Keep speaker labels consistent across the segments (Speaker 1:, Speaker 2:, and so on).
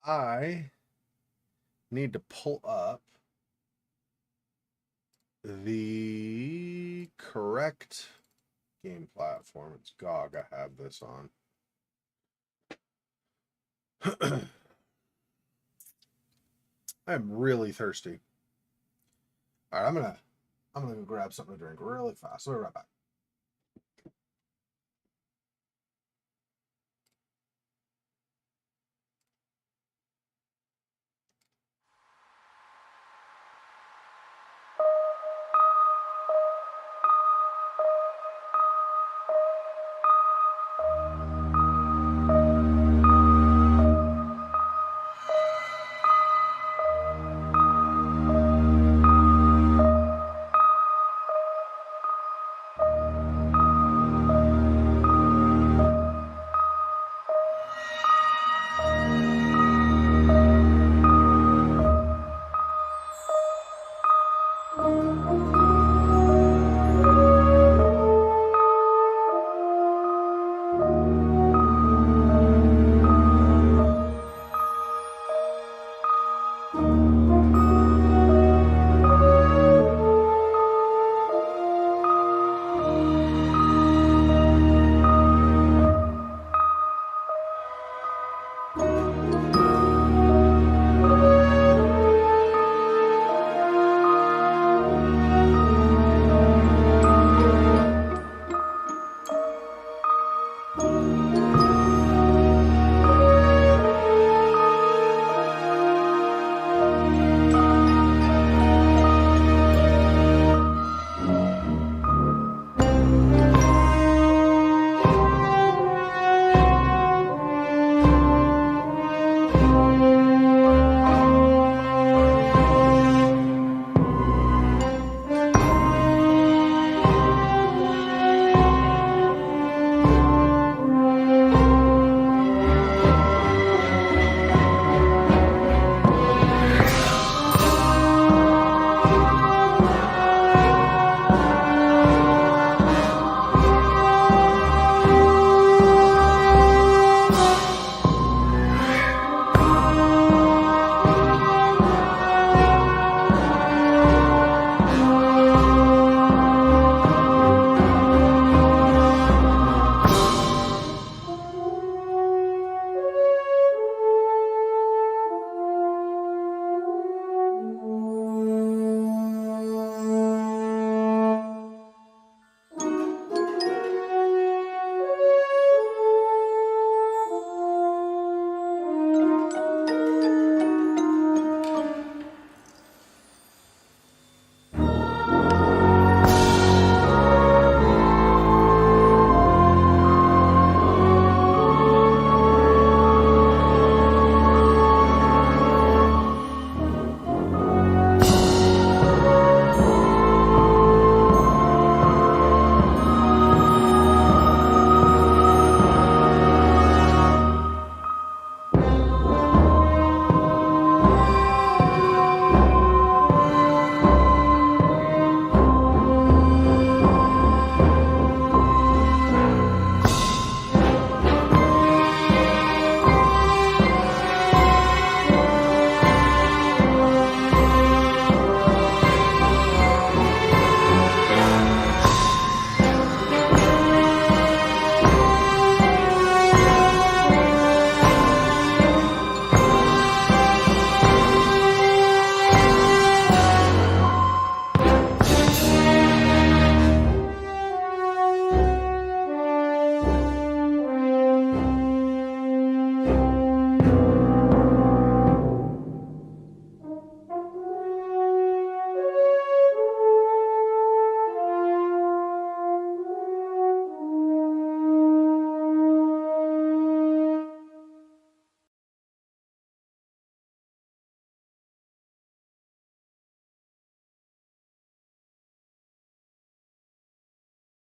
Speaker 1: I need to pull up the correct game platform. It's GOG. I have this on. I'm really thirsty. All right, I'm gonna go grab something to drink really fast. I'll be right back.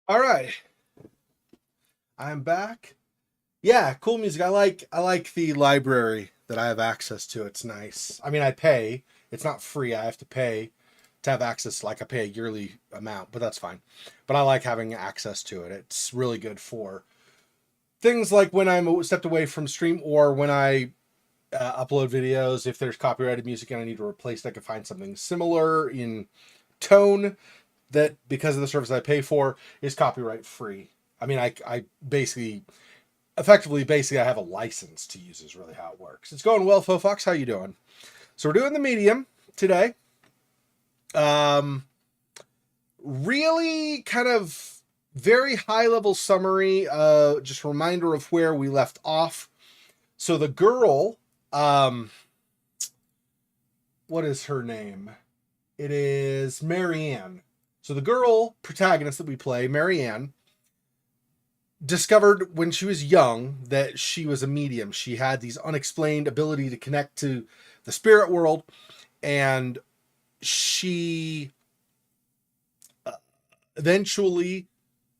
Speaker 1: All right, I'm back. Yeah, cool music. I like the library that I have access to. It's nice. I mean, I pay. It's not free. I have to pay to have access. Like I pay a yearly amount, but that's fine. But I like having access to it. It's really good for things like when I'm stepped away from stream or when I upload videos. If there's copyrighted music and I need to replace it, I can find something similar in tone that, because of the service I pay for, is copyright free. I mean, I basically, basically, I have a license to use is really how it works. It's going well, Fofox. How you doing? So we're doing the medium today. Really kind of very high level summary, just reminder of where we left off. So the girl, what is her name? It is Marianne. So the girl protagonist that we play, Marianne, discovered when she was young that she was a medium. She had these unexplained ability to connect to the spirit world, and she eventually,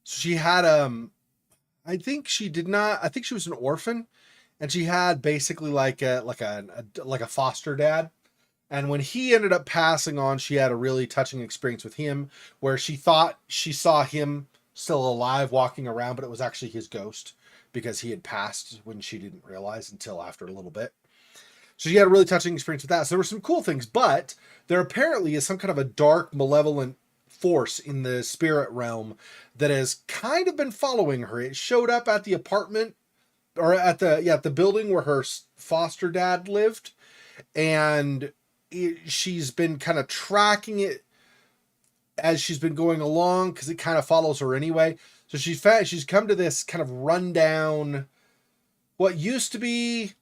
Speaker 1: she had I think she did not, I think she was an orphan, and she had basically like a foster dad. And when he ended up passing on, she had a really touching experience with him where she thought she saw him still alive walking around, but it was actually his ghost because he had passed when she didn't realize until after a little bit. So she had a really touching experience with that. So there were some cool things, but there apparently is some kind of a dark, malevolent force in the spirit realm that has kind of been following her. It showed up at the apartment, or at the building where her foster dad lived, and she's been kind of tracking it as she's been going along because it kind of follows her anyway. So she's come to this kind of rundown, what used to be,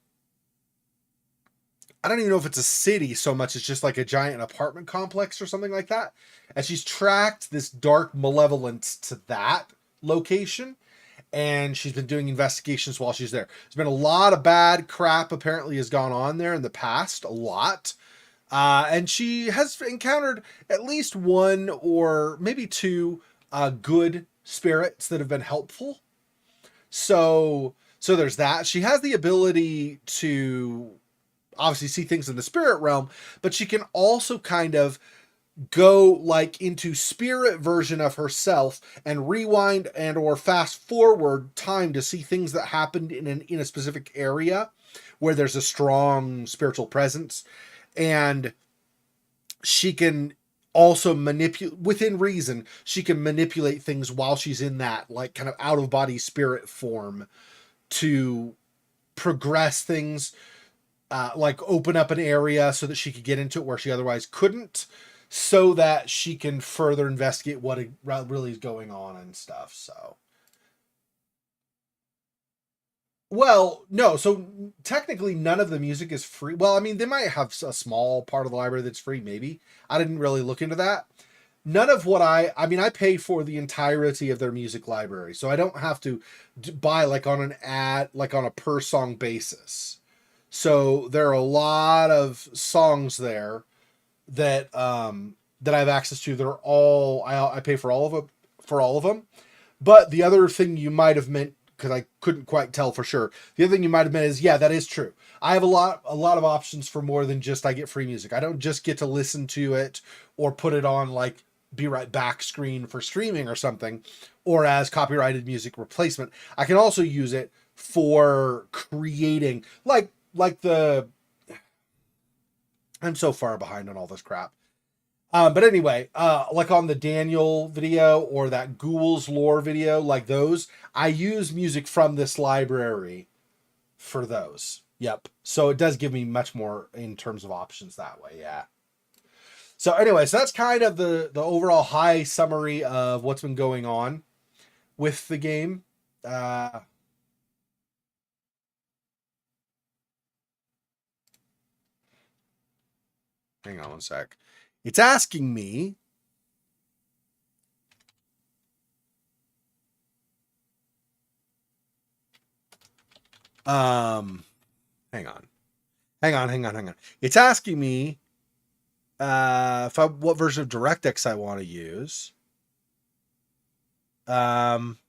Speaker 1: I don't even know if it's a city so much as just like a giant apartment complex or something like that. And she's tracked this dark malevolence to that location, and she's been doing investigations while she's there. There's been a lot of bad crap apparently has gone on there in the past, a lot. And she has encountered at least one or maybe two good spirits that have been helpful. So there's that. She has the ability to obviously see things in the spirit realm, but she can also kind of go like into spirit version of herself and rewind and or fast forward time to see things that happened in a specific area where there's a strong spiritual presence. And she can also manipulate, within reason, she can manipulate things while she's in that like kind of out of body spirit form to progress things, like open up an area so that she could get into it where she otherwise couldn't, so that she can further investigate what really is going on and stuff. So, well, no, so technically none of the music is free. Well, I mean, they might have a small part of the library that's free, maybe. I didn't really look into that. None of what I mean, I pay for the entirety of their music library, so I don't have to buy like on an ad, like on a per song basis. So there are a lot of songs there that I have access to. They're all, I pay for all of them, But the other thing you might have meant, because I couldn't quite tell for sure, the other thing you might have meant is, yeah, that is true. I have a lot of options for more than just I get free music. I don't just get to listen to it or put it on like Be Right Back screen for streaming or something, or as copyrighted music replacement. I can also use it for creating like the, I'm so far behind on all this crap. But anyway, like on the Daniel video or that Ghouls lore video, like those, I use music from this library for those. Yep. So it does give me much more in terms of options that way. Yeah. So anyway, so that's kind of the overall high summary of what's been going on with the game. Uh, Hang on one sec. It's asking me. Um, Hang on. Hang on. It's asking me what version of DirectX I want to use. Um,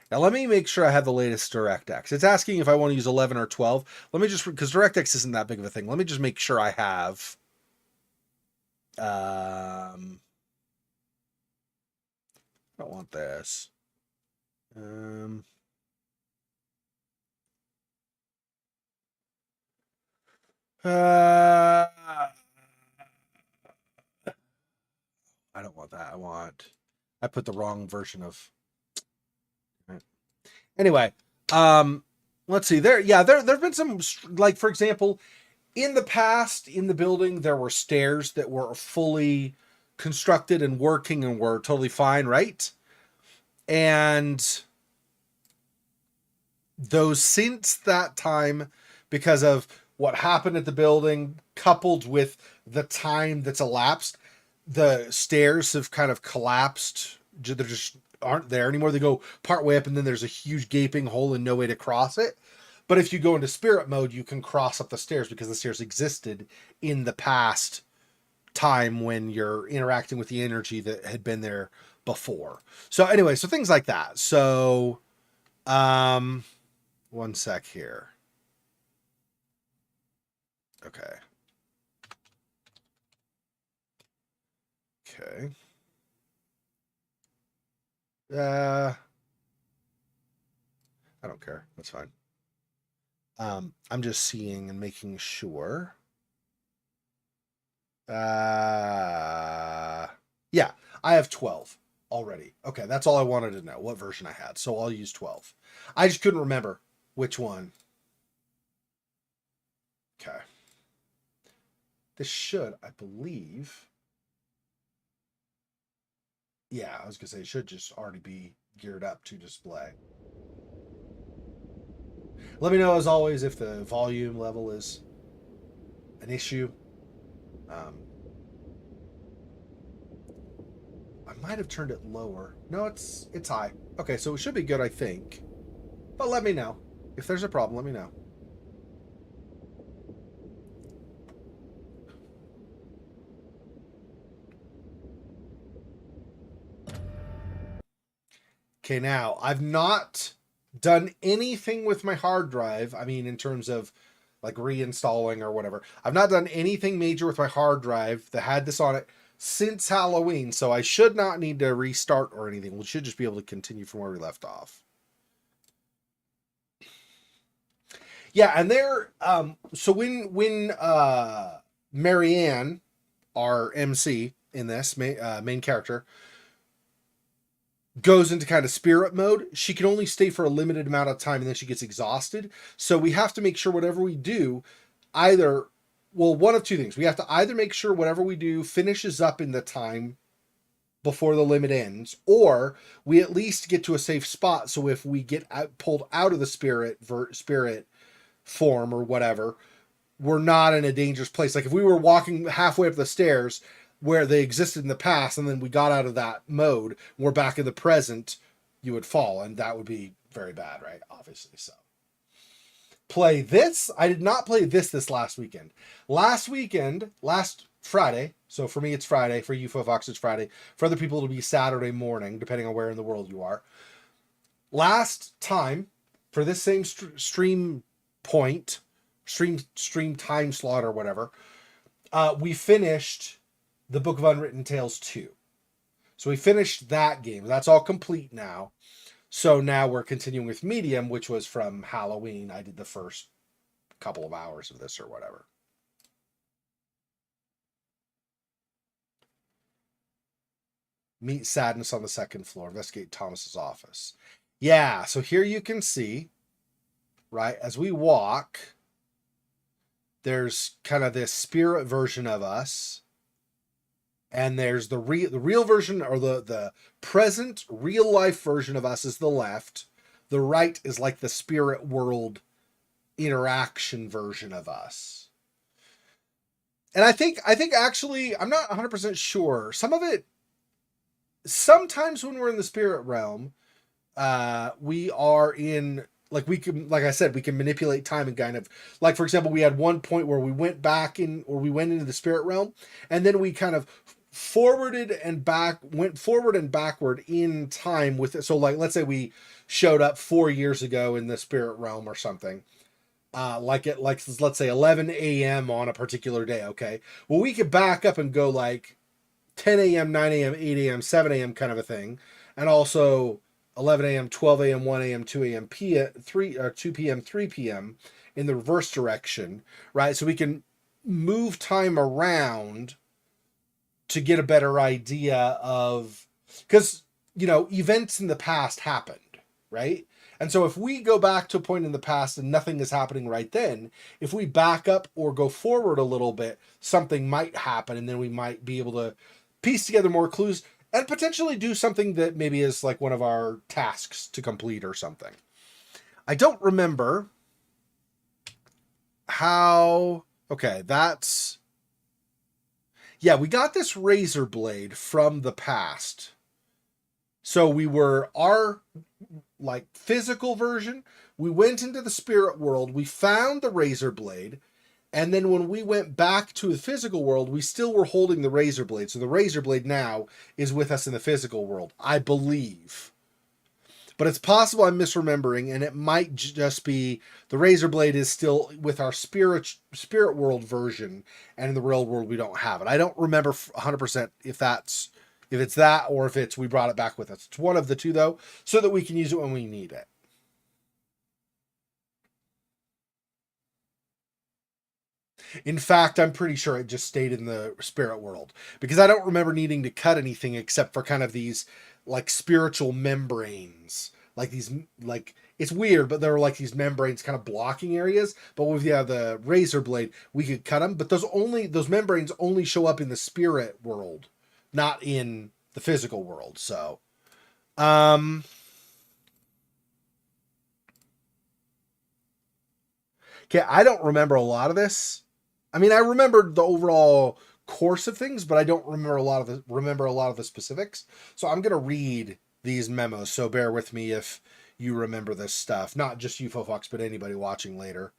Speaker 1: Now let me make sure I have the latest DirectX. It's asking if I want to use 11 or 12. Let me just, because DirectX isn't that big of a thing. Let me just make sure I have. I don't want this. Um, I don't want that. I put the wrong version of. Anyway, let's see. There've been some, like, for example, in the past in the building there were stairs that were fully constructed and working and were totally fine, right? And those, since that time, because of what happened at the building coupled with the time that's elapsed, the stairs have kind of collapsed. They just aren't there anymore. They go part way up and then there's a huge gaping hole and no way to cross it. But if you go into spirit mode, you can cross up the stairs because the stairs existed in the past time when you're interacting with the energy that had been there before. So anyway, so things like that. So one sec here. Okay. Okay. I don't care. That's fine. I'm just seeing and making sure. Yeah, I have 12 already. Okay, that's all I wanted to know, what version I had. So I'll use 12. I just couldn't remember which one. Okay. This should, I believe. Yeah, I was going to say it should just already be geared up to display. Let me know, as always, if the volume level is an issue. I might have turned it lower. No, it's high. Okay, so it should be good, I think. But let me know. If there's a problem, let me know. Okay, now, I've not done anything with my hard drive. I mean, in terms of like reinstalling or whatever. I've not done anything major with my hard drive that had this on it since Halloween, so I should not need to restart or anything. We should just be able to continue from where we left off. Yeah, and there, so when Marianne, our MC in this main character, goes into kind of spirit mode, she can only stay for a limited amount of time and then she gets exhausted. So we have to make sure whatever we do, either, well, one of two things. We have to either make sure whatever we do finishes up in the time before the limit ends, or we at least get to a safe spot. So if we get pulled out of the spirit form or whatever, we're not in a dangerous place. Like if we were walking halfway up the stairs where they existed in the past and then we got out of that mode, we're back in the present, you would fall, and that would be very bad, right? Obviously. So play this. I did not play this last weekend. Last Friday, so for me it's Friday, for you Fox it's Friday, for other people it'll be Saturday morning, depending on where in the world you are. Last time, for this same stream time slot or whatever, we finished the Book of Unwritten Tales 2. So we finished that game. That's all complete now. So now we're continuing with Medium, which was from Halloween. I did the first couple of hours of this or whatever. Meet Sadness on the second floor. Investigate Thomas's office. Yeah, so here you can see, right, as we walk, there's kind of this spirit version of us. And there's the real version, or the present real life version of us is the left. The right is like the spirit world interaction version of us. And I think actually, I'm not 100% sure. Some of it, sometimes when we're in the spirit realm, we are in, like, we can, like I said, we can manipulate time and kind of, like, for example, we had one point where we went back in, or we went into the spirit realm, and then we kind of went forward and backward in time with it. So like, let's say we showed up 4 years ago in the spirit realm or something, let's say 11 a.m. on a particular day. Okay. Well, we could back up and go like 10 a.m., 9 a.m., 8 a.m., 7 a.m. kind of a thing. And also 11 a.m., 12 a.m., 1 a.m., 2 a.m., 2 p.m., 3 p.m. in the reverse direction, right? So we can move time around to get a better idea of, because, events in the past happened, right? And so if we go back to a point in the past and nothing is happening right then, if we back up or go forward a little bit, something might happen, and then we might be able to piece together more clues and potentially do something that maybe is like one of our tasks to complete or something. I don't remember how... Okay, that's... Yeah, we got this razor blade from the past. So we were our like physical version. We went into the spirit world. We found the razor blade. And then when we went back to the physical world, we still were holding the razor blade. So the razor blade now is with us in the physical world, I believe. But it's possible I'm misremembering, and it might just be the razor blade is still with our spirit world version, and in the real world we don't have it. I don't remember 100% if it's that or if it's we brought it back with us. It's one of the two, though, so that we can use it when we need it. In fact, I'm pretty sure it just stayed in the spirit world, because I don't remember needing to cut anything except for kind of these like spiritual membranes. Like these, like, it's weird, but there were like these membranes kind of blocking areas. But with the razor blade, we could cut them. But those membranes only show up in the spirit world, not in the physical world. So, okay, I don't remember a lot of this. I mean, I remembered the overall course of things, but I don't remember a lot of the specifics. So I'm gonna read these memos. So bear with me if you remember this stuff. Not just you, Fox, but anybody watching later.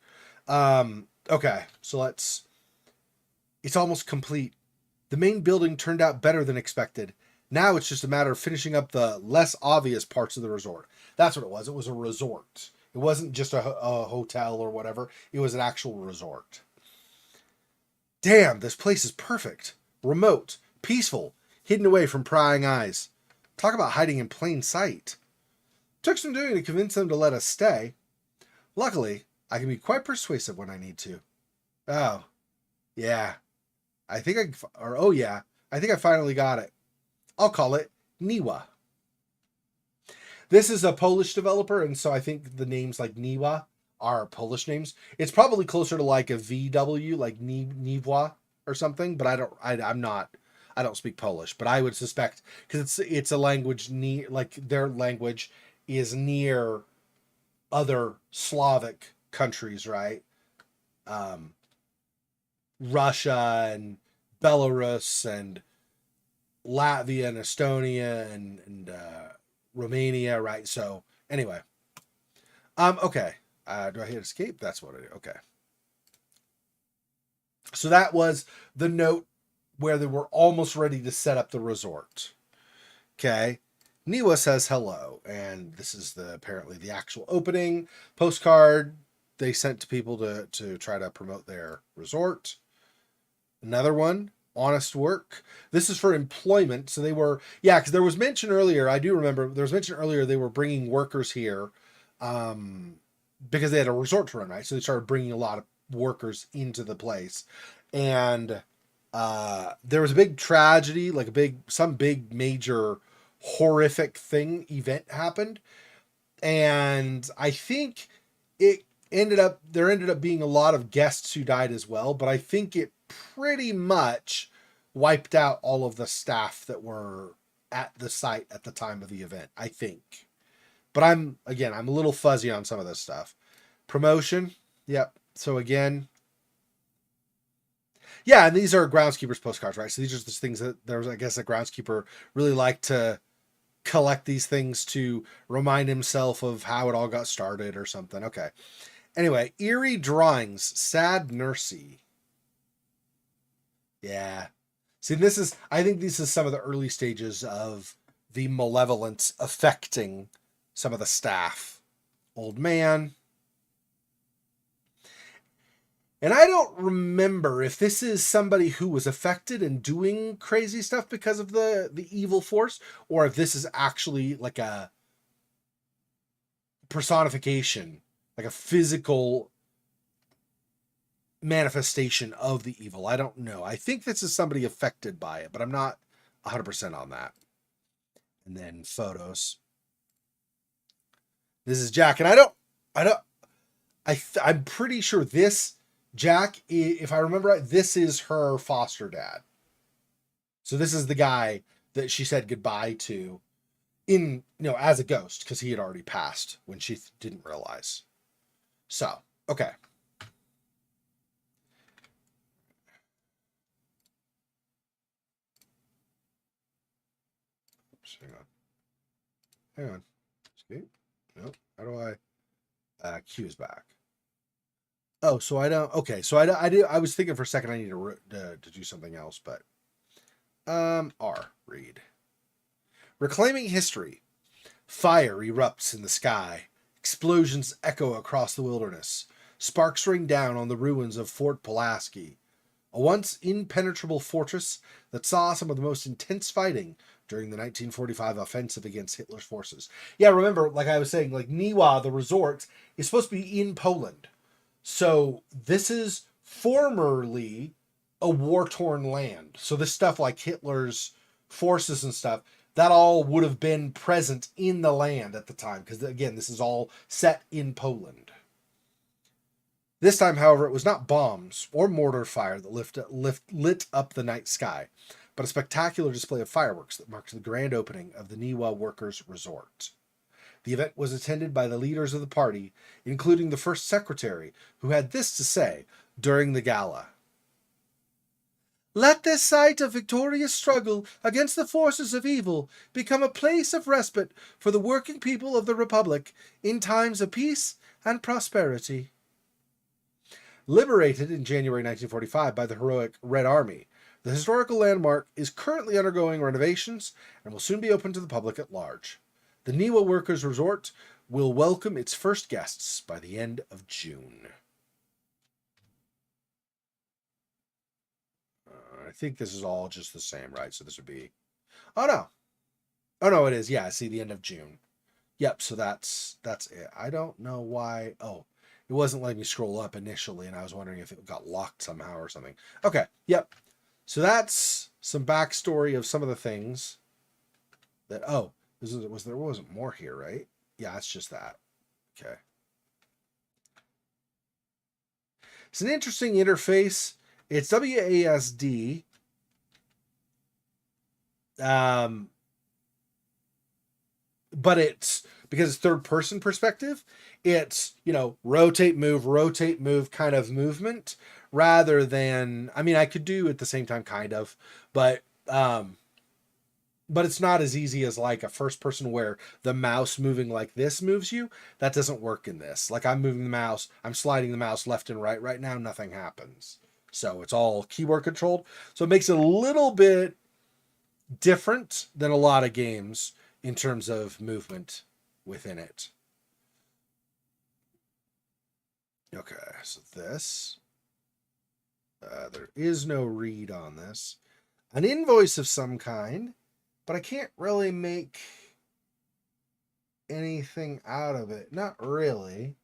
Speaker 1: Okay, so it's almost complete. The main building turned out better than expected. Now it's just a matter of finishing up the less obvious parts of the resort. That's what it was. It was a resort. It wasn't just a hotel or whatever. It was an actual resort. Damn, this place is perfect. Remote, peaceful, hidden away from prying eyes. Talk about hiding in plain sight. Took some doing to convince them to let us stay. Luckily, I can be quite persuasive when I need to. Oh, yeah. I think I finally got it. I'll call it Niwa. This is a Polish developer, and so I think the names like Niwa are Polish names. It's probably closer to like a VW, like Niwa or something, but I don't speak Polish, but I would suspect, because it's a language near, like their language is near other Slavic countries, right? Russia and Belarus and Latvia and Estonia and Romania, right? So anyway, okay. Do I hit escape? That's what I do. Okay. So that was the note where they were almost ready to set up the resort. Okay. Niwa says hello, and this is apparently the actual opening postcard they sent to people to try to promote their resort. Another one, honest work. This is for employment. So they were, because there was mention earlier, I do remember, there was mention earlier they were bringing workers here because they had a resort to run, right? So they started bringing a lot of workers into the place. And there was a big tragedy, like some big major horrific event happened. And I think there ended up being a lot of guests who died as well, but I think it pretty much wiped out all of the staff that were at the site at the time of the event, I think. But I'm a little fuzzy on some of this stuff. Promotion. Yep. So again, yeah, and these are groundskeeper's postcards, right? So these are just things that I guess a groundskeeper really liked to collect these things to remind himself of how it all got started or something. Okay. Anyway, eerie drawings, sad nursey. Yeah. See, I think this is some of the early stages of the malevolence affecting some of the staff. Old man. And I don't remember if this is somebody who was affected and doing crazy stuff because of the evil force, or if this is actually like a personification, like a physical manifestation of the evil. I don't know. I think this is somebody affected by it, but I'm not 100% on that. And then photos. This is Jack, and I'm pretty sure this Jack, if I remember right, this is her foster dad. So this is the guy that she said goodbye to as a ghost, because he had already passed when she didn't realize. So, okay. Oops, hang on. Escape? Nope. How do I? Q is back. Oh, so I don't. Okay, so I was thinking for a second I need to do something else, but R read. Reclaiming history. Fire erupts in the sky. Explosions echo across the wilderness. Sparks rain down on the ruins of Fort Pulaski, a once impenetrable fortress that saw some of the most intense fighting during the 1945 offensive against Hitler's forces. Yeah, remember, like I was saying, like Niwa, the resort, is supposed to be in Poland. So this is formerly a war-torn land. So this stuff like Hitler's forces and stuff, that all would have been present in the land at the time. Because again, this is all set in Poland. This time, however, it was not bombs or mortar fire that lit up the night sky, but a spectacular display of fireworks that marked the grand opening of the Niwa Workers' Resort. The event was attended by the leaders of the party, including the first secretary, who had this to say during the gala. Let this site of victorious struggle against the forces of evil become a place of respite for the working people of the Republic in times of peace and prosperity. Liberated in January 1945 by the heroic Red Army, the historical landmark is currently undergoing renovations and will soon be open to the public at large. The Niwa Workers' Resort will welcome its first guests by the end of June. I think this is all just the same, right? So this would be... Oh, no. Oh, no, it is. Yeah, see, the end of June. Yep, so that's it. I don't know why... Oh, it wasn't letting me scroll up initially, and I was wondering if it got locked somehow or something. Okay, yep. So that's some backstory of some of the things that... Oh, there wasn't more here, right? Yeah, it's just that. Okay. It's an interesting interface. It's WASD. But it's because it's third person perspective, it's, rotate, move kind of movement rather than, I mean, I could do at the same time kind of, but it's not as easy as like a first person where the mouse moving like this moves you. That doesn't work in this. Like I'm moving the mouse, I'm sliding the mouse left and right now, nothing happens. So it's all keyboard controlled. So it makes it a little bit different than a lot of games in terms of movement within it. Okay, so this, there is no read on this. An invoice of some kind, but I can't really make anything out of it. Not really.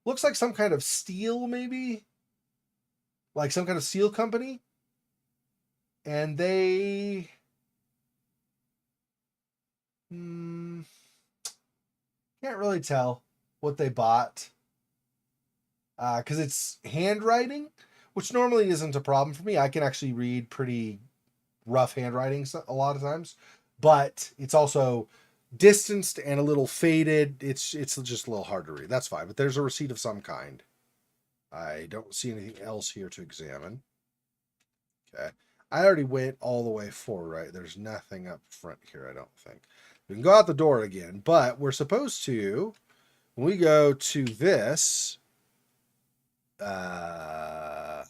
Speaker 1: Looks like some kind of steel, maybe? Like some kind of steel company? And they... can't really tell what they bought. Because it's handwriting, which normally isn't a problem for me. I can actually read pretty rough handwriting a lot of times. But it's also distanced and a little faded. It's just a little hard to read. That's fine. But there's a receipt of some kind. I don't see anything else here to examine. Okay. I already went all the way forward, right? There's nothing up front here, I don't think. We can go out the door again, but we're supposed to, when we go to this, no,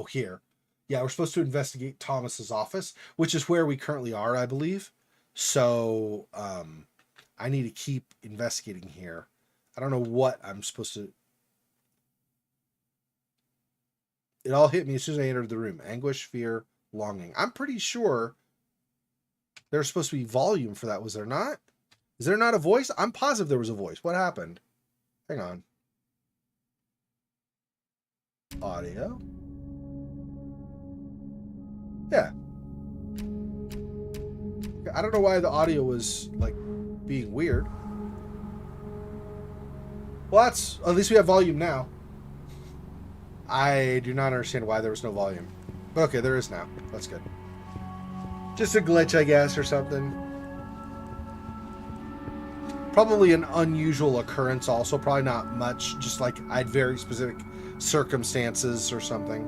Speaker 1: here. Yeah, we're supposed to investigate Thomas's office, which is where we currently are, I believe. So, I need to keep investigating here. I don't know what I'm supposed to... It all hit me as soon as I entered the room. Anguish, fear, longing. I'm pretty sure there's supposed to be volume for that. Was there not? Is there not a voice? I'm positive there was a voice. What happened? Hang on. Audio. Yeah. I don't know why the audio was like being weird. Well, that's, at least we have volume now. I do not understand why there was no volume. But okay, there is now. That's good. Just a glitch, I guess, or something. Probably an unusual occurrence also. Probably not much. Just like I had very specific circumstances or something.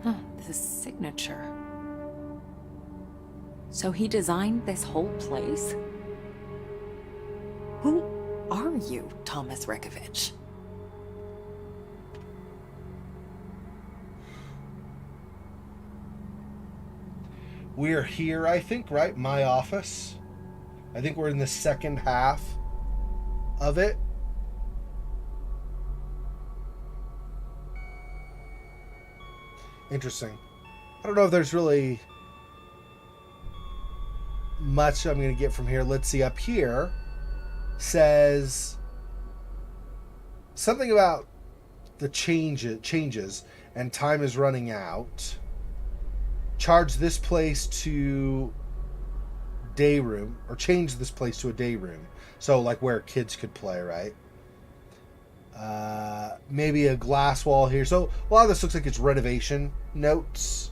Speaker 2: Huh, the signature. So he designed this whole place? Who are you, Thomas Rekovich?
Speaker 1: We're here, I think, right? My office. I think we're in the second half of it. Interesting. I don't know if there's really much I'm going to get from here. Let's see. Up here says something about the changes and time is running out. Charge this place to day room, or change this place to a day room. So like where kids could play, right? Maybe a glass wall here. So a lot of this looks like it's renovation notes.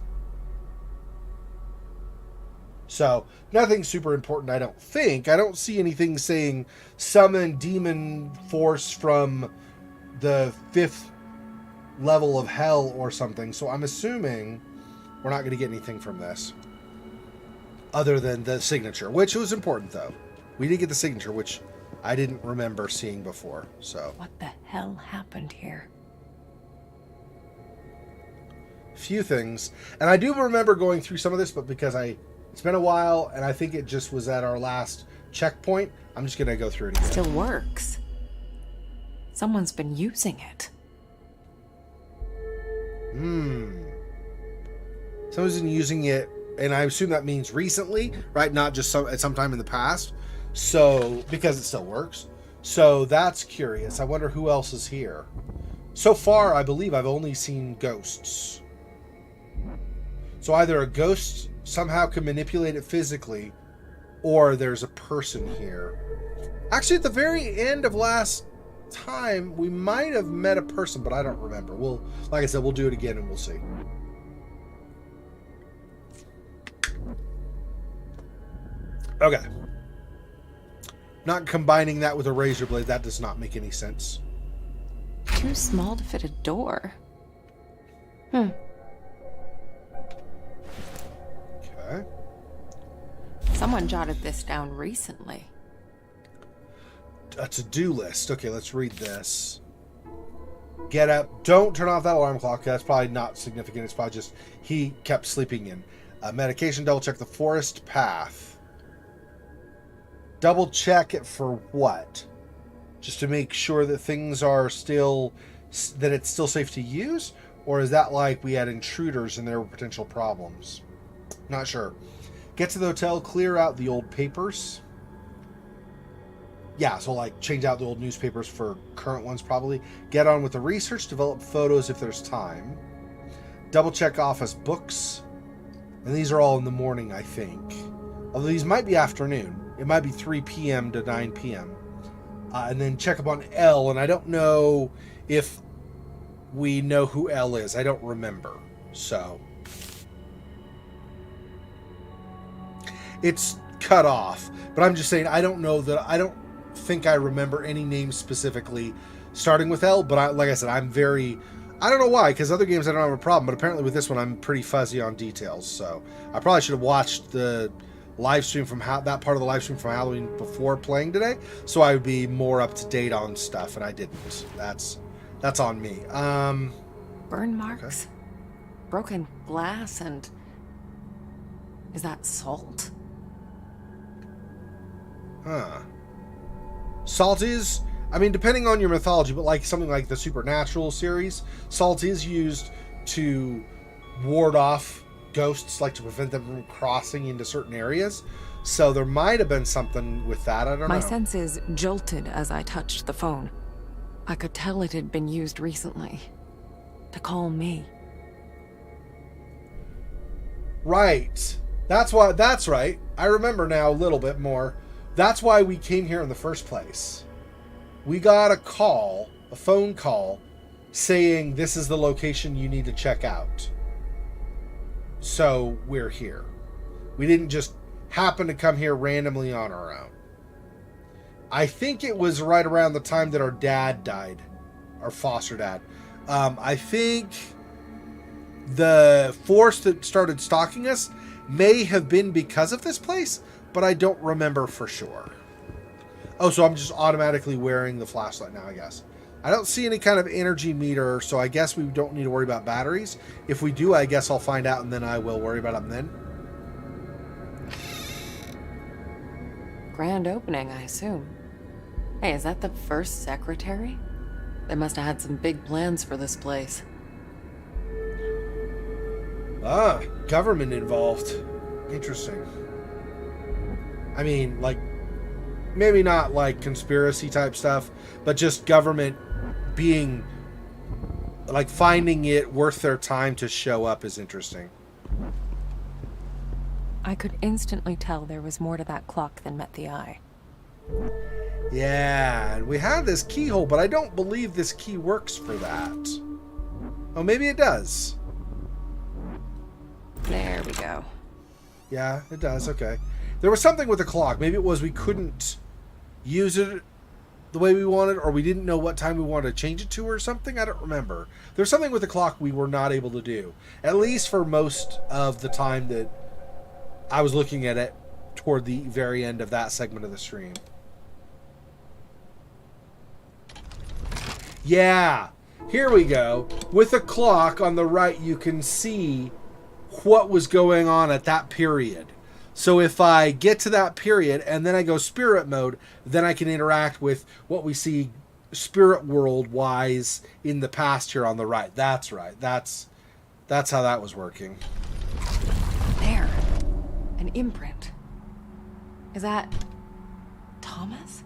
Speaker 1: So nothing super important, I don't think. I don't see anything saying summon demon force from the 5th level of hell or something. So I'm assuming we're not going to get anything from this other than the signature, which was important though. We did get the signature, which I didn't remember seeing before. So
Speaker 2: What the hell happened here?
Speaker 1: few things, and I do remember going through some of this, but because it's been a while, and I think it just was at our last checkpoint, I'm just gonna go through it again.
Speaker 2: Still works. Someone's been using it.
Speaker 1: Someone's been using it, and I assume that means recently, right? Not just at some time in the past. So, because it still works. So that's curious. I wonder who else is here. So far, I believe I've only seen ghosts. So either a ghost somehow can manipulate it physically, or there's a person here. Actually, at the very end of last time, we might have met a person, but I don't remember. Like I said, we'll do it again and we'll see. Okay. Not combining that with a razor blade, that does not make any sense.
Speaker 2: Too small to fit a door.
Speaker 1: Okay.
Speaker 2: Someone jotted this down recently.
Speaker 1: A to-do list. Okay, let's read this. Get up. Don't turn off that alarm clock. That's probably not significant. It's probably just he kept sleeping in. Medication, double check the forest path. Double check it for what? Just to make sure that things are still, that it's still safe to use? Or is that like we had intruders and there were potential problems? Not sure. Get to the hotel, clear out the old papers. Yeah, so like change out the old newspapers for current ones probably. Get on with the research, develop photos if there's time. Double check office books. And these are all in the morning, I think. Although these might be afternoon. It might be 3 p.m. to 9 p.m. And then check up on L, and I don't know if we know who L is. I don't remember. So it's cut off. But I'm just saying, I don't think I remember any names specifically starting with L, but like I said, I don't know why, because other games I don't have a problem, but apparently with this one I'm pretty fuzzy on details. So I probably should have watched the live stream from that part of the live stream from Halloween before playing today, so I would be more up to date on stuff, and I didn't. That's on me.
Speaker 2: Burn marks, okay. Broken glass, and is that salt?
Speaker 1: Salt is, I mean, depending on your mythology, but like something like the Supernatural series, salt is used to ward off ghosts, like to prevent them from crossing into certain areas. So there might have been something with that. I don't know.
Speaker 2: My senses jolted as I touched the phone. I could tell it had been used recently. To call me.
Speaker 1: Right. That's right. I remember now a little bit more. That's why we came here in the first place. We got a phone call, saying this is the location you need to check out. So we're here. We didn't just happen to come here randomly on our own. I think it was right around the time that our dad died, our foster dad. I think the force that started stalking us may have been because of this place, but I don't remember for sure. Oh, so I'm just automatically wearing the flashlight now, I guess. I don't see any kind of energy meter, so I guess we don't need to worry about batteries. If we do, I guess I'll find out, and then I will worry about them then.
Speaker 2: Grand opening, I assume. Hey, is that the first secretary? They must have had some big plans for this place.
Speaker 1: Ah, government involved. Interesting. I mean, like, maybe not like conspiracy type stuff, but just government being, like, finding it worth their time to show up is interesting.
Speaker 2: I could instantly tell there was more to that clock than met the eye.
Speaker 1: Yeah, and we had this keyhole, but I don't believe this key works for that. Oh, maybe it does.
Speaker 2: There we go.
Speaker 1: Yeah, it does. Okay. There was something with the clock. Maybe it was we couldn't use it the way we wanted, or we didn't know what time we wanted to change it to or something. I don't remember. There's something with the clock we were not able to do, at least for most of the time that I was looking at it toward the very end of that segment of the stream. Yeah, here we go. With the clock on the right, you can see what was going on at that period. So if I get to that period and then I go spirit mode, then I can interact with what we see spirit world wise in the past here on the right. That's right. That's how that was working.
Speaker 2: There. An imprint. Is that Thomas?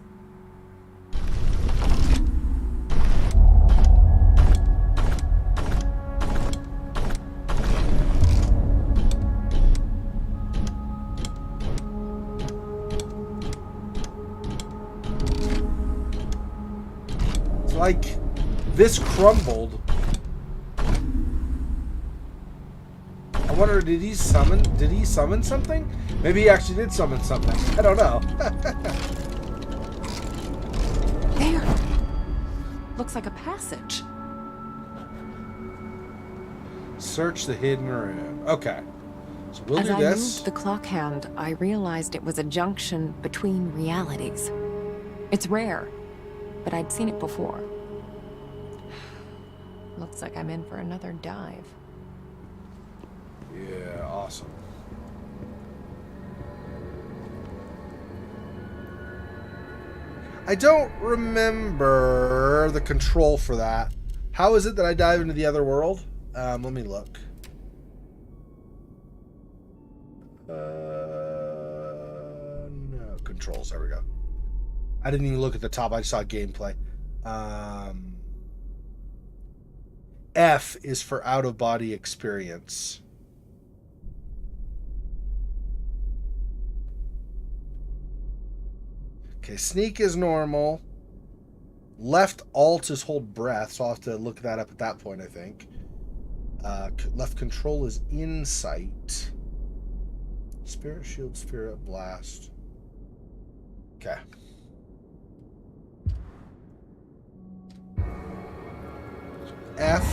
Speaker 1: It's like this crumbled. I wonder, did he summon something? Maybe he actually did summon something. I don't know.
Speaker 2: There. Looks like a passage.
Speaker 1: Search the hidden room. Okay. So we'll do
Speaker 2: As I
Speaker 1: this.
Speaker 2: moved the clock hand, I realized it was a junction between realities. It's rare, but I'd seen it before. Looks like I'm in for another dive.
Speaker 1: Yeah, awesome. I don't remember the control for that. How is it that I dive into the other world? Let me look. No, controls. There we go. I didn't even look at the top. I just saw gameplay. F is for out-of-body experience. Okay, sneak is normal. Left alt is hold breath, so I'll have to look that up at that point, I think. Left control is insight. Spirit shield, spirit blast. Okay. F.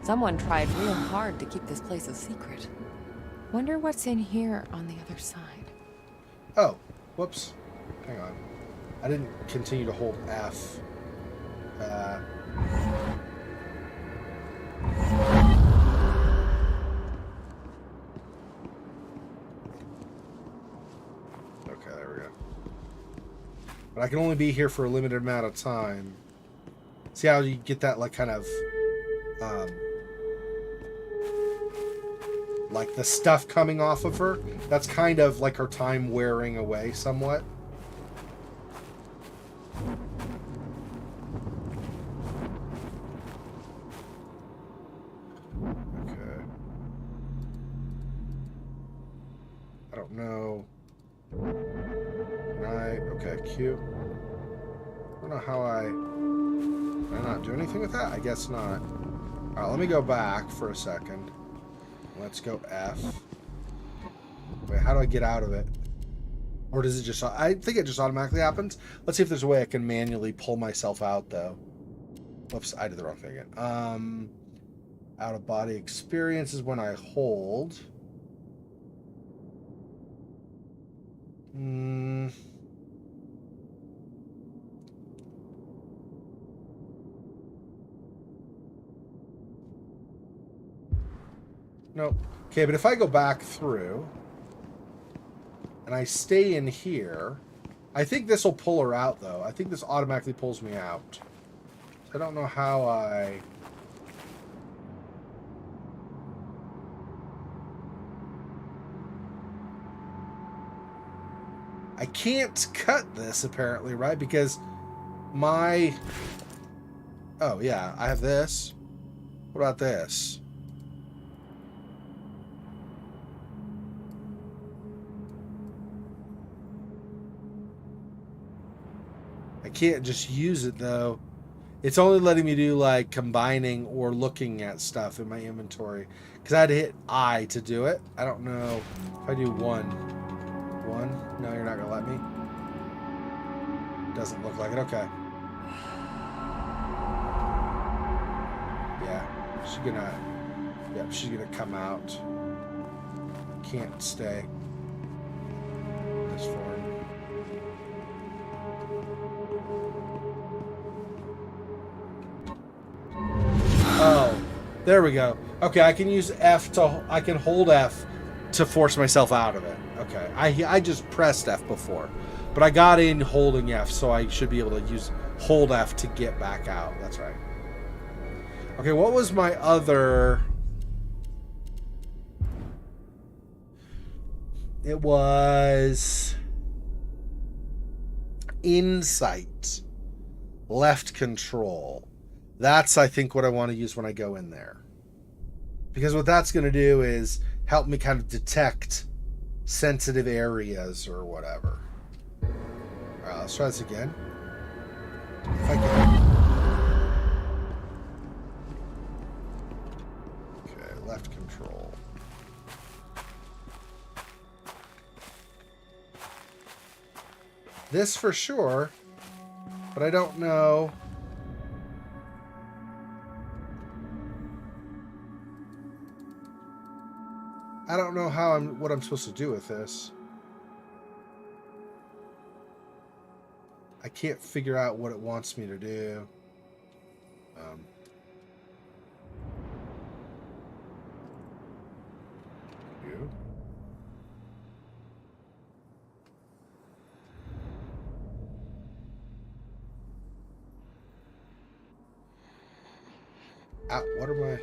Speaker 2: Someone tried real hard to keep this place a secret. Wonder what's in here on the other side.
Speaker 1: Oh, whoops. Hang on. I didn't continue to hold F. Okay, there we go. But I can only be here for a limited amount of time. See how you get that, like, kind of, like the stuff coming off of her. That's kind of like her time wearing away somewhat. Okay. I don't know. Can I? Okay, Q. I don't know how Can I not do anything with that? I guess not. Alright, let me go back for a second. Let's go F. Wait, how do I get out of it? Or does it just... I think it just automatically happens. Let's see if there's a way I can manually pull myself out, though. Whoops, I did the wrong thing again. Out-of-body experience is when I hold. Nope. Okay, but if I go back through and I stay in here, I think this will pull her out, though. I think this automatically pulls me out. I don't know how I can't cut this, apparently, right? Because my... Oh, yeah, I have this. What about this? I can't just use it, though. It's only letting me do, like, combining or looking at stuff in my inventory. Because I had to hit I to do it. I don't know if I do one. One? No, you're not going to let me? Doesn't look like it. Okay. Yeah. She's gonna... Yep, she's gonna come out. Can't stay this far. Oh, there we go. Okay, I can use F to... I can hold F to force myself out of it. Okay, I just pressed F before. But I got in holding F, so I should be able to use hold F to get back out. That's right. Okay, what was my other... It was... Insight. Left control. That's, I think, what I want to use when I go in there. Because what that's going to do is help me kind of detect sensitive areas or whatever. Alright, let's try this again. If I can. Okay, left control. This for sure, but I don't know. I don't know what I'm supposed to do with this. I can't figure out what it wants me to do. You. What are my...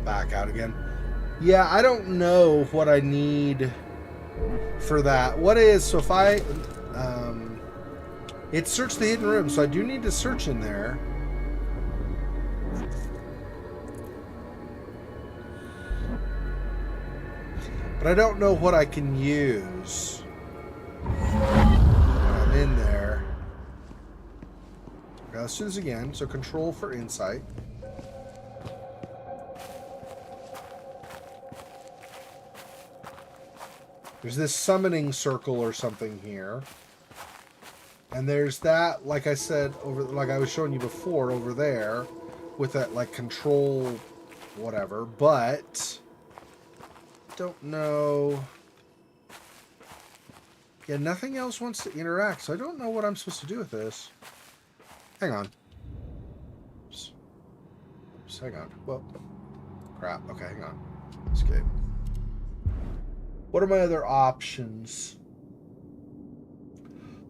Speaker 1: Back out again. Yeah, I don't know what I need for that. What is... So if I... It searched the hidden room, so I do need to search in there. But I don't know what I can use when I'm in there. Okay, let's do this again. So control for insight. There's this summoning circle or something here. And there's that, like I said, like I was showing you before, over there, with that, like, control whatever, but don't know. Yeah, nothing else wants to interact, so I don't know what I'm supposed to do with this. Hang on. Just hang on. Well, crap. Okay, hang on. Escape. What are my other options?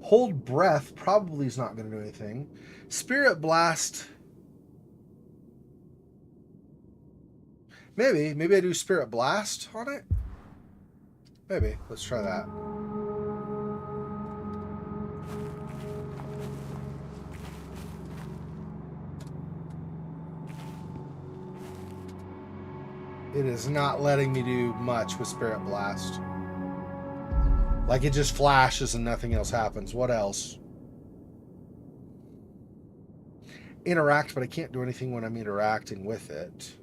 Speaker 1: Hold breath probably is not going to do anything. Spirit blast. Maybe I do spirit blast on it. Maybe. Let's try that. It is not letting me do much with Spirit Blast. Like, it just flashes and nothing else happens. What else? Interact, but I can't do anything when I'm interacting with it.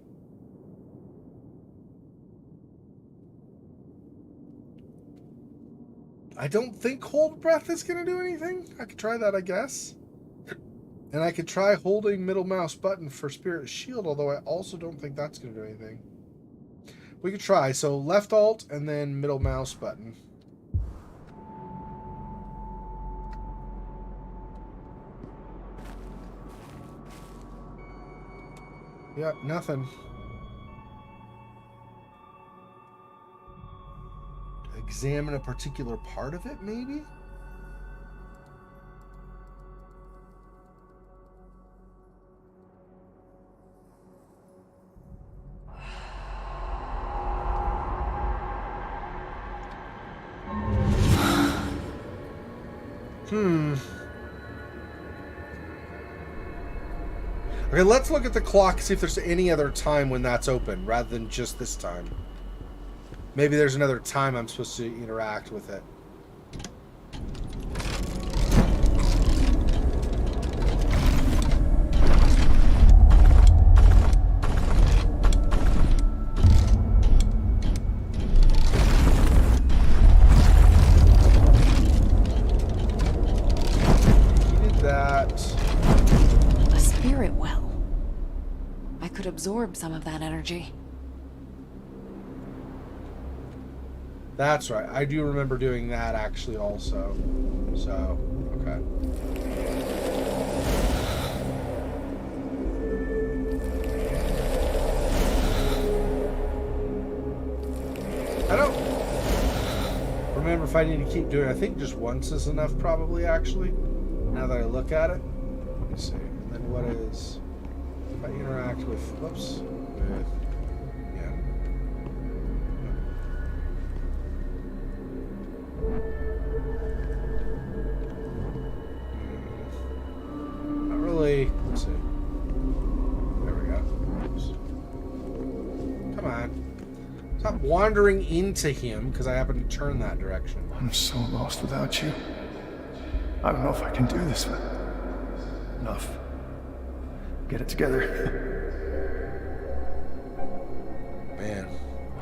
Speaker 1: I don't think Hold Breath is going to do anything. I could try that, I guess. And I could try holding middle mouse button for Spirit Shield, although I also don't think that's going to do anything. We could try. So left alt and then middle mouse button. Yep, nothing. Examine a particular part of it, maybe? Okay, let's look at the clock, see if there's any other time when that's open, rather than just this time. Maybe there's another time I'm supposed to interact with it.
Speaker 2: Absorb some of that energy.
Speaker 1: That's right. I do remember doing that actually also. So, okay. I don't remember if I need to keep doing it. I think just once is enough probably actually. Now that I look at it. Let me see. And then what is... If I interact with, whoops, with, yeah. Not really, let's see. There we go. Oops. Come on. Stop wandering into him because I happen to turn that direction.
Speaker 3: I'm so lost without you. I don't know if I can do this, but enough. Get it together.
Speaker 1: Man.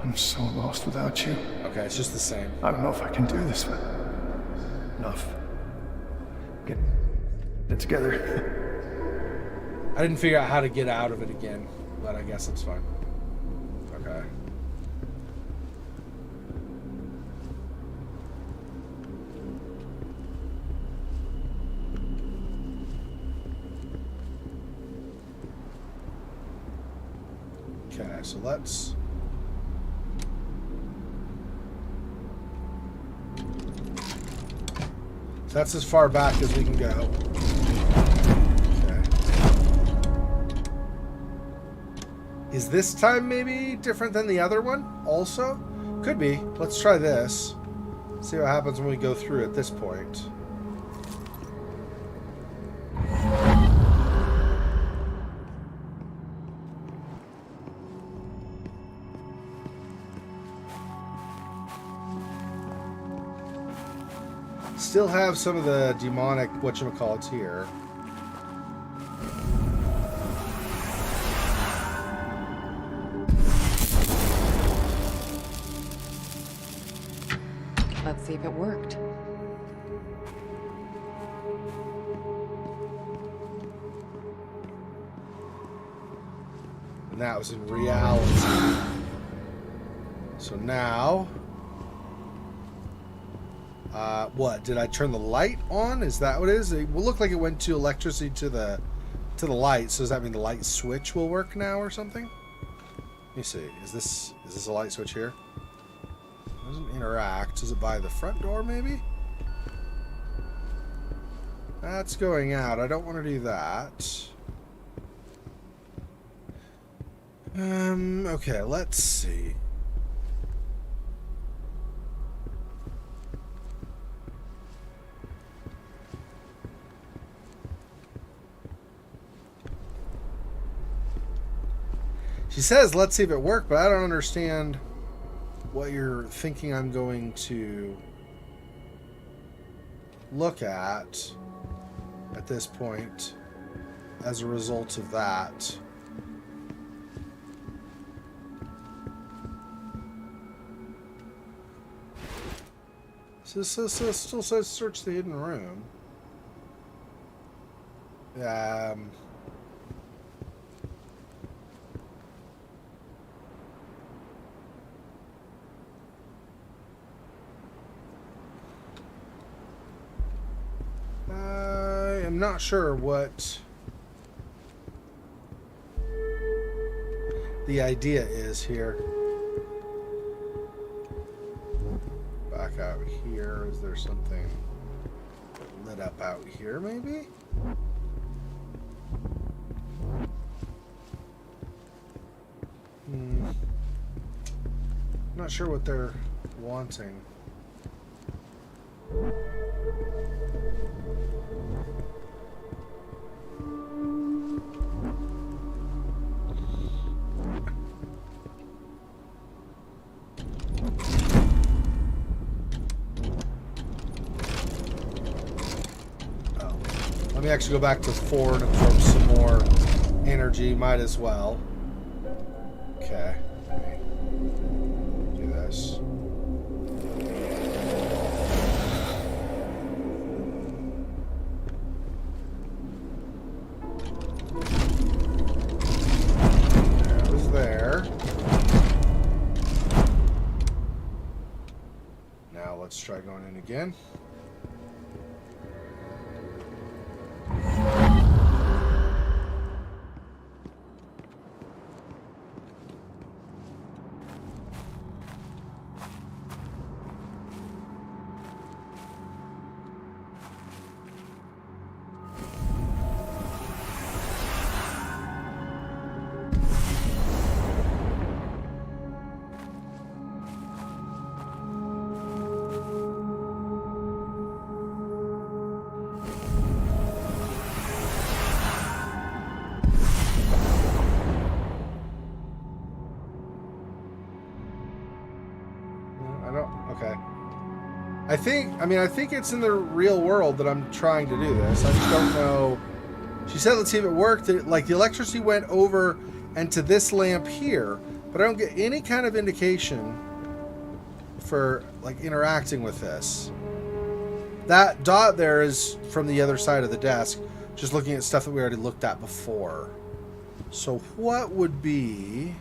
Speaker 3: I'm so lost without you.
Speaker 1: Okay, it's just the same.
Speaker 3: I don't know if I can do this, but enough. Get it together.
Speaker 1: I didn't figure out how to get out of it again, but I guess it's fine. Okay. Okay, so let's... So that's as far back as we can go. Okay. Is this time maybe different than the other one also? Could be. Let's try this. See what happens when we go through at this point. Still have some of the demonic whatchamacallits here.
Speaker 2: Let's see if it worked.
Speaker 1: And that was in reality. So now... what? Did I turn the light on? Is that what it is? It will look like it went to electricity to the light. So does that mean the light switch will work now or something? me see. Is this a light switch here? It doesn't interact. Is it by the front door, maybe? That's going out. I don't want to do that. Okay, let's see. She says, let's see if it worked, but I don't understand what you're thinking I'm going to look at this point as a result of that. So still says search the hidden room. I'm not sure what the idea is here. Back out here. Is there something lit up out here, maybe? Not sure what they're wanting. Let me actually go back to 4 and absorb some more energy. Might as well. Okay. Let me do this. That was there. Now let's try going in again. I think it's in the real world that I'm trying to do this. I just don't know. She said, let's see if it worked. Like, the electricity went over and to this lamp here, but I don't get any kind of indication for, like, interacting with this. That dot there is from the other side of the desk, just looking at stuff that we already looked at before. So what would be...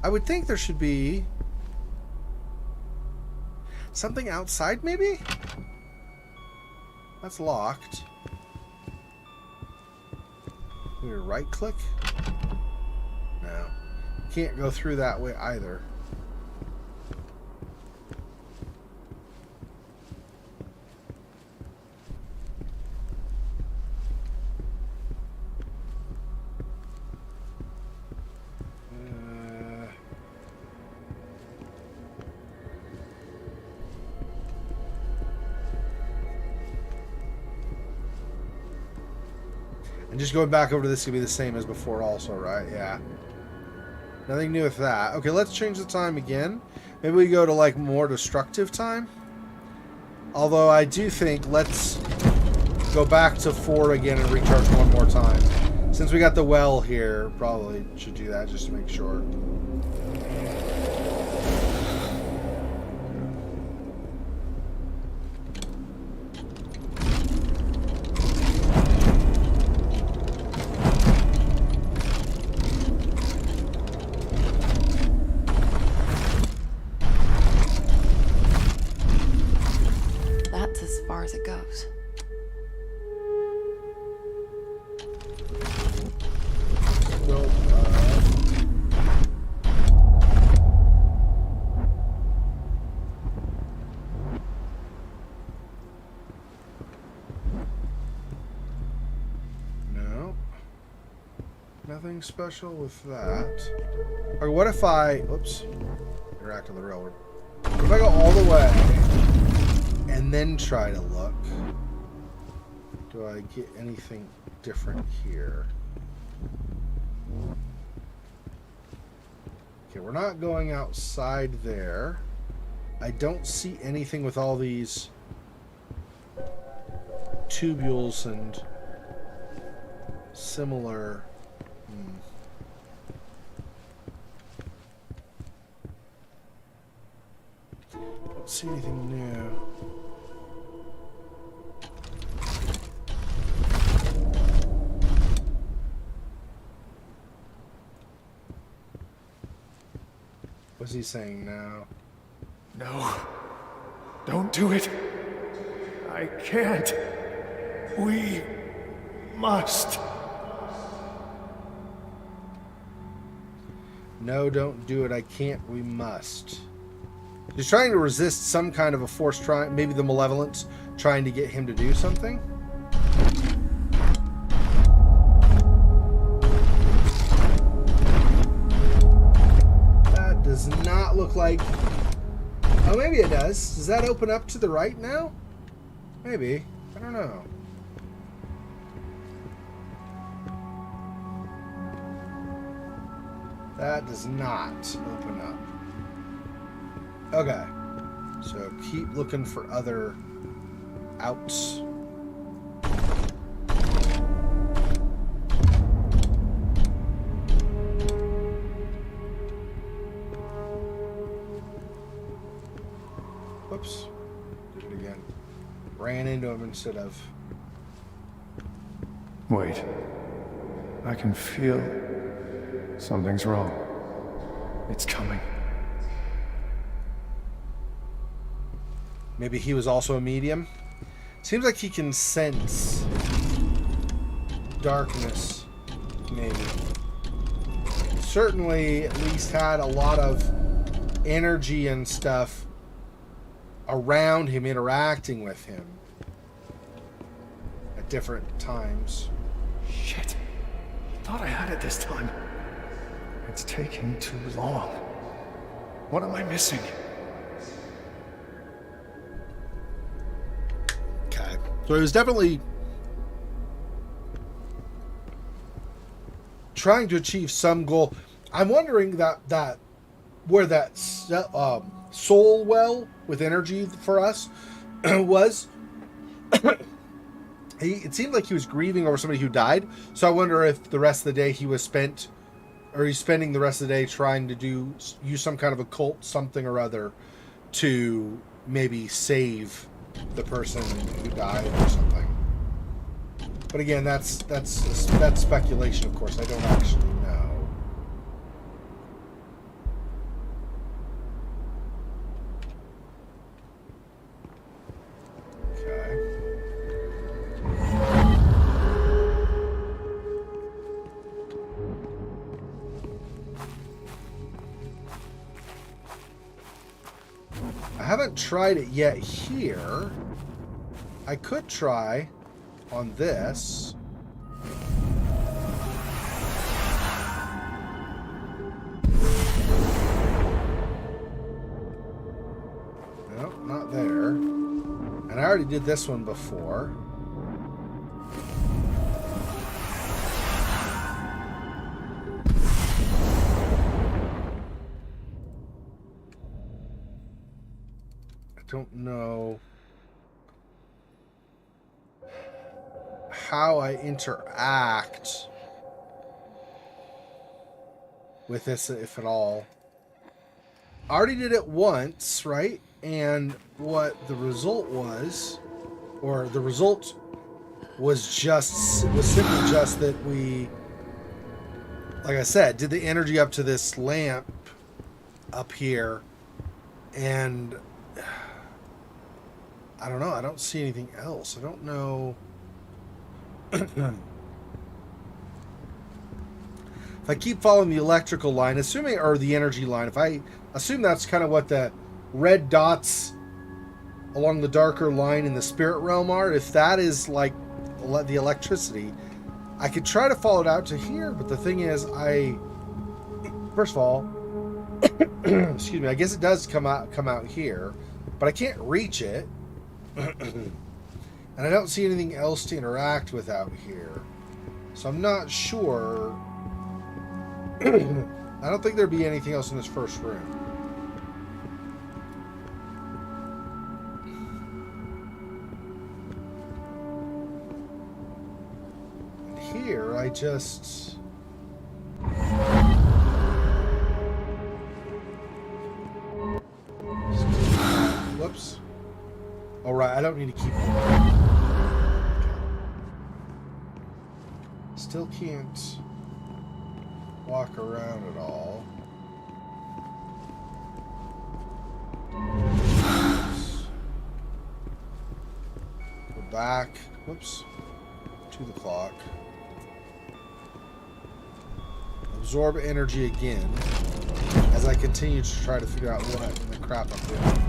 Speaker 1: I would think there should be something outside, maybe? That's locked. We right click? No. Can't go through that way either. And just going back over to this could be the same as before also, right? Yeah. Nothing new with that. Okay, let's change the time again. Maybe we go to, like, more destructive time. Although I do think let's go back to 4 again and recharge one more time. Since we got the well here, probably should do that just to make sure.
Speaker 2: That's as far as it goes.
Speaker 1: Nothing special with that. Or what if I... Oops. Interact on the railroad. What if I go all the way and then try to look? Do I get anything different here? Okay, we're not going outside there. I don't see anything with all these tubules and similar... Don't see anything new. What's he saying now?
Speaker 3: No. Don't do it. I can't. We must.
Speaker 1: No, don't do it. I can't. We must. He's trying to resist some kind of a force, maybe the malevolence trying to get him to do something. That does not look like... Oh, maybe it does. Does that open up to the right now? Maybe. I don't know. That does not open up. Okay. So keep looking for other outs. Whoops. Did it again. Ran into him instead of...
Speaker 3: Wait. I can feel something's wrong. It's coming.
Speaker 1: Maybe he was also a medium. Seems like he can sense darkness, maybe. He certainly at least had a lot of energy and stuff around him, interacting with him at different times.
Speaker 3: Shit. Thought I had it this time. It's taking too long. What am I missing?
Speaker 1: Okay. So he was definitely trying to achieve some goal. I'm wondering that where that soul well with energy for us was. It seemed like he was grieving over somebody who died. So I wonder if the rest of the day he was spent, or he's spending the rest of the day trying to use some kind of occult something or other to maybe save the person who died or something. But again, that's speculation, of course. I don't actually know. Okay. I haven't tried it yet here. I could try on this. Nope, not there. And I already did this one before. I don't know how I interact with this, if at all. I already did it once, right? And what the result was, or the result was simply just that we, like I said, did the energy up to this lamp up here, and I don't know, I don't see anything else. I don't know. If I keep following the electrical line, or the energy line, if I assume that's kind of what the red dots along the darker line in the spirit realm are, if that is like the electricity, I could try to follow it out to here, but the thing is, first of all, excuse me, I guess it does come out here, but I can't reach it. And I don't see anything else to interact with out here. So I'm not sure. I don't think there'd be anything else in this first room. And here, I just... Whoops. All right, I don't need to keep going. Still can't walk around at all. Go back, whoops, to the clock. Absorb energy again as I continue to try to figure out what the crap I'm doing.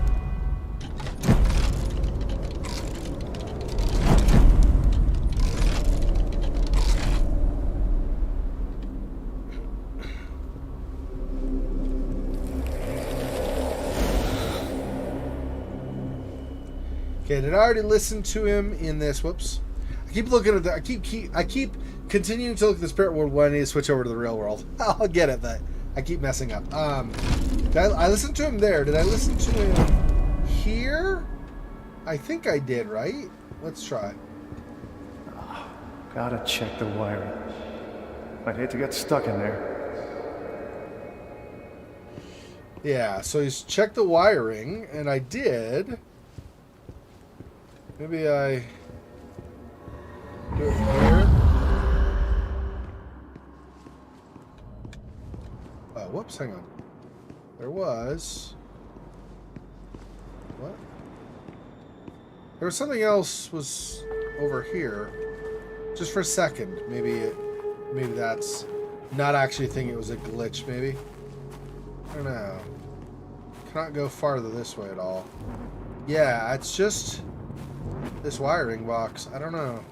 Speaker 1: Okay, did I already listen to him in this? Whoops. I keep looking at the... I keep continuing to look at the spirit world when I need to switch over to the real world. I'll get it, but I keep messing up. I listened to him there. Did I listen to him here? I think I did, right? Let's try.
Speaker 3: Gotta check the wiring. I'd hate to get stuck in there.
Speaker 1: Yeah, so he's checked the wiring, and I did. Maybe I do it here. Oh, whoops, hang on. There was... What? There was something else was over here. Just for a second. Maybe that's not actually a thing. It was a glitch, maybe. I don't know. Cannot go farther this way at all. Yeah, it's just... this wiring box. I don't know.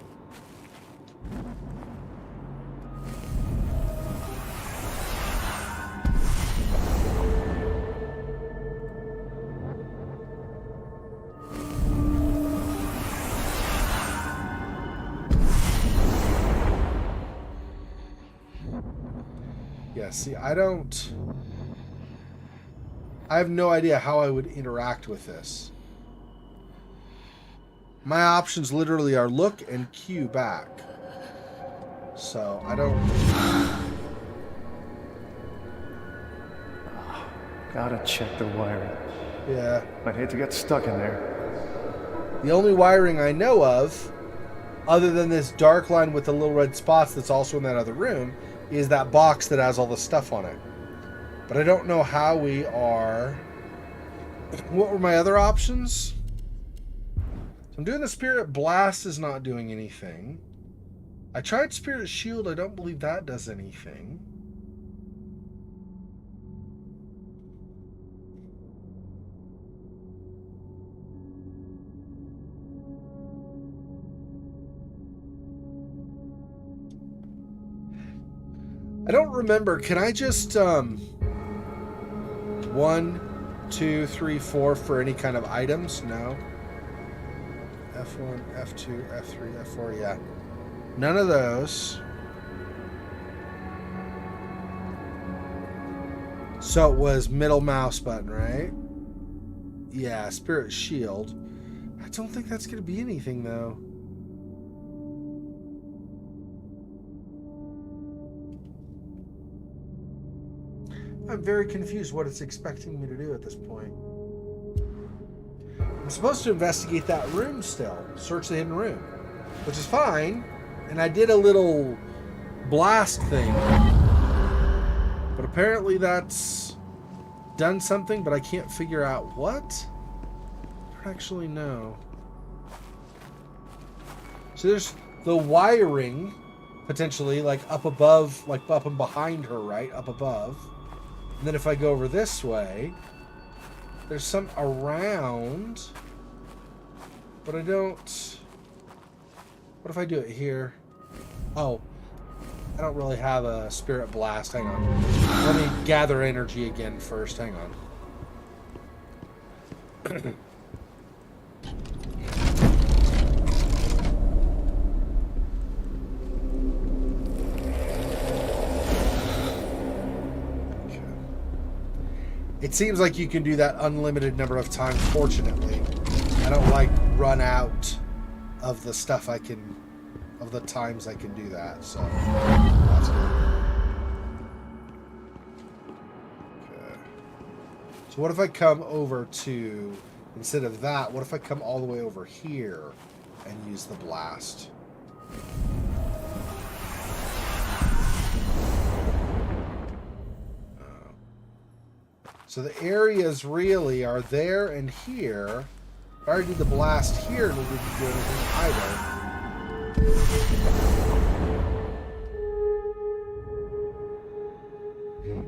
Speaker 1: Yeah, see, I have no idea how I would interact with this. My options literally are look and cue back. So, I don't...
Speaker 3: Gotta check the wiring.
Speaker 1: Yeah.
Speaker 3: I'd hate to get stuck in there.
Speaker 1: The only wiring I know of, other than this dark line with the little red spots that's also in that other room, is that box that has all the stuff on it. But I don't know how we are... What were my other options? I'm doing the Spirit Blast is not doing anything. I tried Spirit Shield. I don't believe that does anything. I don't remember. Can I just 1, 2, 3, 4 for any kind of items? No. F1, F2, F3, F4, yeah. None of those. So it was middle mouse button, right? Yeah, Spirit Shield. I don't think that's going to be anything, though. I'm very confused what it's expecting me to do at this point. I'm supposed to investigate that room still. Search the hidden room. Which is fine. And I did a little blast thing. But apparently that's done something, but I can't figure out what? I don't actually know. So there's the wiring, potentially, like up above, like up and behind her, right? Up above. And then if I go over this way... There's some around, but I don't... What if I do it here? Oh, I don't really have a spirit blast. Hang on. Let me gather energy again first. Hang on. It seems like you can do that unlimited number of times, fortunately. I don't like run out of the stuff I can, of the times I can do that, so that's good. Okay. So what if I come over to, instead of that, what if I come all the way over here and use the blast? So the areas really are there and here. If I already did the blast here, and we didn't do anything either.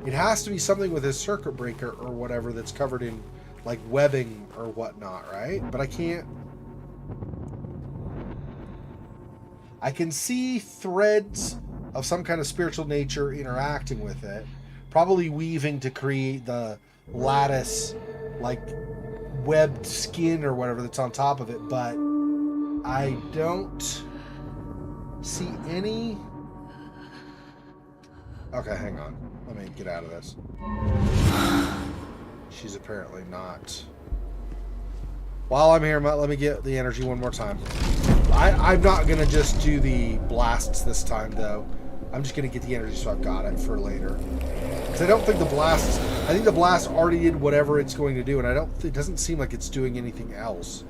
Speaker 1: It has to be something with his circuit breaker or whatever that's covered in like webbing or whatnot, right? But I can't. I can see threads of some kind of spiritual nature interacting with it, probably weaving to create the lattice, like webbed skin or whatever that's on top of it, but I don't see any. Okay, hang on. Let me get out of this. She's apparently not. While I'm here, let me get the energy one more time. I'm not going to just do the blasts this time, though. I'm just going to get the energy so I've got it for later. Because I don't think the blast... I think the blast already did whatever it's going to do, and it doesn't seem like it's doing anything else.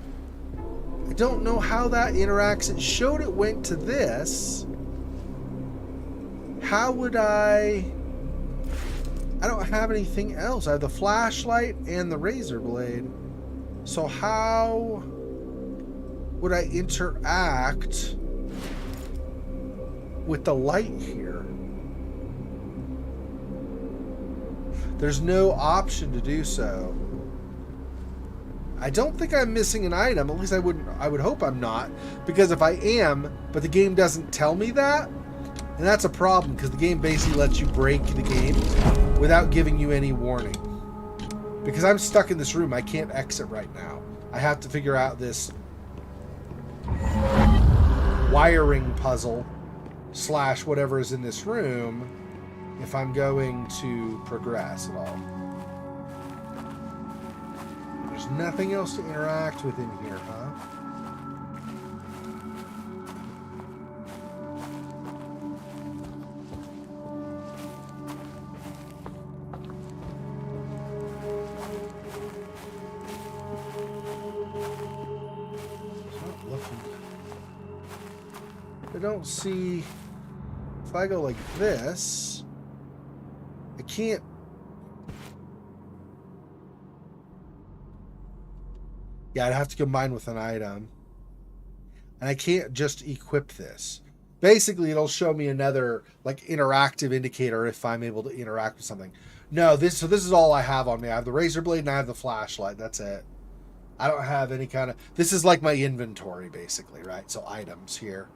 Speaker 1: I don't know how that interacts. It showed it went to this. How would I don't have anything else. I have the flashlight and the razor blade. So how would I interact with the light here? There's no option to do so. I don't think I'm missing an item. At least I would hope I'm not. Because if I am, but the game doesn't tell me that, and that's a problem, because the game basically lets you break the game without giving you any warning. Because I'm stuck in this room, I can't exit right now. I have to figure out this wiring puzzle / whatever is in this room if I'm going to progress at all. There's nothing else to interact with in here, huh? I don't see. If I go like this, I can't. Yeah, I'd have to combine with an item. And I can't just equip this. Basically, it'll show me another like interactive indicator if I'm able to interact with something. No, this is all I have on me. I have the razor blade and I have the flashlight. That's it. I don't have any kind of. This is like my inventory, basically, right? So items here.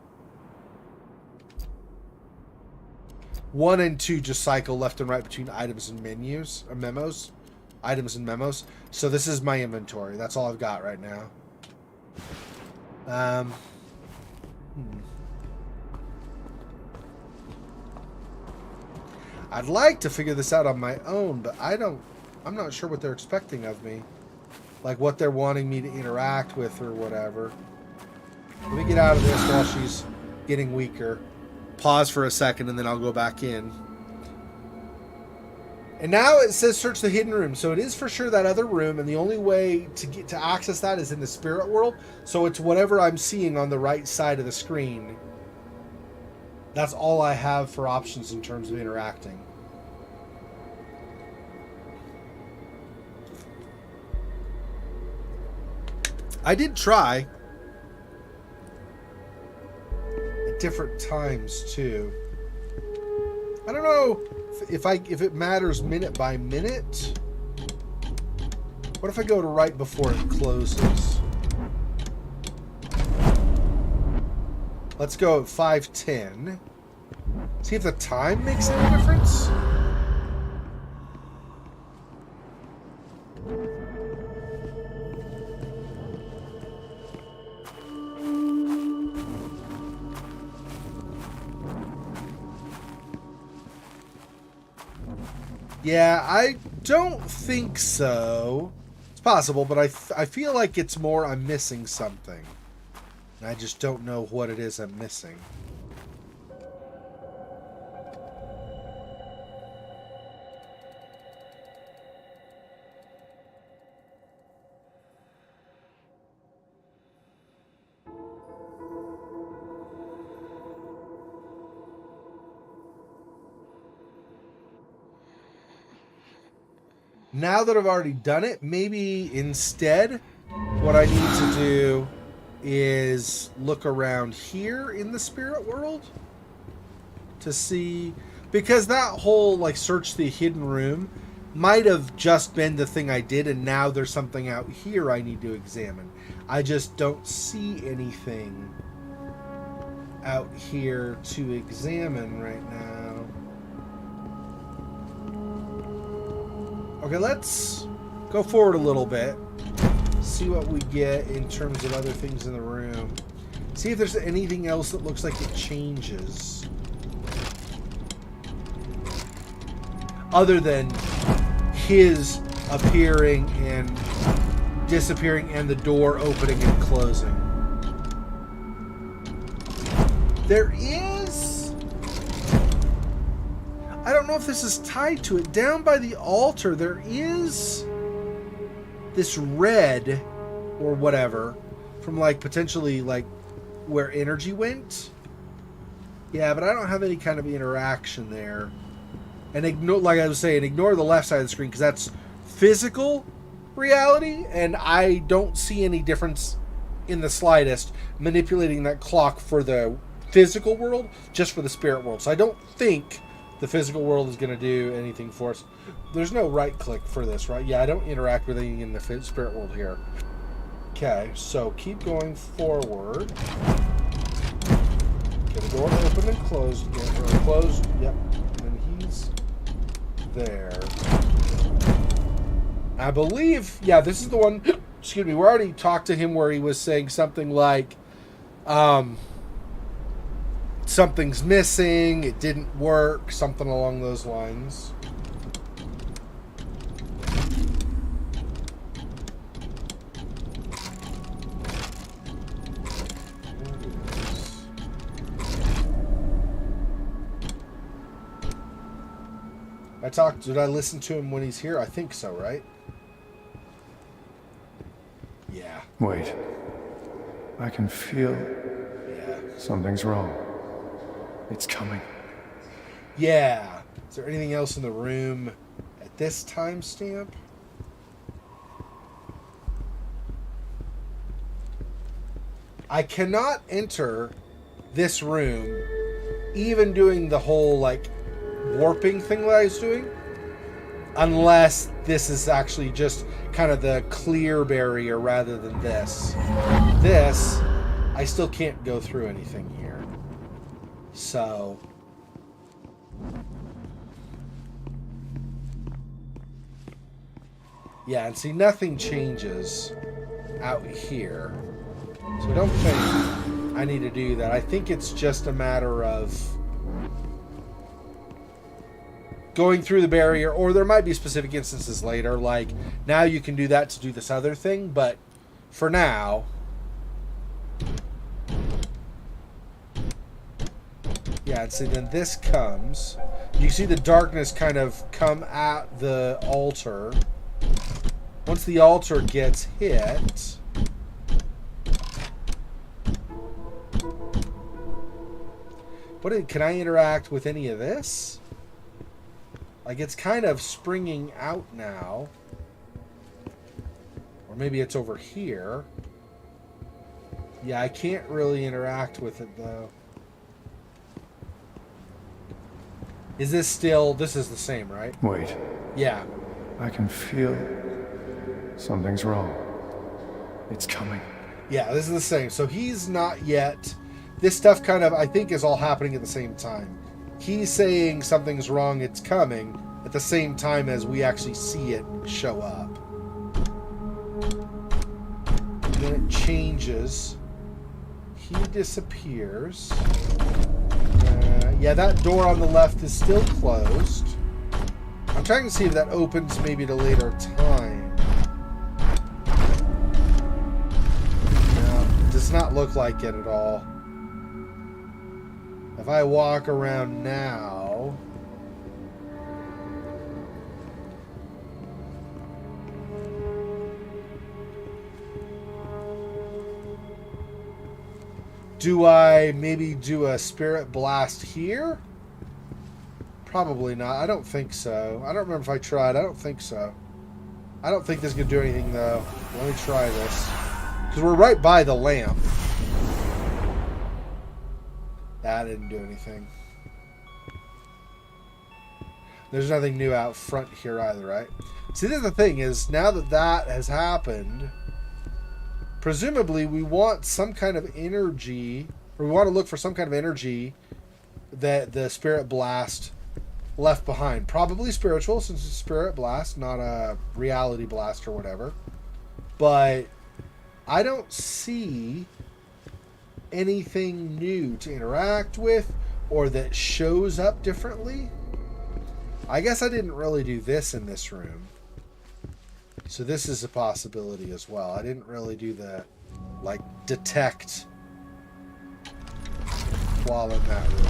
Speaker 1: 1 and 2 just cycle left and right between items and menus or memos. Items and memos. So this is my inventory. That's all I've got right now. I'd like to figure this out on my own, but I'm not sure what they're expecting of me. Like what they're wanting me to interact with or whatever. Let me get out of this while she's getting weaker. Pause for a second and then I'll go back in. And now it says search the hidden room. So it is for sure that other room, and the only way to get to access that is in the spirit world. So it's whatever I'm seeing on the right side of the screen. That's all I have for options in terms of interacting. I did try at different times too. I don't know if it matters minute by minute. What if I go to right before it closes? Let's go at 5:10. See if the time makes any difference. Yeah, I don't think so. It's possible, but I feel like it's more I'm missing something. And I just don't know what it is I'm missing. Now that I've already done it, maybe instead what I need to do is look around here in the spirit world to see, because that whole like search the hidden room might have just been the thing I did, and now there's something out here I need to examine. I just don't see anything out here to examine right now. Okay, let's go forward a little bit. See what we get in terms of other things in the room. See if there's anything else that looks like it changes. Other than his appearing and disappearing and the door opening and closing. There is... I don't know if this is tied to it. Down by the altar, there is this red or whatever from like potentially like where energy went. Yeah, but I don't have any kind of interaction there. And ignore, like I was saying, ignore the left side of the screen because that's physical reality, and I don't see any difference in the slightest manipulating that clock for the physical world, just for the spirit world. So I don't think the physical world is going to do anything for us. There's no right click for this, right? Yeah, I don't interact with anything in the spirit world here. Okay, so keep going forward. Get the door open and closed again. Or closed, yep. And he's there. I believe, yeah, this is the one, excuse me, we already talked to him where he was saying something like, something's missing, it didn't work, something along those lines. Did I listen to him when he's here? I think so, right? Yeah.
Speaker 3: Wait. I can feel
Speaker 1: Yeah.
Speaker 3: something's wrong. It's coming.
Speaker 1: Yeah. Is there anything else in the room at this timestamp? I cannot enter this room, even doing the whole, like, warping thing that I was doing, unless this is actually just kind of the clear barrier rather than this. This, I still can't go through anything here. So... yeah, and see, nothing changes out here. So I don't think I need to do that. I think it's just a matter of going through the barrier, or there might be specific instances later, like now you can do that to do this other thing, but for now... yeah, and see, then this comes. You see the darkness kind of come at the altar. Once the altar gets hit... can I interact with any of this? Like, it's kind of springing out now. Or maybe it's over here. Yeah, I can't really interact with it, though. Is this still... this is the same, right?
Speaker 3: Wait.
Speaker 1: Yeah.
Speaker 3: I can feel something's wrong. It's coming.
Speaker 1: Yeah, this is the same. So he's not yet... this stuff kind of, I think, is all happening at the same time. he's saying something's wrong, it's coming, at the same time as we actually see it show up. And then it changes. He disappears. Yeah, that door on the left is still closed. I'm trying to see if that opens maybe at a later time. No, it does not look like it at all. If I walk around now... Do I maybe do a spirit blast here? Probably not. I don't think so. I don't remember if I tried. I don't think so. I don't think this is going to do anything, though. Let me try this. Because we're right by the lamp. That didn't do anything. There's nothing new out front here either, right? See, the thing is, now that that has happened... Presumably, we want some kind of energy, or we want to look for some kind of energy that the spirit blast left behind. Probably spiritual, since it's a spirit blast, not a reality blast or whatever. But I don't see anything new to interact with or that shows up differently. I guess I didn't really do this in this room. So this is a possibility as well. I didn't really do the, like, detect while in that room.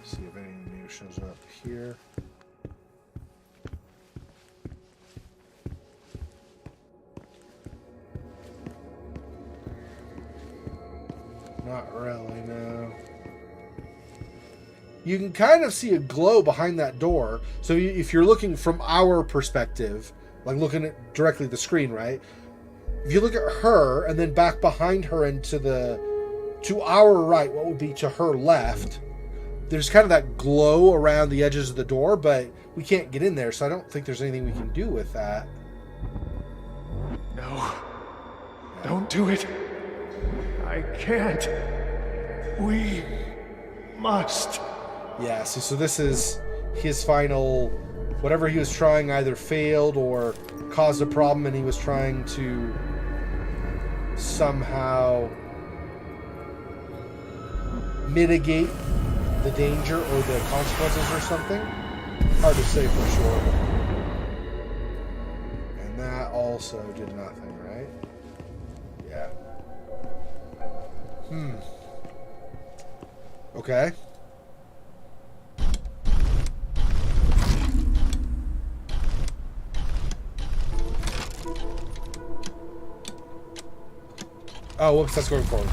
Speaker 1: See if anything new shows up here. Not really, no. You can kind of see a glow behind that door. So if you're looking from our perspective, like looking at directly at the screen, right? If you look at her and then back behind her and to our right, what would be to her left, there's kind of that glow around the edges of the door, but we can't get in there, so I don't think there's anything we can do with that.
Speaker 3: No. Don't do it. I can't. We must.
Speaker 1: Yeah, so this is his final... Whatever he was trying either failed or caused a problem, and he was trying to somehow mitigate the danger or the consequences or something. Hard to say for sure. And that also did nothing, right? Yeah. Okay. Oh, whoops, that's going forward.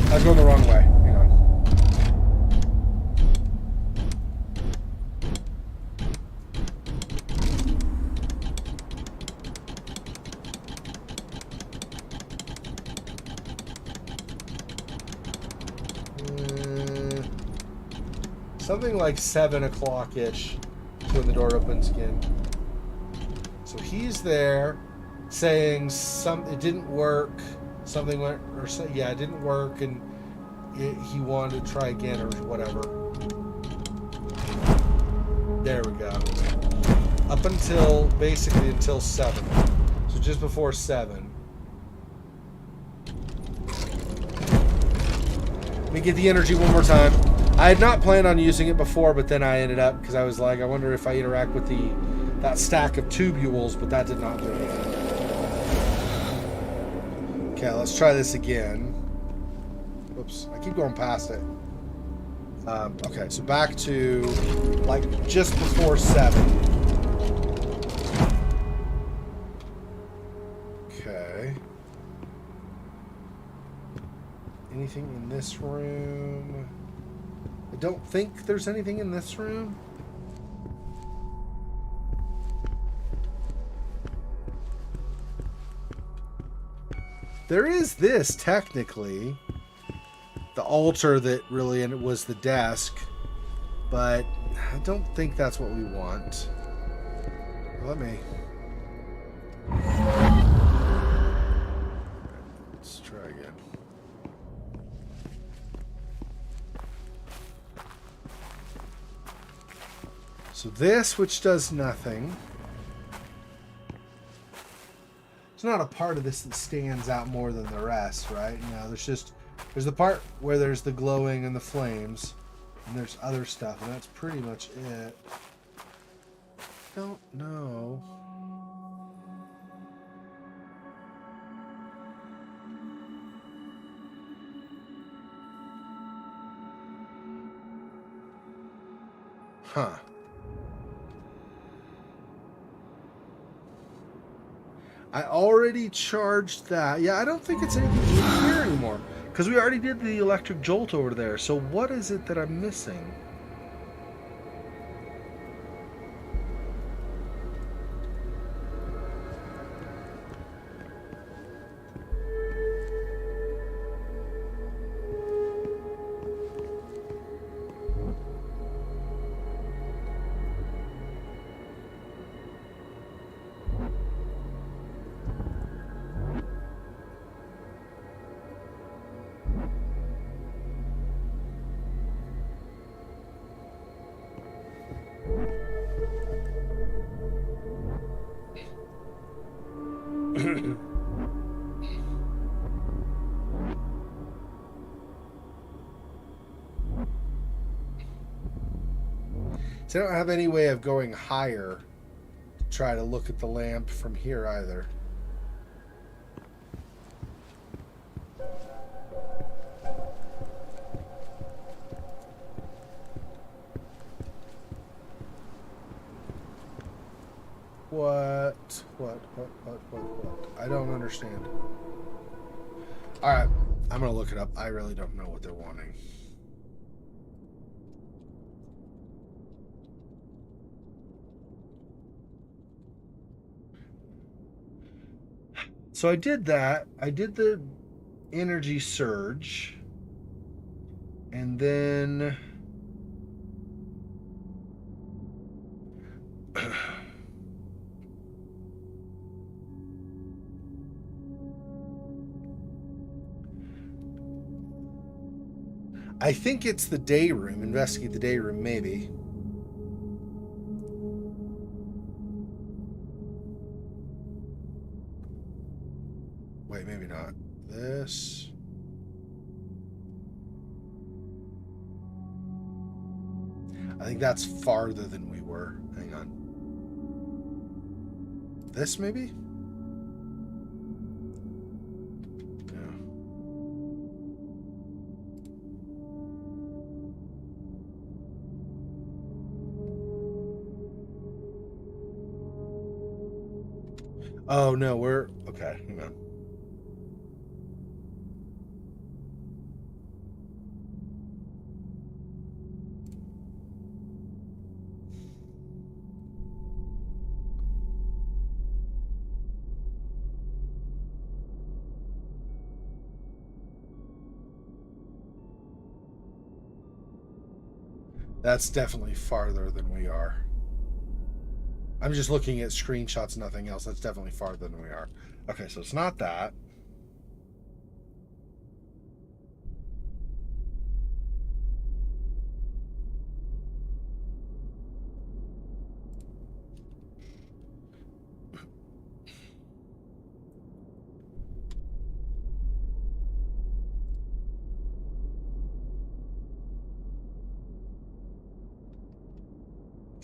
Speaker 1: I was going the wrong way. Hang on. Something like 7 o'clock-ish when the door opens again. So he's there saying it didn't work. Something went, or yeah, it didn't work, and he wanted to try again or whatever. There we go. Up until, basically until 7. So just before 7. Let me get the energy one more time. I had not planned on using it before, but then I ended up, because I was like, I wonder if I interact with that stack of tubules, but that did not do anything. Okay, let's try this again. Whoops, I keep going past it. Okay, so back to, like, just before 7. Okay. Anything in this room? I don't think there's anything in this room. There is this, technically. The altar that really was the desk. But I don't think that's what we want. Let me... Let's So this, which does nothing. It's not a part of this that stands out more than the rest, right? No, there's the part where there's the glowing and the flames, and there's other stuff, and that's pretty much it. Don't know. Huh. I already charged that. Yeah, I don't think it's anything in here anymore. Because we already did the electric jolt over there. So what is it that I'm missing? So I don't have any way of going higher to try to look at the lamp from here either. What? I don't understand. Alright, I'm gonna look it up. I really don't know what they're wanting. So I did that. I did the energy surge. And then I think it's the day room. Investigate the day room, maybe. Wait, maybe not. This. I think that's farther than we were. Hang on. This, maybe? Oh, no, we're... Okay, hang on. That's definitely farther than we are. I'm just looking at screenshots, nothing else. That's definitely farther than we are. Okay, so it's not that.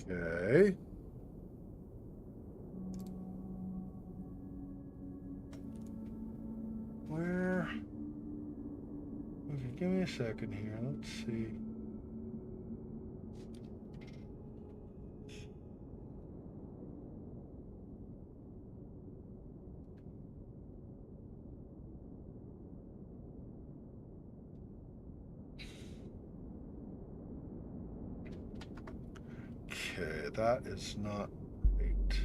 Speaker 1: Okay. Where? Okay, give me a second here. Let's see. Okay, that is not right.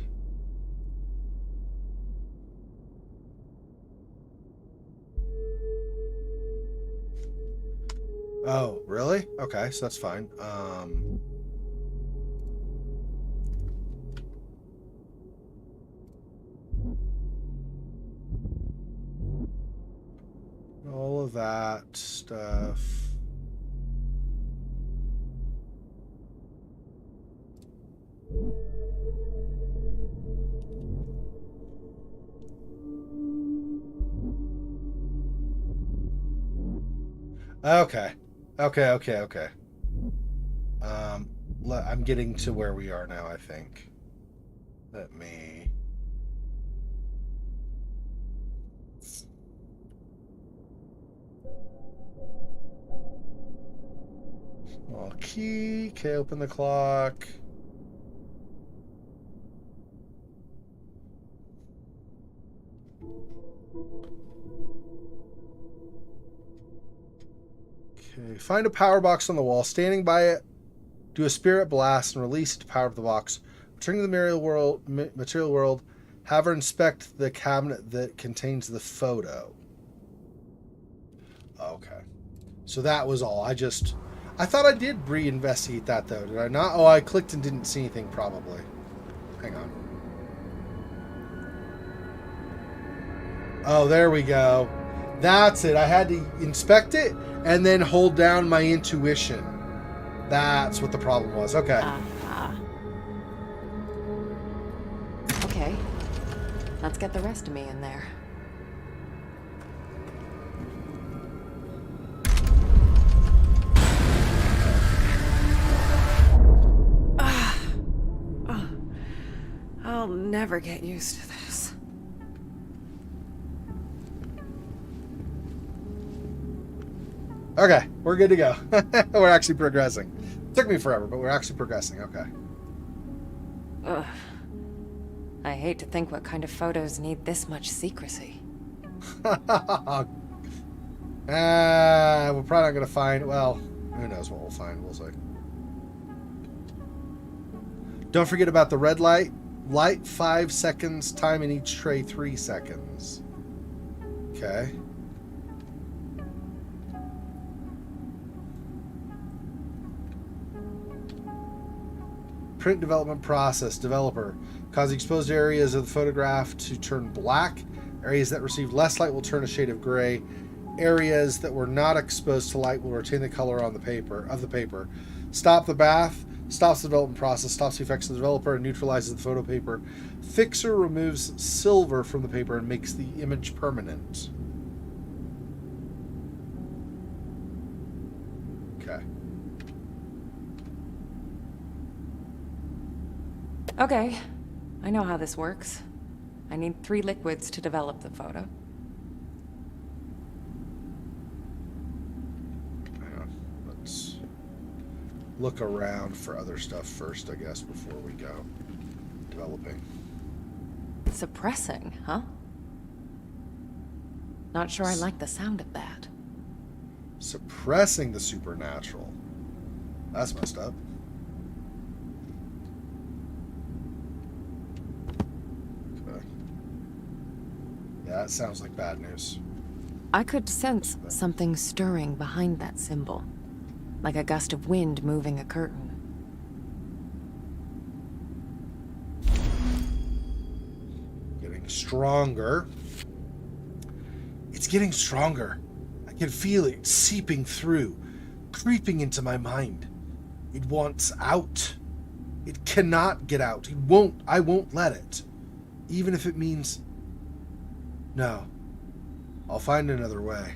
Speaker 1: Oh, really? Okay, so that's fine. All of that stuff. Okay. Okay. I'm getting to where we are now, I think. Let me... Small key. Okay, open the clock. Okay, find a power box on the wall. Standing by it, do a spirit blast and release it to power up the box. Return to the material world. Have her inspect the cabinet that contains the photo. Okay. So that was all. I thought I did reinvestigate that, though. Did I not? Oh, I clicked and didn't see anything, probably. Hang on. Oh, there we go. That's it. I had to inspect it and then hold down my intuition. That's what the problem was. Okay.
Speaker 2: Okay. Let's get the rest of me in there. I'll never get used to this.
Speaker 1: Okay, we're good to go. We're actually progressing. Took me forever, but we're actually progressing. Okay.
Speaker 2: Ugh. I hate to think what kind of photos need this much secrecy.
Speaker 1: We're probably not going to find... Well, who knows what we'll find. We'll see. Don't forget about the red light. Light 5 seconds. Time in each tray 3 seconds. Okay. Print development process. Developer. Cause the exposed areas of the photograph to turn black. Areas that received less light will turn a shade of gray. Areas that were not exposed to light will retain the color on the paper. Stop the bath. Stops the development process. Stops the effects of the developer and neutralizes the photo paper. Fixer removes silver from the paper and makes the image permanent. Okay.
Speaker 2: Okay. I know how this works. I need 3 liquids to develop the photo.
Speaker 1: Hang on. Let's look around for other stuff first, I guess, before we go developing.
Speaker 2: Suppressing, huh? Not sure I like the sound of that.
Speaker 1: Suppressing the supernatural. That's messed up. Okay. Yeah, that sounds like bad news.
Speaker 2: I could sense something stirring behind that symbol. Like a gust of wind moving a curtain.
Speaker 1: Getting stronger. It's getting stronger. I can feel it seeping through, creeping into my mind. It wants out. It cannot get out. It won't. I won't let it. Even if it means... No. I'll find another way.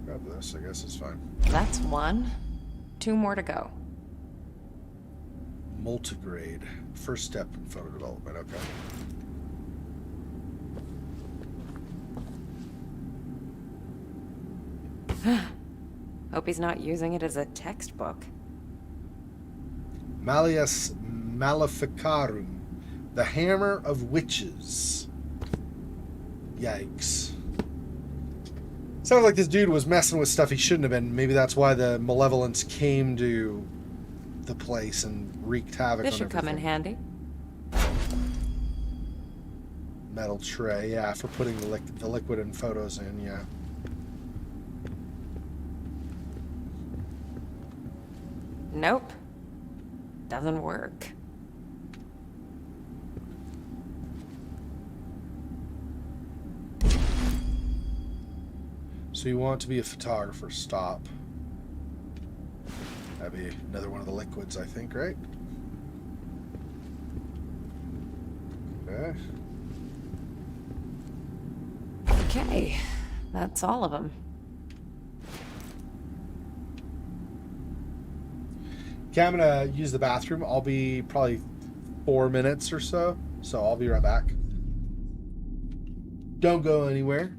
Speaker 1: Grab this. I guess it's fine.
Speaker 2: That's 1. 2 more to go.
Speaker 1: Multigrade. First step in photo development. Okay.
Speaker 2: Hope he's not using it as a textbook.
Speaker 1: Malleus Maleficarum. The Hammer of Witches. Yikes. Sounds like this dude was messing with stuff he shouldn't have been. Maybe that's why the malevolence came to the place and wreaked havoc
Speaker 2: This
Speaker 1: on
Speaker 2: should come in
Speaker 1: everything.
Speaker 2: handy.
Speaker 1: Metal tray, yeah, for putting the liquid and photos in, yeah.
Speaker 2: Nope. Doesn't work.
Speaker 1: So you want to be a photographer, stop. That'd be another one of the liquids, I think, right? Okay.
Speaker 2: Okay, that's all of them.
Speaker 1: Okay, I'm gonna use the bathroom. I'll be probably 4 minutes or so. So I'll be right back. Don't go anywhere.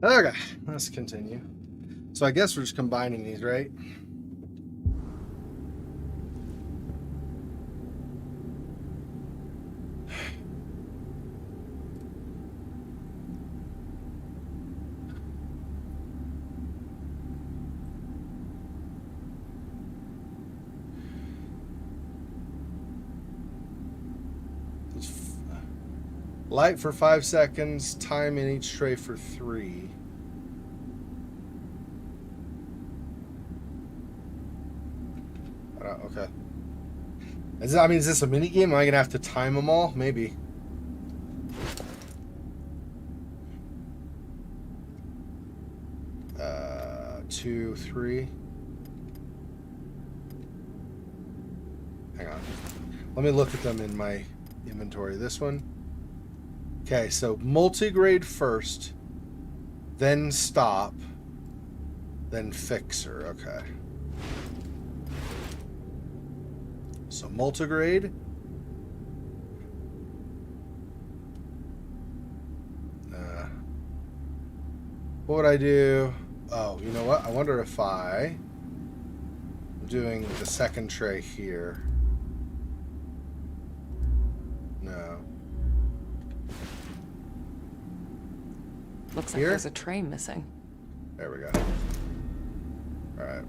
Speaker 1: right. Okay, let's continue. So I guess we're just combining these, right? Light for 5 seconds, time in each tray for 3. Okay. Is this a mini game? Am I gonna have to time them all? Maybe. Two, 3. Hang on. Let me look at them in my inventory. This one. Okay, so multigrade first, then stop, then fixer. Okay. So multigrade. What would I do? Oh, you know what? I wonder if I'm doing the second tray here. No.
Speaker 2: Looks like
Speaker 1: Here?
Speaker 2: there's a tray missing.
Speaker 1: There we go. All right.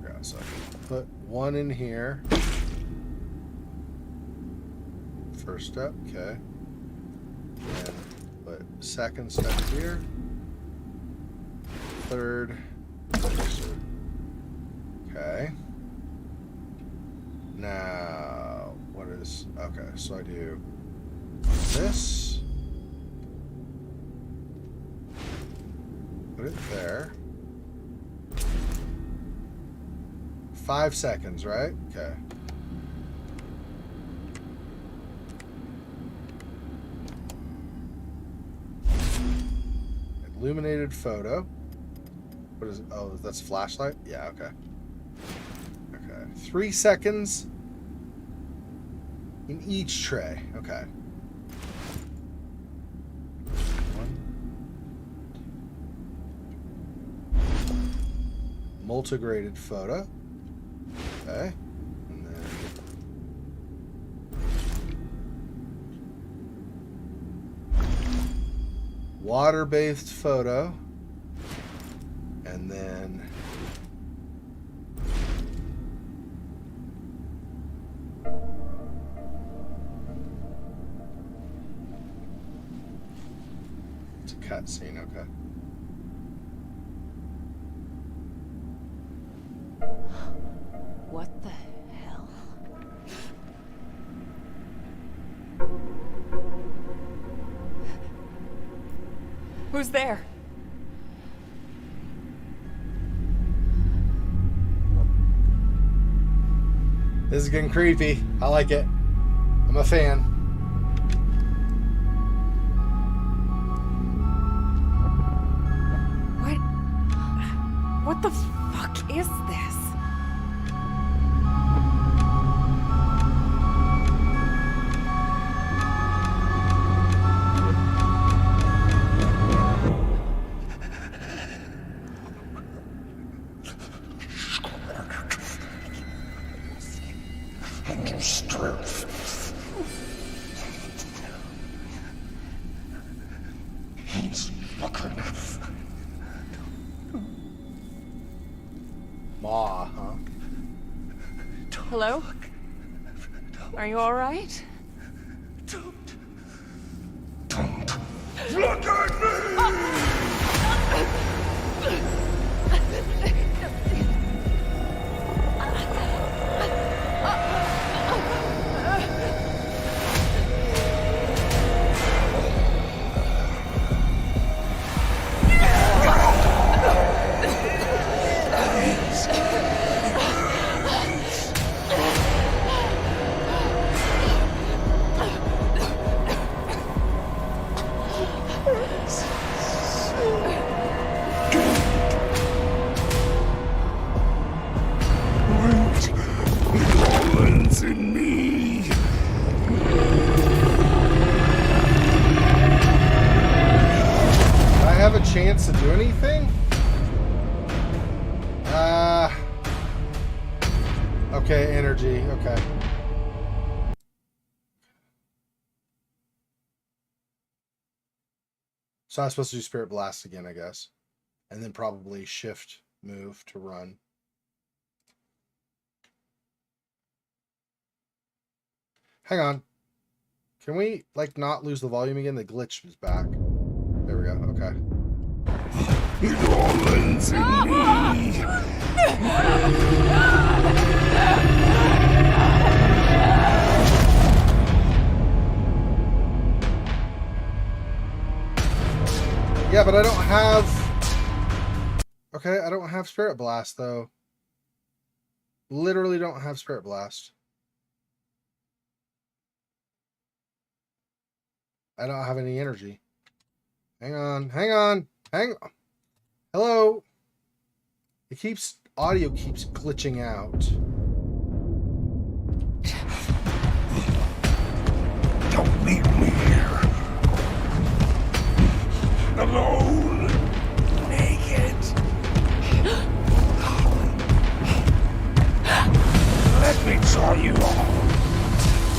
Speaker 1: Yeah, so put 1 in here. First step, okay. And put second step here. Third. Okay. Now, what is... Okay, so I do this. Put it there. 5 seconds, right? Okay. Illuminated photo. What is it? Oh, that's flashlight? Yeah, okay. Okay. 3 seconds in each tray. Okay. 1. Multigraded photo. Okay. And then water-based photo. And then it's a cutscene, okay.
Speaker 2: What the hell? Who's there?
Speaker 1: This is getting creepy. I like it. I'm a fan.
Speaker 2: What the fuck is this?
Speaker 1: Ma, huh?
Speaker 2: Hello? Are you all right?
Speaker 3: Look at me!
Speaker 1: do anything? Okay, energy. Okay. So I'm supposed to do Spirit Blast again, I guess. And then probably shift move to run. Hang on. Can we, like, not lose the volume again? The glitch is back. There we go. Okay.
Speaker 4: It all ends in me.
Speaker 1: Yeah, but I don't have... Okay, I don't have Spirit Blast, though. Literally don't have Spirit Blast. I don't have any energy. Hang on, hang on, hang on. Hello? It keeps... Audio keeps glitching out.
Speaker 4: Don't leave me here. Alone. Naked. Let me draw you all.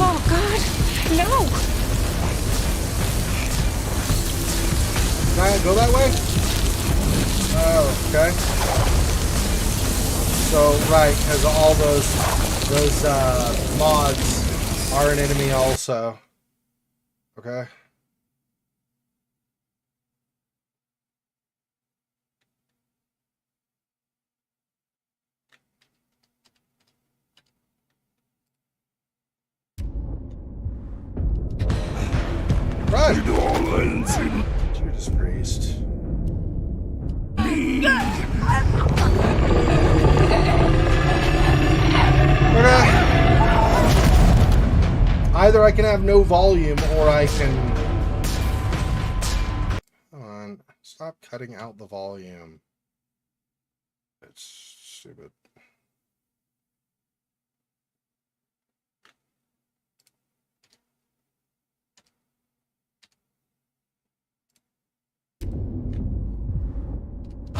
Speaker 2: Oh, God. No.
Speaker 1: Can I go that way? Oh, okay. So, right, because all those mods are an enemy also. Okay. Run!
Speaker 4: It all ends in
Speaker 1: Judas Priest.
Speaker 4: me.
Speaker 1: Okay. Either I can have no volume or I can... Come on. Stop cutting out the volume. It's stupid.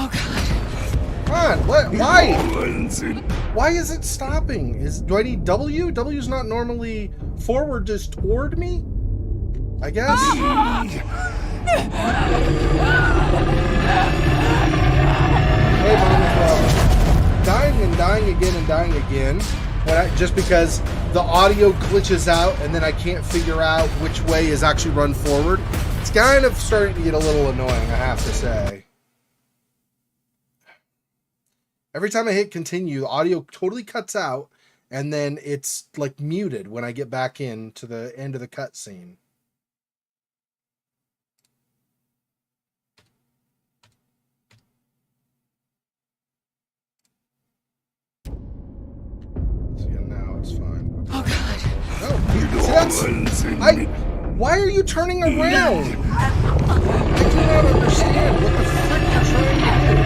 Speaker 2: Oh, God.
Speaker 1: Come on, what?
Speaker 4: It
Speaker 1: Why?
Speaker 4: all ends in
Speaker 1: Why is it stopping? Do I need W? W's not normally forward, just toward me? I guess. Hey, Mom, dying and dying again and dying again. Just because the audio glitches out and then I can't figure out which way is actually run forward. It's kind of starting to get a little annoying, I have to say. Every time I hit continue, the audio totally cuts out, and then it's like muted when I get back in to the end of the cutscene. So yeah, now it's fine. Okay.
Speaker 2: Oh, God.
Speaker 1: No,
Speaker 4: it
Speaker 1: see,
Speaker 4: all
Speaker 1: that's...
Speaker 4: ends in me.
Speaker 1: Why are you turning around? I do not understand what the frick you're trying to do.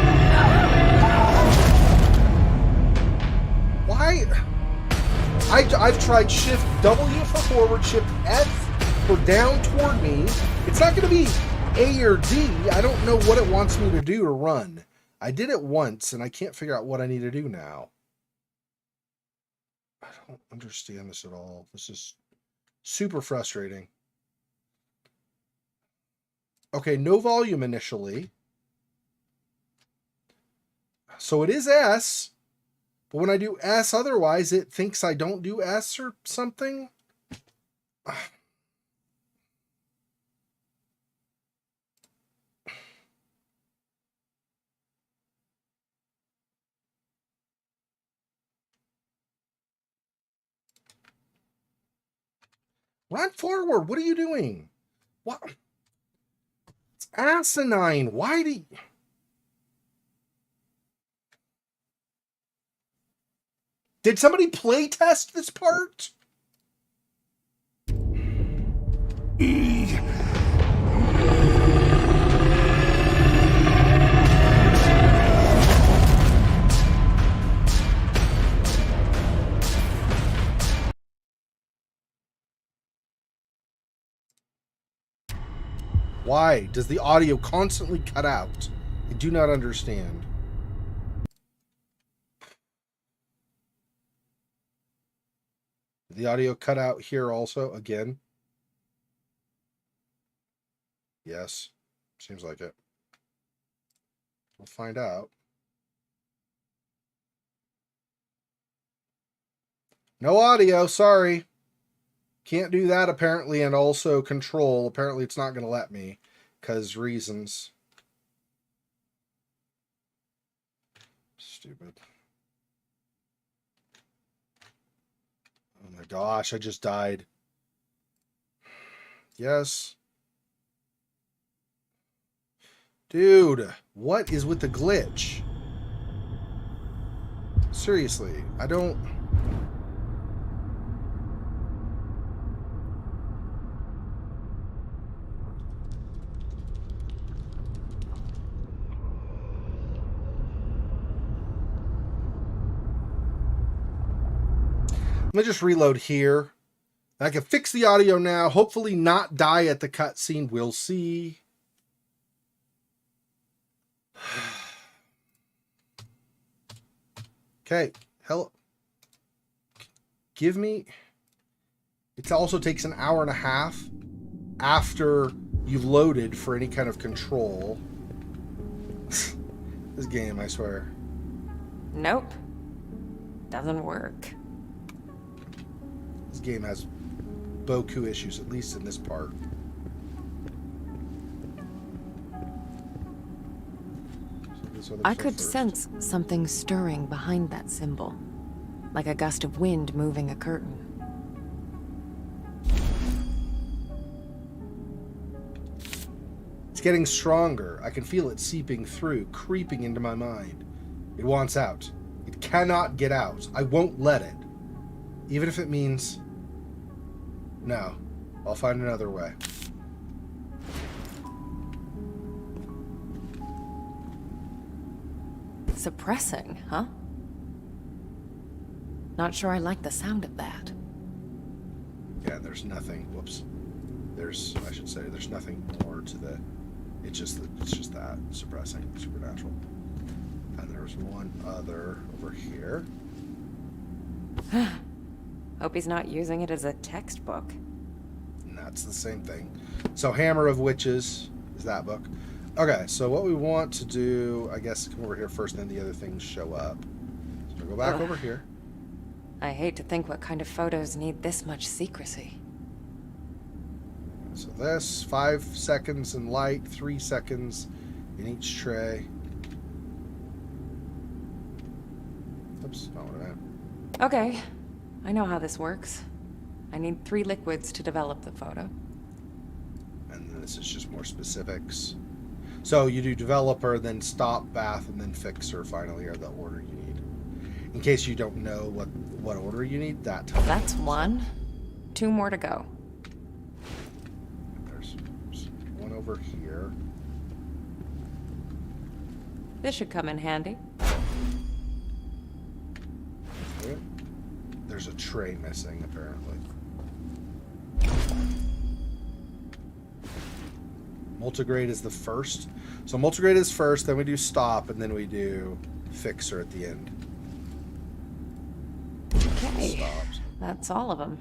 Speaker 1: Why? I've tried Shift W for forward, Shift F for down toward me. It's not going to be A or D. I don't know what it wants me to do to run. I did it once, and I can't figure out what I need to do now. I don't understand this at all. This is super frustrating. Okay, no volume initially. So it is S. But when I do S otherwise, it thinks I don't do S or something. Run forward. What are you doing? What? It's asinine. Why do you... Did somebody play test this part? Why does the audio constantly cut out? do not understand. Did the audio cut out here also again? Yes. Seems like it. We'll find out. No audio, sorry. Can't do that apparently, and also control. Apparently it's not going to let me because reasons. Stupid. Oh my gosh, I just died. Yes. Dude, what is with the glitch? Seriously, I don't... Let me just reload here. I can fix the audio now. Hopefully not die at the cutscene. We'll see. Okay. Hello. Give me... It also takes an hour and a half after you've loaded for any kind of control. This game, I swear.
Speaker 2: Nope. Doesn't work.
Speaker 1: This game has Boku issues, at least in this part. So
Speaker 2: I could sense something stirring behind that symbol, like a gust of wind moving a curtain.
Speaker 1: It's getting stronger. I can feel it seeping through, creeping into my mind. It wants out. It cannot get out. I won't let it. Even if it means... No. I'll find another way.
Speaker 2: Suppressing, huh? Not sure I like the sound of that.
Speaker 1: Yeah, there's nothing. Whoops. I should say, there's nothing more to the... It's just that. Suppressing. Supernatural. And there's one other over here.
Speaker 2: Hope he's not using it as a textbook.
Speaker 1: And that's the same thing. So Hammer of Witches is that book. Okay, so what we want to do, I guess, come over here first, and then the other things show up. So we'll go back over here.
Speaker 2: I hate to think what kind of photos need this much secrecy.
Speaker 1: So this, 5 seconds in light, 3 seconds in each tray. Oops, not what I meant.
Speaker 2: Okay, I know how this works. I need 3 liquids to develop the photo.
Speaker 1: And then this is just more specifics. So you do developer, then stop, bath, and then fixer finally are the order you need. In case you don't know what order you need, that time.
Speaker 2: That's 1. 2 more to go.
Speaker 1: There's one over here.
Speaker 2: This should come in handy.
Speaker 1: Okay. There's a tray missing, apparently. Multigrade is the first. So multigrade is first, then we do stop, and then we do fixer at the end.
Speaker 2: Okay,
Speaker 1: Stops.
Speaker 2: that's all of them.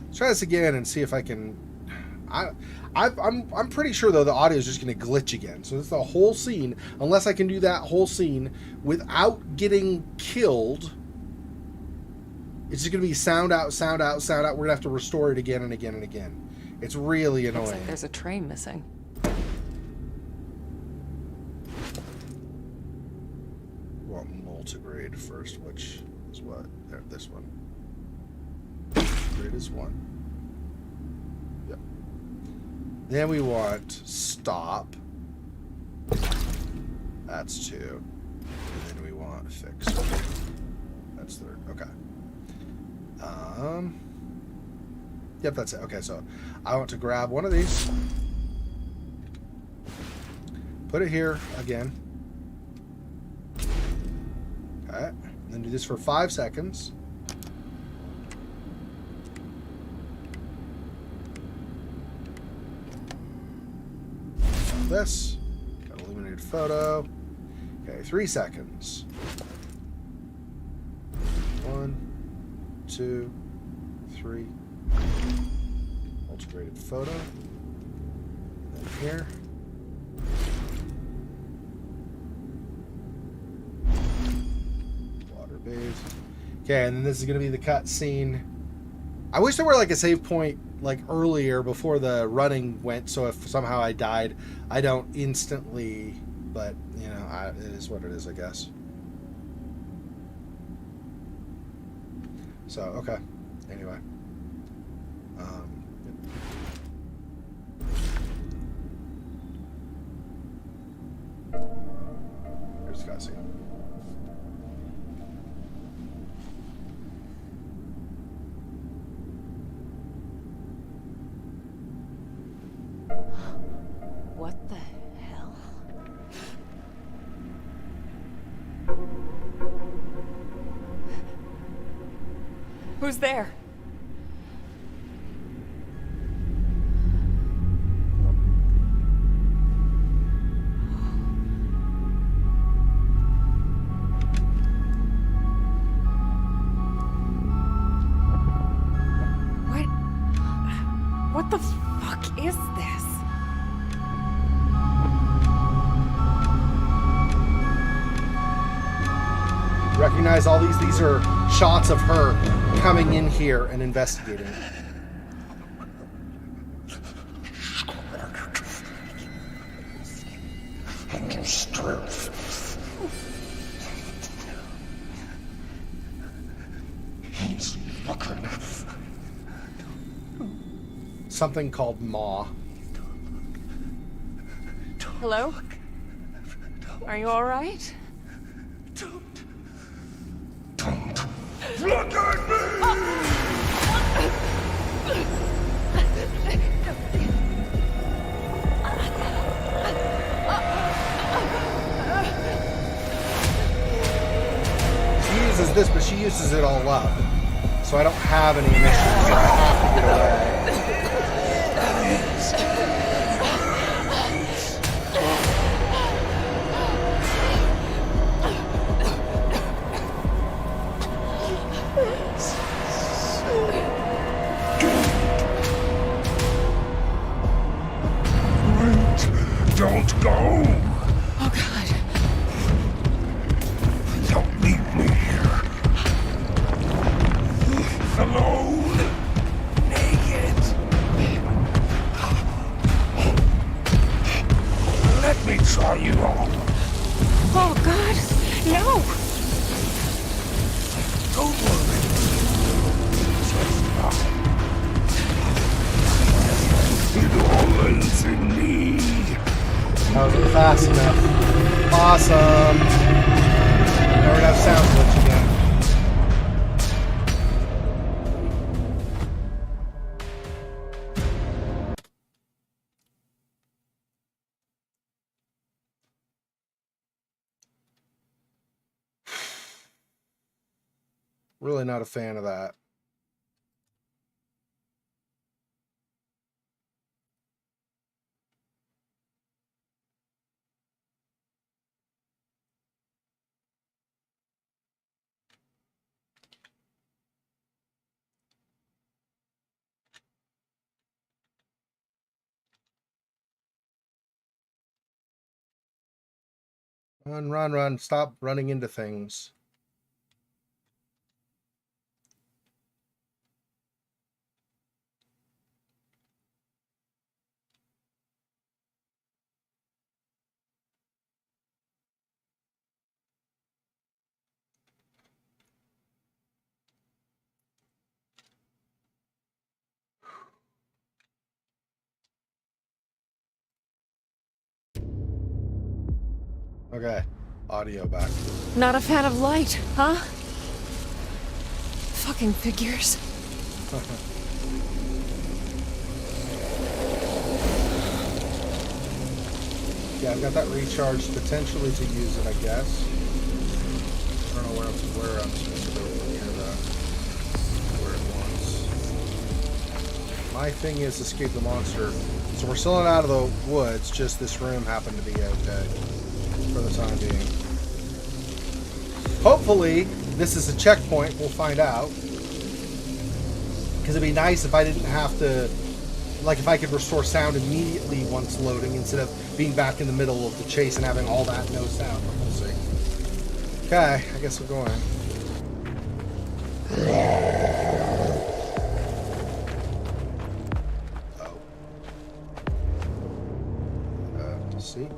Speaker 1: Let's try this again and see if I can... I'm pretty sure, though, the audio is just going to glitch again. So it's the whole scene. Unless I can do that whole scene without getting killed, it's just going to be sound out, sound out, sound out. We're going to have to restore it again and again and again. It's really annoying.
Speaker 2: Looks like there's a tray missing.
Speaker 1: Well, multigrade first, which is what? There, this one. Grade is 1. Yep. Then we want stop. That's 2. And then we want fix. That's 3rd. Okay. Yep, that's it. Okay, so I want to grab one of these. Put it here again. Okay. And then do this for 5 seconds. this. Got illuminated photo. Okay, 3 seconds. 1, 2, 3. Ultra-graded photo. Then here. Water bathe. Okay, and then this is going to be the cut scene. I wish there were like a save point like earlier before the running went, so if somehow I died, I don't instantly, but you know, it is what it is, I guess. So, okay. Anyway. Here's the cutscene.
Speaker 2: What the hell? Who's there? What the fuck is this?
Speaker 1: Recognize all these? These are shots of her coming in here and investigating.
Speaker 4: And your strength. He's fucking.
Speaker 1: Something called Ma.
Speaker 2: Hello? Are you alright?
Speaker 4: Don't look at me!
Speaker 1: She uses this, but she uses it all up. So I don't have any emissions. I have to get away.
Speaker 4: Don't go!
Speaker 2: Oh god.
Speaker 4: Don't leave me here. Alone. Naked. Let me try you on.
Speaker 2: Oh god. No!
Speaker 4: Don't worry. Just now. It all ends in me.
Speaker 1: That wasn't fast enough. Awesome. Now we're gonna have sound glitch again. Really not a fan of that. Run, run, run. Stop running into things. Okay, audio back.
Speaker 2: Not a fan of light, huh? Fucking figures.
Speaker 1: Yeah, I've got that recharged potentially to use it, I guess. I don't know where I'm supposed to go from here, though. Where it wants. My thing is escape the monster. So we're still out of the woods, just this room happened to be okay for the time being. Hopefully, this is a checkpoint. We'll find out. Because it'd be nice if I didn't have to... Like, if I could restore sound immediately once loading, instead of being back in the middle of the chase and having all that no sound. We'll see. Okay, I guess we're going. See?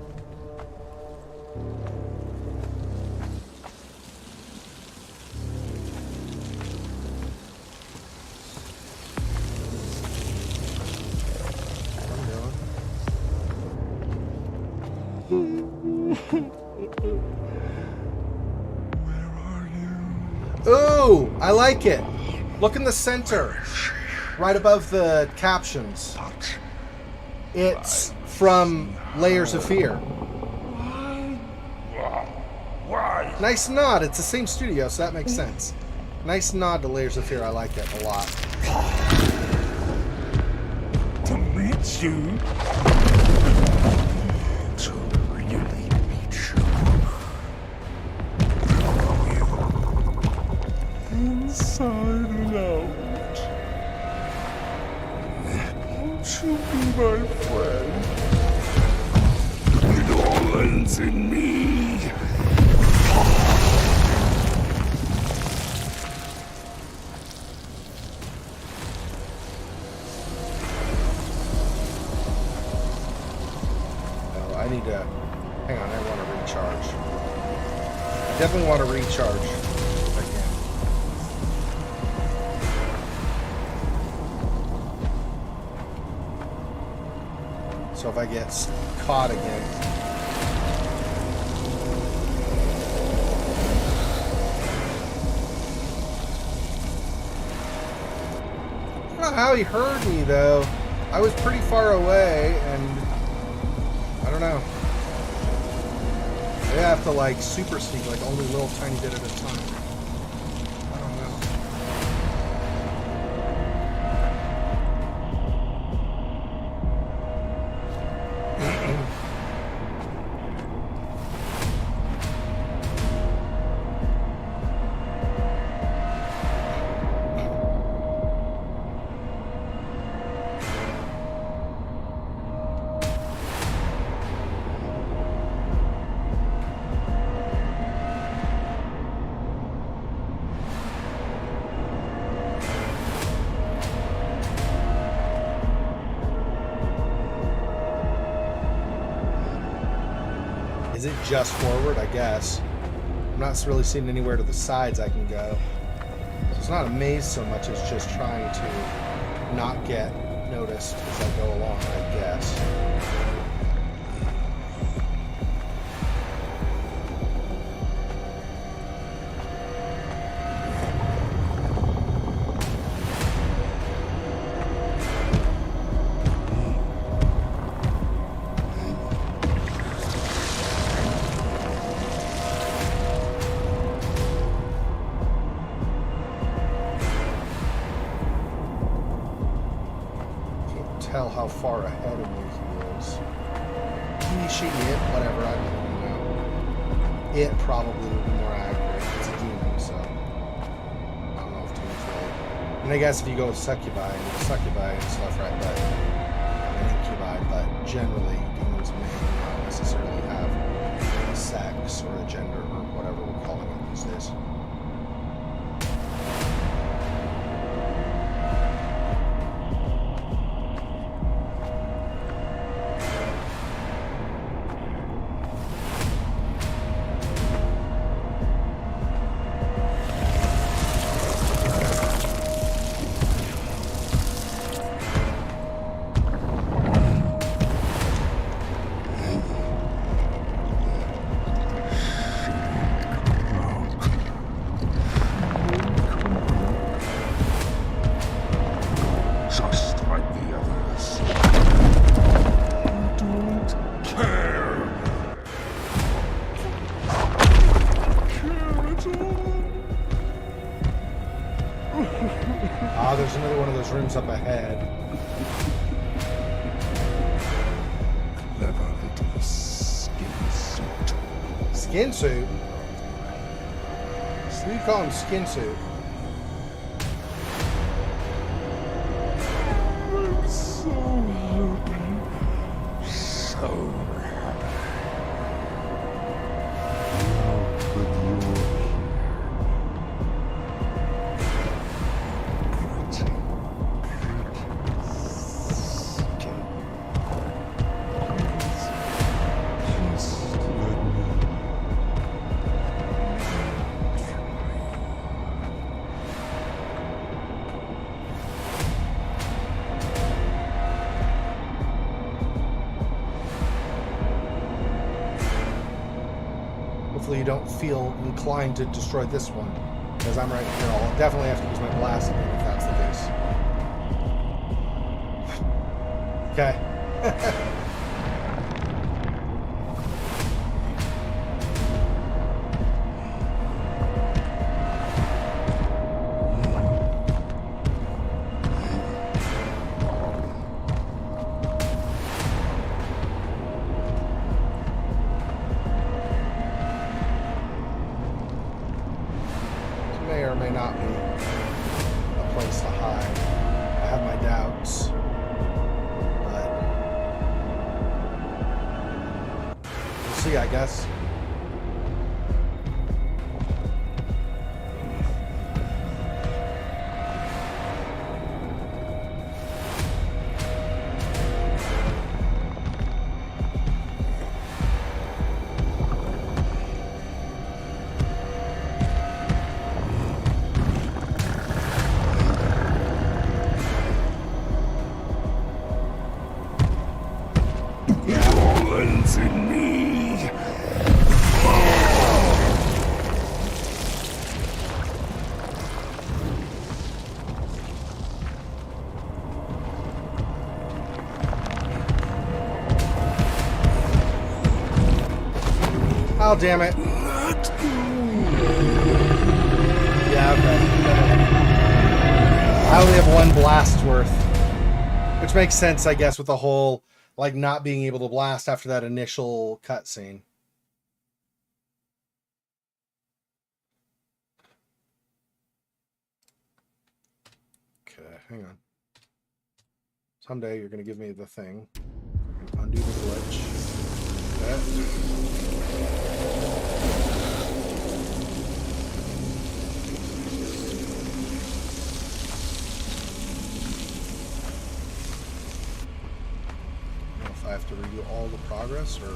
Speaker 4: Where are you?
Speaker 1: Ooh, I like it. Look in the center, right above the captions.
Speaker 4: But
Speaker 1: It's from Layers of Fear.
Speaker 4: why?
Speaker 1: Nice nod. It's the same studio, so that makes sense. Nice nod to Layers of Fear. I like it a lot.
Speaker 4: To meet you? To really meet you? Follow you. Inside and out. Won't you be my friend? It all ends in me.
Speaker 1: Oh, I need to... Hang on, I want to recharge. I definitely want to recharge. If I can. So if I get caught again... I don't know how he heard me, though. I was pretty far away, and... I don't know. Maybe I have to, like, super sneak, like, only a little tiny bit at a time. I don't know. Is it just forward? I guess. I'm not really seeing anywhere to the sides I can go. So it's not a maze so much as just trying to not get noticed as I go along, I guess. Tell how far ahead of me he is. He, whatever, I don't even know. It probably would be more accurate. It's a demon, so I don't know if demons really. And I guess if you go with succubi and stuff, right, but and incubi, but generally demons may not necessarily have a sex or a gender or whatever we're calling it these days. there's another one of those rooms up ahead.
Speaker 4: Clever little skin suit.
Speaker 1: Skin suit? So you call him skin suit?
Speaker 4: I'm so happy. So happy. Now that you're here. Pretty, skin. Just let me.
Speaker 1: Hopefully you don't feel inclined to destroy this one. Because I'm right here. I'll definitely have to use my blast again if that's the case. Okay. May or may not be a place to hide. I have my doubts. But we'll see, I guess.
Speaker 4: Violence in me.
Speaker 1: Oh, damn it.
Speaker 4: Let go.
Speaker 1: Yeah, okay. I only have one blast worth. Which makes sense, I guess, with the whole, like, not being able to blast after that initial cutscene. Okay, hang on. Someday you're going to give me the thing. Undo the glitch. If I have to redo all the progress or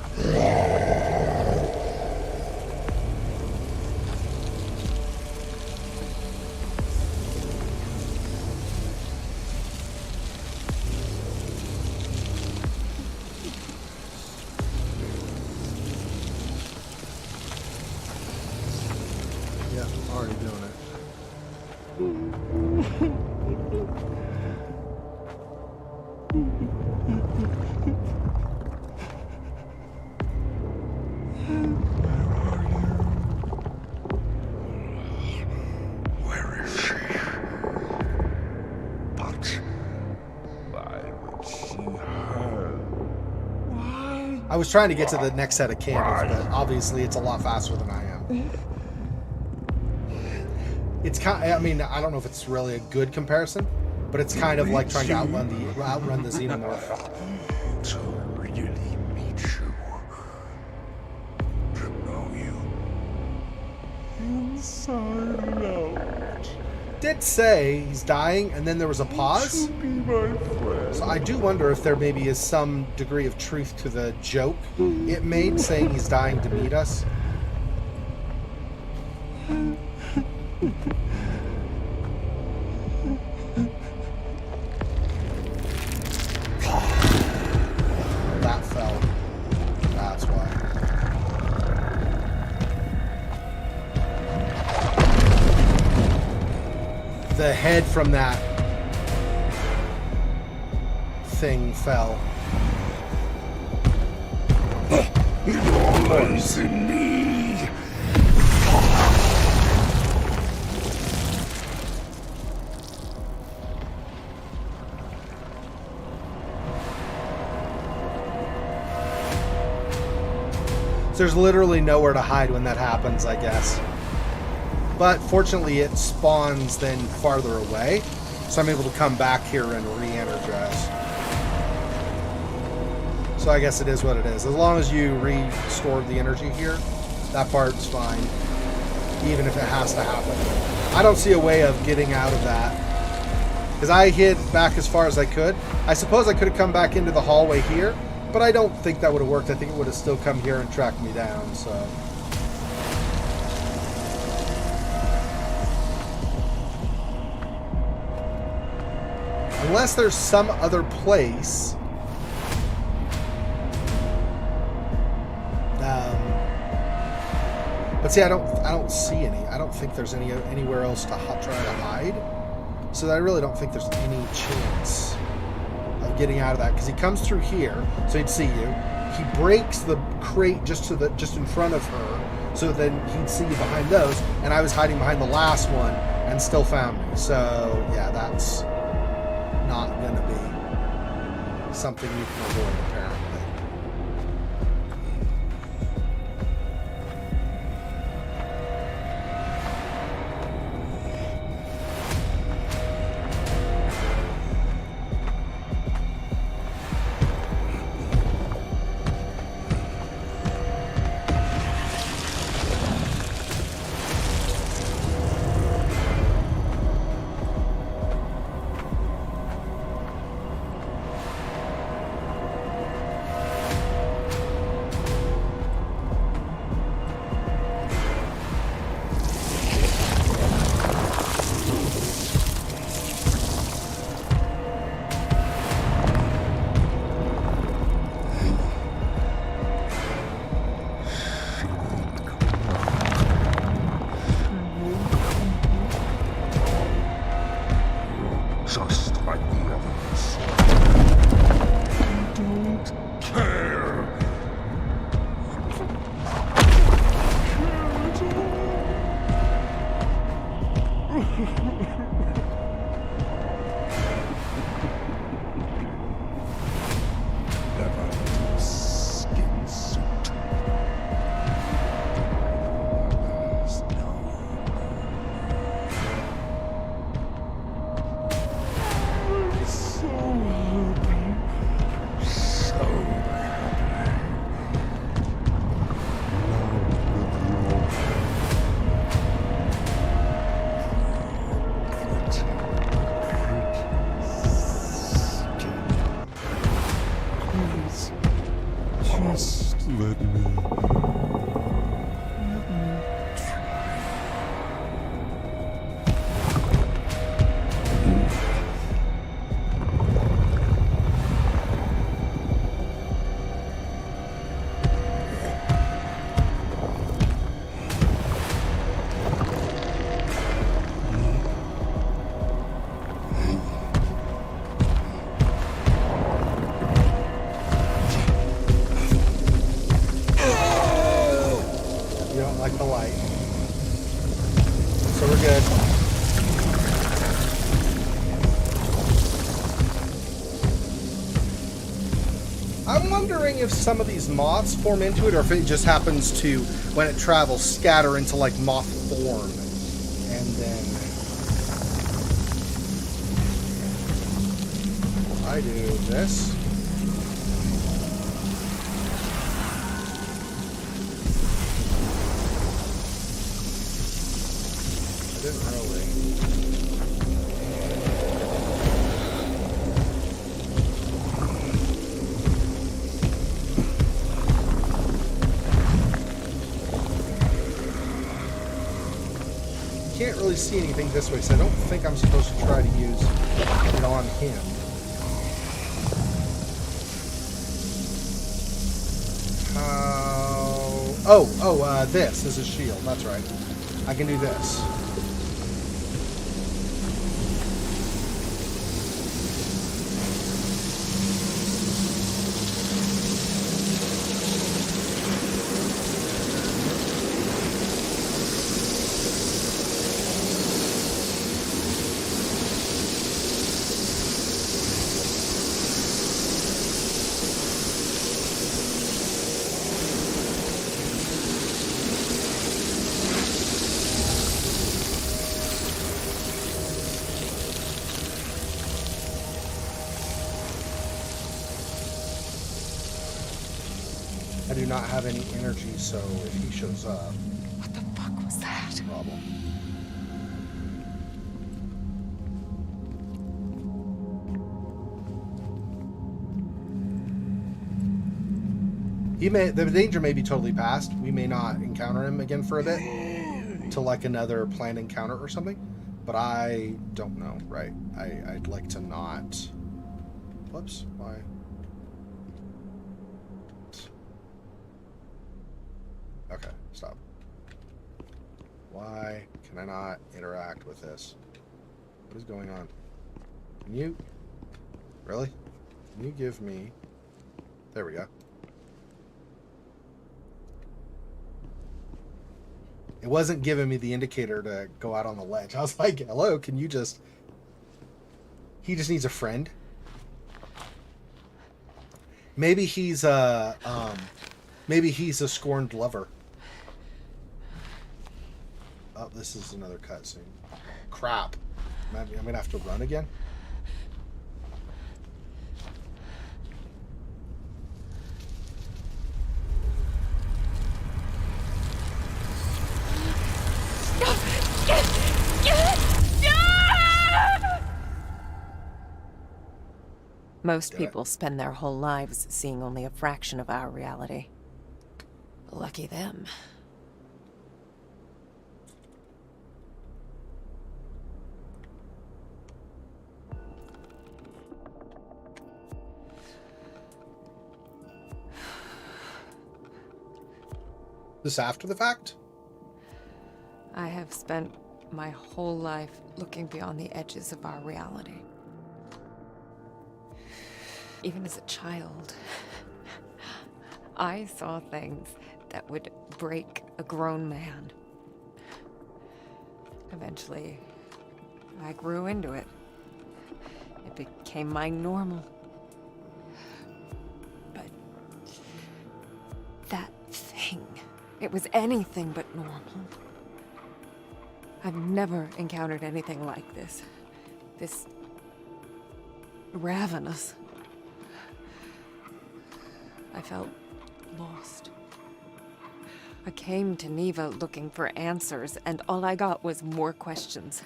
Speaker 1: yeah, I'm already doing it.
Speaker 4: Where is she? But why would she hurt? Why?
Speaker 1: I was trying to get to the next set of candles, but obviously it's a lot faster than I am. It's kind I mean, I don't know if it's really a good comparison, but it's kind of like trying to outrun the Xenomorph.
Speaker 4: To really meet you. To know you. Inside and out.
Speaker 1: Did say he's dying, and then there was a pause.
Speaker 4: To be my friend.
Speaker 1: So I do wonder if there maybe is some degree of truth to the joke it made, saying he's dying to meet us. That fell. That's why. The head from that thing fell.
Speaker 4: Violence in me.
Speaker 1: there's literally nowhere to hide when that happens, I guess. But fortunately, it spawns then farther away, so I'm able to come back here and re-energize. So I guess it is what it is. As long as you restore the energy here, that part's fine, even if it has to happen. I don't see a way of getting out of that, because I hid back as far as I could. I suppose I could have come back into the hallway here, but I don't think that would have worked. I think it would have still come here and tracked me down, so... Unless there's some other place... But see, I don't see any. I don't think there's anywhere else to try to hide. So I really don't think there's any chance of getting out of that, because he comes through here, so he'd see you. He breaks the crate just in front of her, so then he'd see you behind those. And I was hiding behind the last one and still found me. So yeah, that's not gonna be something you can avoid, apparently.
Speaker 4: Just like the others. You don't care. Never skin suit. Others know. So happy. So happy. Please, just let me try.
Speaker 1: You don't like the light. So we're good. I'm wondering if some of these moths form into it, or if it just happens to, when it travels, scatter into like moth form. And then I do this. I didn't really. Can't really see anything this way, so I don't think I'm supposed to try to use it on him. This is a shield. That's right. I can do this. I do not have any energy, so if he shows up,
Speaker 2: What the fuck was that?
Speaker 1: problem. The danger may be totally past. We may not encounter him again for a bit, till like another planned encounter or something. But I don't know, right? I'd like to not. Whoops, why? Okay, stop. Why can I not interact with this? What is going on? Can you? Really? Can you give me? There we go. It wasn't giving me the indicator to go out on the ledge. I was like, hello, can you just... He just needs a friend. Maybe he's a scorned lover. Oh, this is another cutscene. Crap. I'm gonna have to run again.
Speaker 2: Most people spend their whole lives seeing only a fraction of our reality. Lucky them.
Speaker 1: This after the fact?
Speaker 2: I have spent my whole life looking beyond the edges of our reality. Even as a child, I saw things that would break a grown man. Eventually, I grew into it. It became my normal. But that thing, it was anything but normal. I've never encountered anything like this. This ravenous. I felt lost. I came to Neva looking for answers, and all I got was more questions.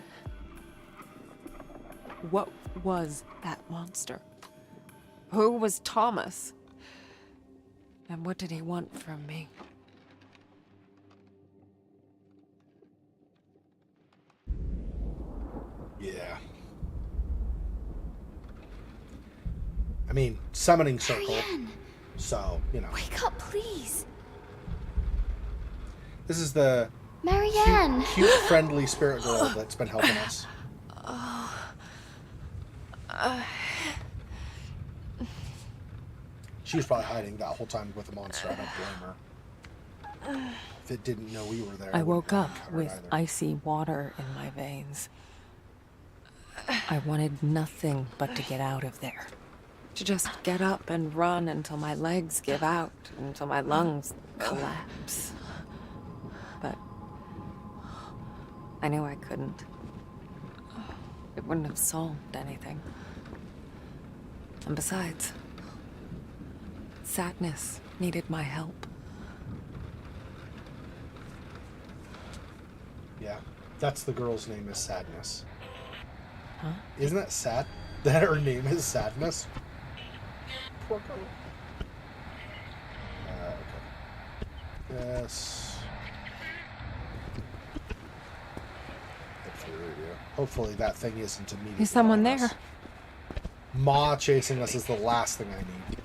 Speaker 2: What was that monster? Who was Thomas? And what did he want from me?
Speaker 1: Yeah. I mean, summoning circle.
Speaker 5: Marianne,
Speaker 1: So, you know.
Speaker 5: wake up, please.
Speaker 1: This is the
Speaker 5: Marianne.
Speaker 1: cute, friendly spirit girl that's been helping us. She was probably hiding that whole time with the monster. I don't blame her. If it didn't know we were there,
Speaker 2: I
Speaker 1: it wouldn't
Speaker 2: woke
Speaker 1: have
Speaker 2: up
Speaker 1: been covered
Speaker 2: with
Speaker 1: either.
Speaker 2: icy water in my veins. I wanted nothing but to get out of there. To just get up and run until my legs give out, until my lungs collapse. But I knew I couldn't. It wouldn't have solved anything. And besides, sadness needed my help.
Speaker 1: Yeah, that's the girl's name is Sadness.
Speaker 2: Huh?
Speaker 1: Isn't that sad that her name is Sadness? Poor girl. Okay. Yes. Hopefully that thing isn't immediately.
Speaker 2: Is someone
Speaker 1: on us.
Speaker 2: there?
Speaker 1: Ma chasing us is the last thing I need.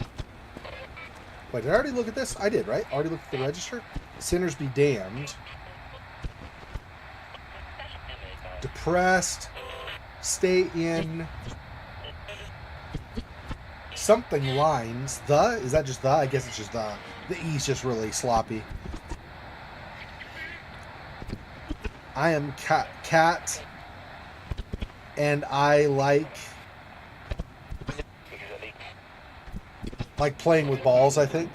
Speaker 1: Wait, did I already look at this? I did, right? Already looked at the register? Sinners be damned. Depressed. Stay in. Something lines. The? Is that just the? I guess it's just the. The E's just really sloppy. I am cat. And I like playing with balls, I think.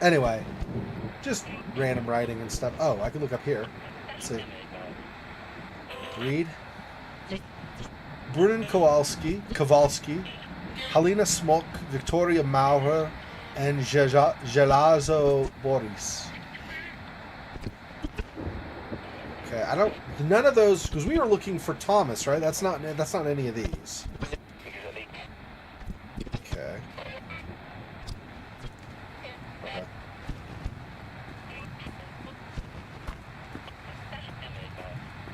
Speaker 1: Anyway, just random writing and stuff. Oh, I can look up here. Let's see. Read. Brunon Kowalski, Halina Smok, Victoria Maurer, and Gelazo Boris. Okay, I don't. None of those, because we were looking for Thomas, right? That's not any of these. Okay. Okay.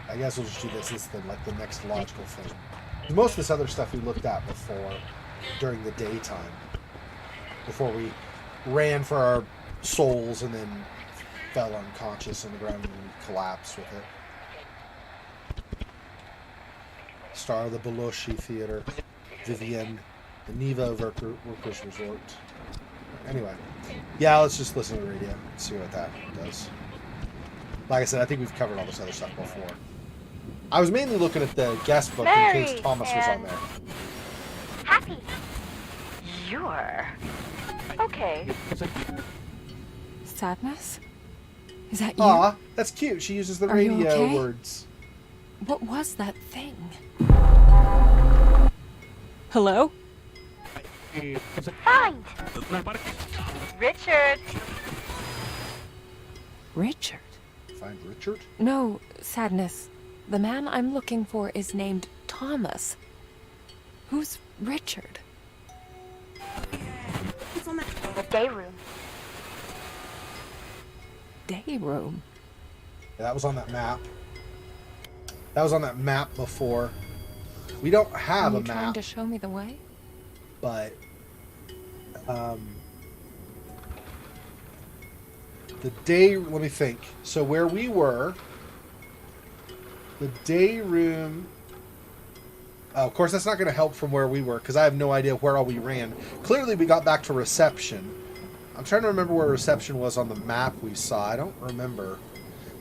Speaker 1: I guess we'll just do this. This is the next logical thing. Most of this other stuff we looked at before, during the daytime, before we ran for our souls and then fell unconscious on the ground and collapsed with it. Star of the Belushi Theater, Vivienne, the Neva Workers Resort. Anyway, yeah, let's just listen to the radio and see what that does. Like I said, I think we've covered all this other stuff before. I was mainly looking at the guest book in case Thomas was on there.
Speaker 6: Happy. You're okay.
Speaker 2: Sadness? Is that you?
Speaker 1: Aw, that's cute. She uses the
Speaker 2: Are you
Speaker 1: radio
Speaker 2: okay?
Speaker 1: words.
Speaker 2: What was that thing? Hello?
Speaker 6: Fine. Richard.
Speaker 2: Richard?
Speaker 1: Find Richard?
Speaker 2: No, Sadness. The man I'm looking for is named Thomas. Who's Richard?
Speaker 6: The day room.
Speaker 2: Day room.
Speaker 1: Yeah, that was on that map. That was on that map before. We don't have
Speaker 2: Are
Speaker 1: a
Speaker 2: you trying
Speaker 1: map,
Speaker 2: to show me the way?
Speaker 1: but the day. Let me think. So where we were, the day room. Of course, that's not going to help from where we were because I have no idea where all we ran. Clearly, we got back to reception. I'm trying to remember where reception was on the map we saw. I don't remember.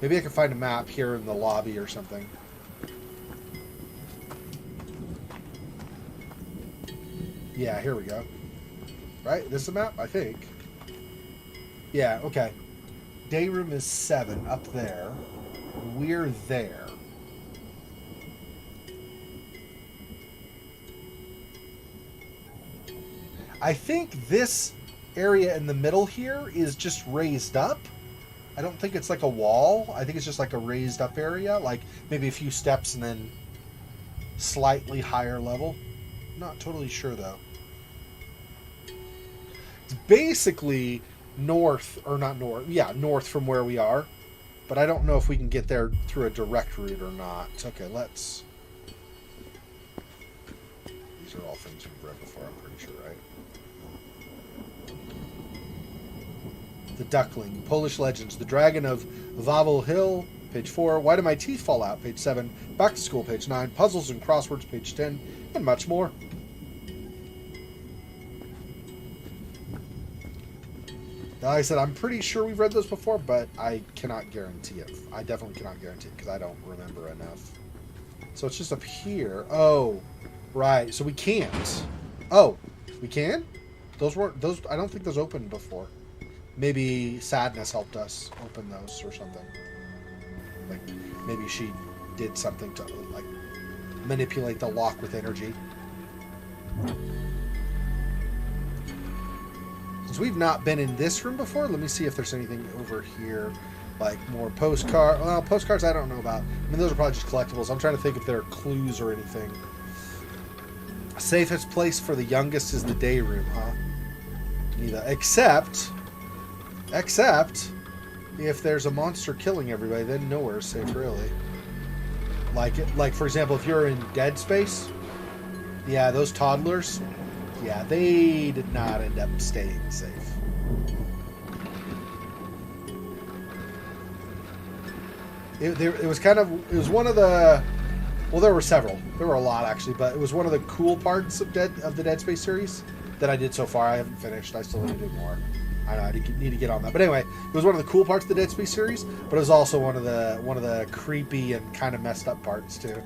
Speaker 1: Maybe I can find a map here in the lobby or something. Yeah, here we go. Right? This is a map? I think. Yeah, okay. Day room is 7 up there. We're there. I think this area in the middle here is just raised up. I don't think it's like a wall. I think it's just like a raised up area, like maybe a few steps and then slightly higher level. Not totally sure though. It's basically north, or not north, yeah, north from where we are. But I don't know if we can get there through a direct route or not. Okay, let's... These are all things we've read before, I'm pretty sure, right? The Duckling, Polish Legends, The Dragon of Wawel Hill, page 4, Why Do My Teeth Fall Out, page 7, Back to School, page 9, Puzzles and Crosswords, page 10, and much more. Now, like I said, I'm pretty sure we've read those before, but I cannot guarantee it. I definitely cannot guarantee it because I don't remember enough. So it's just up here. Oh, right. So we can't. Oh, we can? Those weren't, those, I don't think those opened before. Maybe Sadness helped us open those or something. Like, maybe she did something to, like, manipulate the lock with energy. Since we've not been in this room before, let me see if there's anything over here. Like, more postcards. Well, postcards I don't know about. I mean, those are probably just collectibles. I'm trying to think if there are clues or anything. Safest place for the youngest is the day room, huh? Neither. Except if there's a monster killing everybody, then nowhere's safe, really. Like for example, if you're in Dead Space, yeah, those toddlers, yeah, they did not end up staying safe. It was one of the, well, there were several. There were a lot, actually, but it was one of the cool parts of the Dead Space series that I did so far. I haven't finished. I still need to do more. I know I need to get on that. But anyway, it was one of the cool parts of the Dead Space series, but it was also one of the creepy and kind of messed up parts too.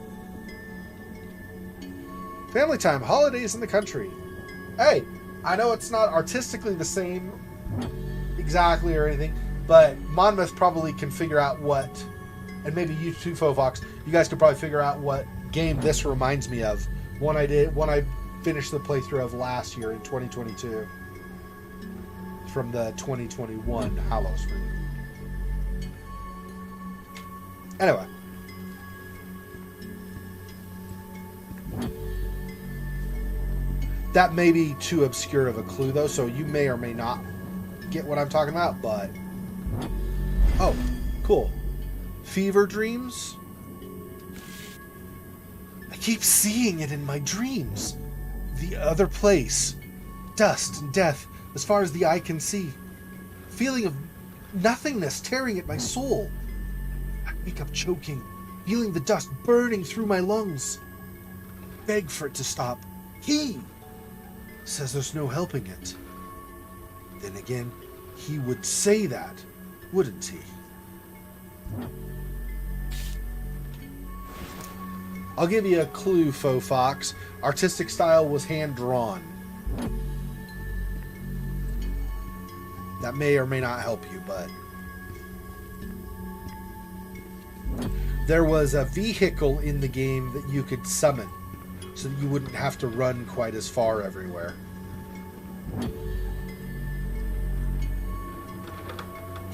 Speaker 1: Family time, holidays in the country. Hey, I know it's not artistically the same exactly or anything, but Monmouth probably can figure out what, and maybe you too, Fovox, you guys could probably figure out what game this reminds me of. One I finished the playthrough of last year in 2022. from the 2021 Hallows reboot. Anyway. That may be too obscure of a clue, though, so you may or may not get what I'm talking about, but... Oh, cool. Fever dreams? I keep seeing it in my dreams. The other place. Dust and death, as far as the eye can see. Feeling of nothingness tearing at my soul. I wake up choking, feeling the dust burning through my lungs. Beg for it to stop. He says there's no helping it. Then again, he would say that, wouldn't he? I'll give you a clue, Faux Fox. Artistic style was hand-drawn. That may or may not help you, but... There was a vehicle in the game that you could summon, so that you wouldn't have to run quite as far everywhere.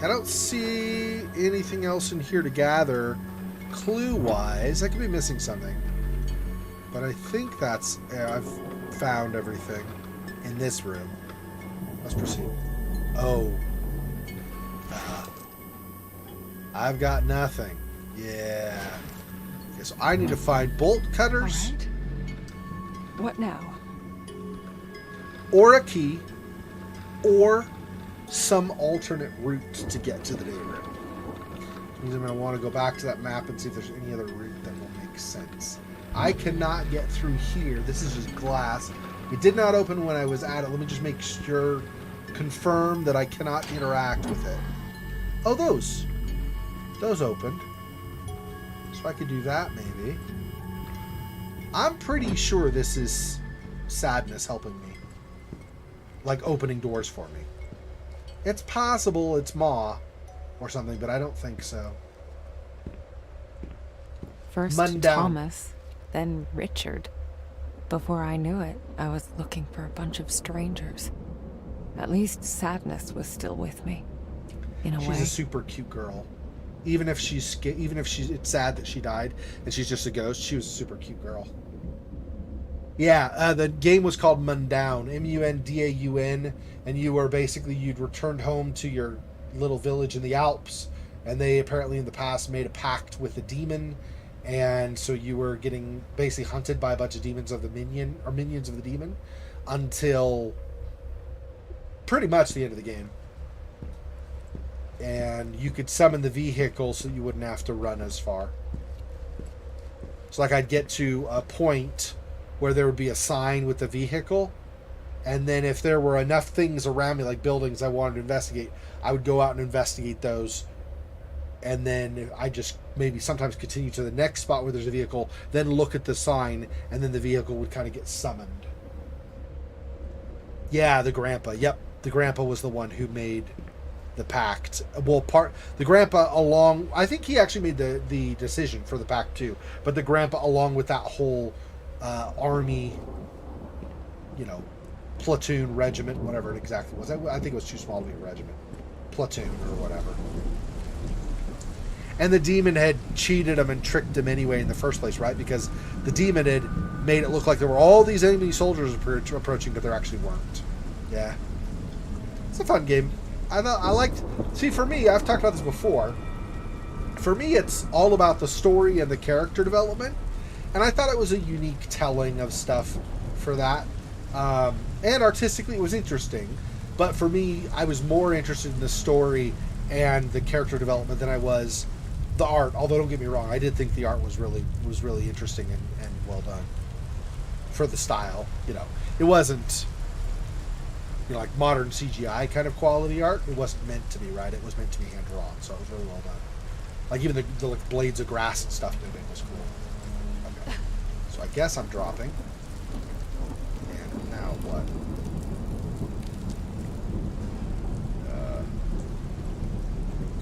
Speaker 1: I don't see anything else in here to gather clue-wise. I could be missing something. But I think that's... I've found everything in this room. Let's proceed. Oh. I've got nothing. Yeah. Okay, so I need to find bolt cutters.
Speaker 2: All right. What now?
Speaker 1: Or a key, or some alternate route to get to the data room. Which means I'm going to want to go back to that map and see if there's any other route that will make sense. I cannot get through here. This is just glass. It did not open when I was at it. Let me just make sure, confirm that I cannot interact with it. Oh, those opened. So I could do that maybe. I'm pretty sure this is sadness helping me. Like opening doors for me. It's possible it's Ma or something, but I don't think so.
Speaker 2: First
Speaker 1: Mundown.
Speaker 2: Thomas, then Richard. Before I knew it, I was looking for a bunch of strangers. At least sadness was still with me. In a
Speaker 1: She's
Speaker 2: way.
Speaker 1: a super cute girl. Even if it's sad that she died and she's just a ghost, she was a super cute girl. Yeah, the game was called Mundown, Mundaun, and you'd returned home to your little village in the Alps, and they apparently in the past made a pact with a demon, and so you were getting basically hunted by a bunch of demons of the minions of the demon, until pretty much the end of the game. And you could summon the vehicle so you wouldn't have to run as far. So like I'd get to a point where there would be a sign with the vehicle, and then if there were enough things around me, like buildings I wanted to investigate, I would go out and investigate those, and then I just maybe sometimes continue to the next spot where there's a vehicle, then look at the sign, and then the vehicle would kind of get summoned. Yeah, the grandpa. Yep, the grandpa was the one who made the pact. Well, the grandpa along... I think he actually made the decision for the pact too, but the grandpa along with that whole army, platoon, regiment, whatever it exactly was. I think it was too small to be a regiment. Platoon or whatever. And the demon had cheated him and tricked him anyway in the first place, right? Because the demon had made it look like there were all these enemy soldiers approaching, but there actually weren't. Yeah. It's a fun game. I liked... See, for me, I've talked about this before. For me, it's all about the story and the character development. And I thought it was a unique telling of stuff for that. And artistically, it was interesting. But for me, I was more interested in the story and the character development than I was the art. Although, don't get me wrong, I did think the art was really interesting and well done. For the style, It wasn't... like modern CGI kind of quality art. It wasn't meant to be, right? It was meant to be hand drawn, so it was really well done. Like even the like blades of grass and stuff moving was cool. Okay, so I guess I'm dropping. And now what?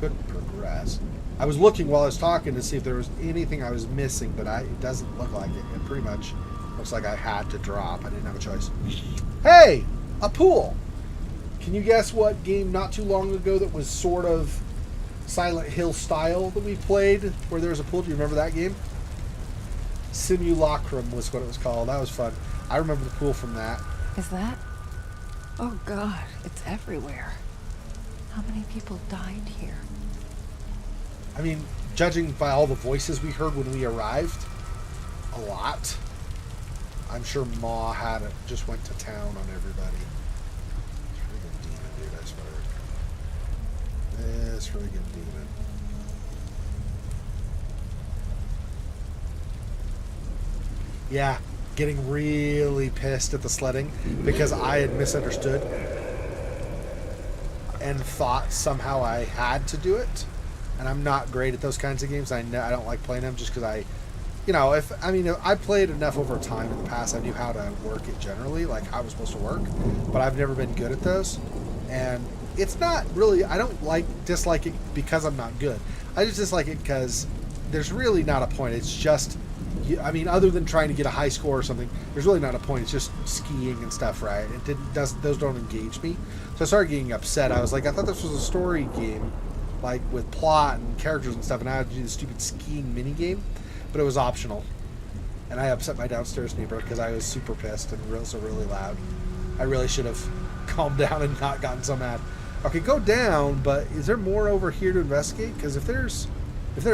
Speaker 1: Couldn't progress. I was looking while I was talking to see if there was anything I was missing, but it doesn't look like it. It pretty much looks like I had to drop. I didn't have a choice. Hey! A pool! Can you guess what game not too long ago that was sort of Silent Hill style that we played, where there was a pool? Do you remember that game? Simulacrum was what it was called. That was fun. I remember the pool from that.
Speaker 2: Is that? Oh God, it's everywhere. How many people died here?
Speaker 1: I mean, judging by all the voices we heard when we arrived, a lot. I'm sure Ma had it, just went to town on everybody. Freaking demon, dude, I swear. This freaking demon. Yeah, getting really pissed at the sledding because I had misunderstood and thought somehow I had to do it. And I'm not great at those kinds of games. I don't like playing them just because I if I played enough over time in the past, I knew how to work it generally, like how it was supposed to work, but I've never been good at those. And it's not really, I don't dislike it because I'm not good. I just dislike it because there's really not a point. It's just, other than trying to get a high score or something, there's really not a point. It's just skiing and stuff, right? Those don't engage me. So I started getting upset. I was like, I thought this was a story game, like with plot and characters and stuff, and I had to do the stupid skiing mini game. But it was optional, and I upset my downstairs neighbor because I was super pissed and really loud. I really should have calmed down and not gotten so mad. Okay, go down, but is there more over here to investigate? Because if there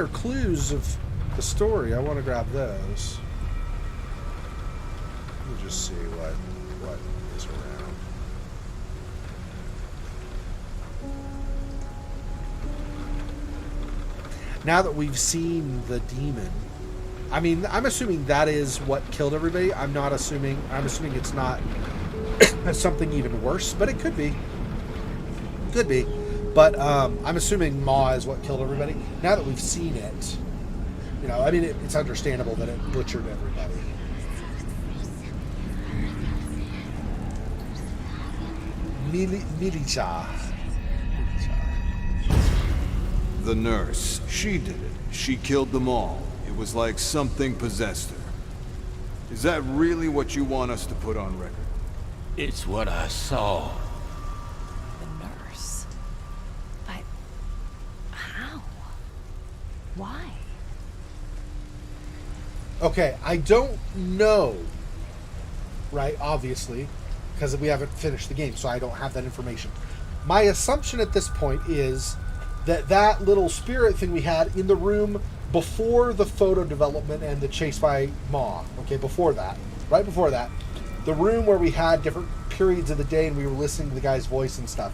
Speaker 1: are clues of the story, I want to grab those. Let me just see what is around. Now that we've seen the demon, I'm assuming that is what killed everybody. I'm assuming it's not something even worse, but it could be. Could be. But I'm assuming Ma is what killed everybody. Now that we've seen it, it's understandable that it butchered everybody. Milicha.
Speaker 7: The nurse, she did it. She killed them all. It was like something possessed her. Is that really what you want us to put on record?
Speaker 4: It's what I saw.
Speaker 2: The nurse. But how? Why?
Speaker 1: Okay, I don't know, right, obviously, because we haven't finished the game, so I don't have that information. My assumption at this point is that little spirit thing we had in the room before the photo development and the chase by Ma, okay, right before that, the room where we had different periods of the day and we were listening to the guy's voice and stuff.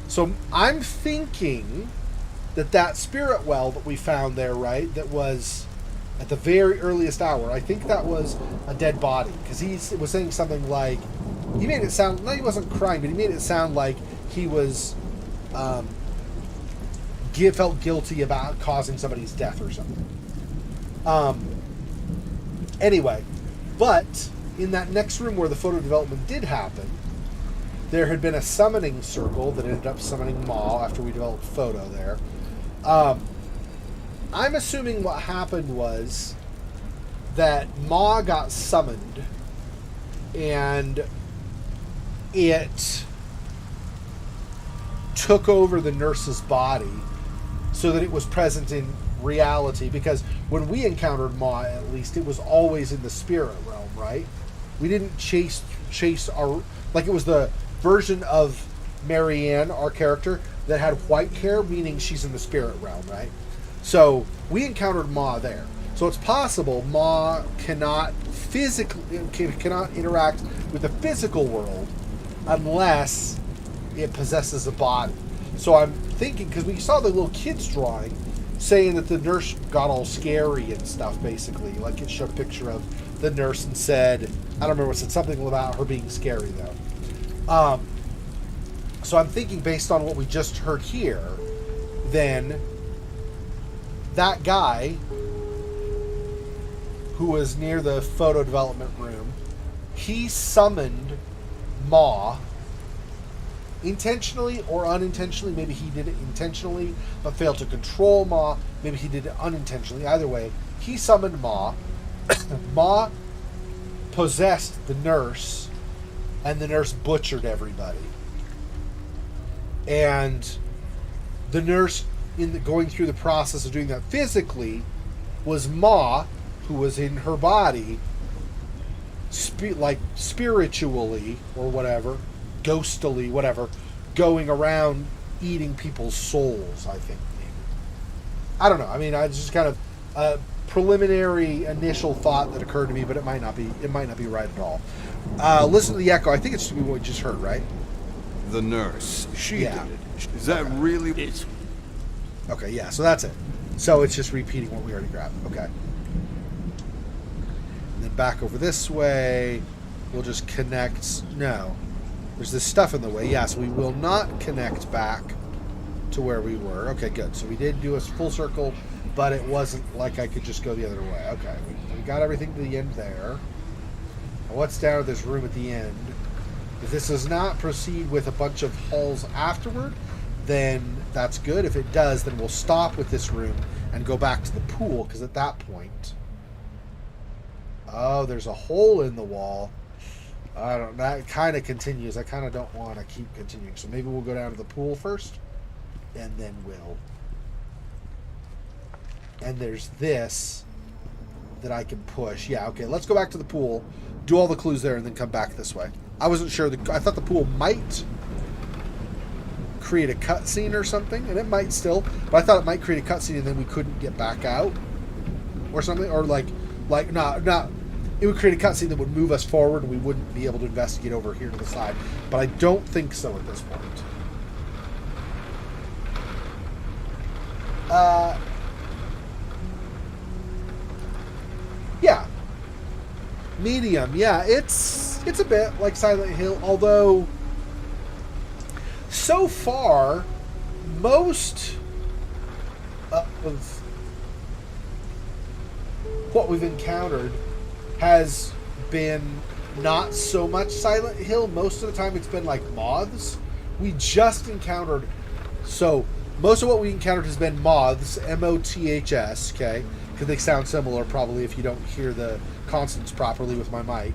Speaker 1: So I'm thinking that spirit well that we found there, right, that was at the very earliest hour, I think that was a dead body, because he was saying something like, he made it sound, no, he wasn't crying, but he made it sound like he was felt guilty about causing somebody's death or something. Anyway, but in that next room where the photo development did happen, there had been a summoning circle that ended up summoning Ma after we developed photo there. I'm assuming what happened was that Ma got summoned and it took over the nurse's body so that it was present in reality, because when we encountered Ma, at least, it was always in the spirit realm, right? We didn't chase our, like, it was the version of Marianne, our character, that had white hair, meaning she's in the spirit realm, right? So we encountered Ma there. So it's possible Ma cannot interact with the physical world unless it possesses a body. So I'm thinking, because we saw the little kids drawing saying that the nurse got all scary and stuff, basically. Like, it showed a picture of the nurse and said, I don't remember, it said something about her being scary, though. So I'm thinking, based on what we just heard here, then that guy who was near the photo development room, he summoned Ma intentionally or unintentionally. Maybe he did it intentionally but failed to control Ma. Maybe he did it unintentionally. Either way, he summoned Ma. Ma possessed the nurse, and the nurse butchered everybody. And the nurse going through the process of doing that physically was Ma, who was in her body, spiritually or whatever, ghostily, whatever, going around eating people's souls, I think. Maybe. I don't know. I mean, I just kind of a preliminary initial thought that occurred to me, but it might not be right at all. Listen to the echo. I think it's what we just heard, right?
Speaker 7: The nurse. She
Speaker 1: Yeah.
Speaker 7: did it. Is that really...
Speaker 4: It's
Speaker 1: Okay, yeah, so that's it. So it's just repeating what we already grabbed. Okay. And then back over this way. We'll just connect. No. There's this stuff in the way. Yes, we will not connect back to where we were. Okay, good. So we did do a full circle, but it wasn't like I could just go the other way. Okay, we got everything to the end there. Now what's down at this room at the end? If this does not proceed with a bunch of halls afterward, then that's good. If it does, then we'll stop with this room and go back to the pool, because at that point... Oh, there's a hole in the wall. I don't... That kind of continues. I kind of don't want to keep continuing. So maybe we'll go down to the pool first, and then we'll... And there's this that I can push. Yeah, okay, let's go back to the pool, do all the clues there, and then come back this way. I wasn't sure. I thought the pool might create a cutscene or something, and it might still, but I thought it might create a cutscene and then we couldn't get back out or something, or like not it would create a cutscene that would move us forward and we wouldn't be able to investigate over here to the side, but I don't think so at this point. Yeah, medium. Yeah, it's a bit like Silent Hill, although so far, most of what we've encountered has been not so much Silent Hill. Most of the time it's been like moths. We just encountered... So, most of what we encountered has been moths, M-O-T-H-S, okay? Because they sound similar probably if you don't hear the consonants properly with my mic.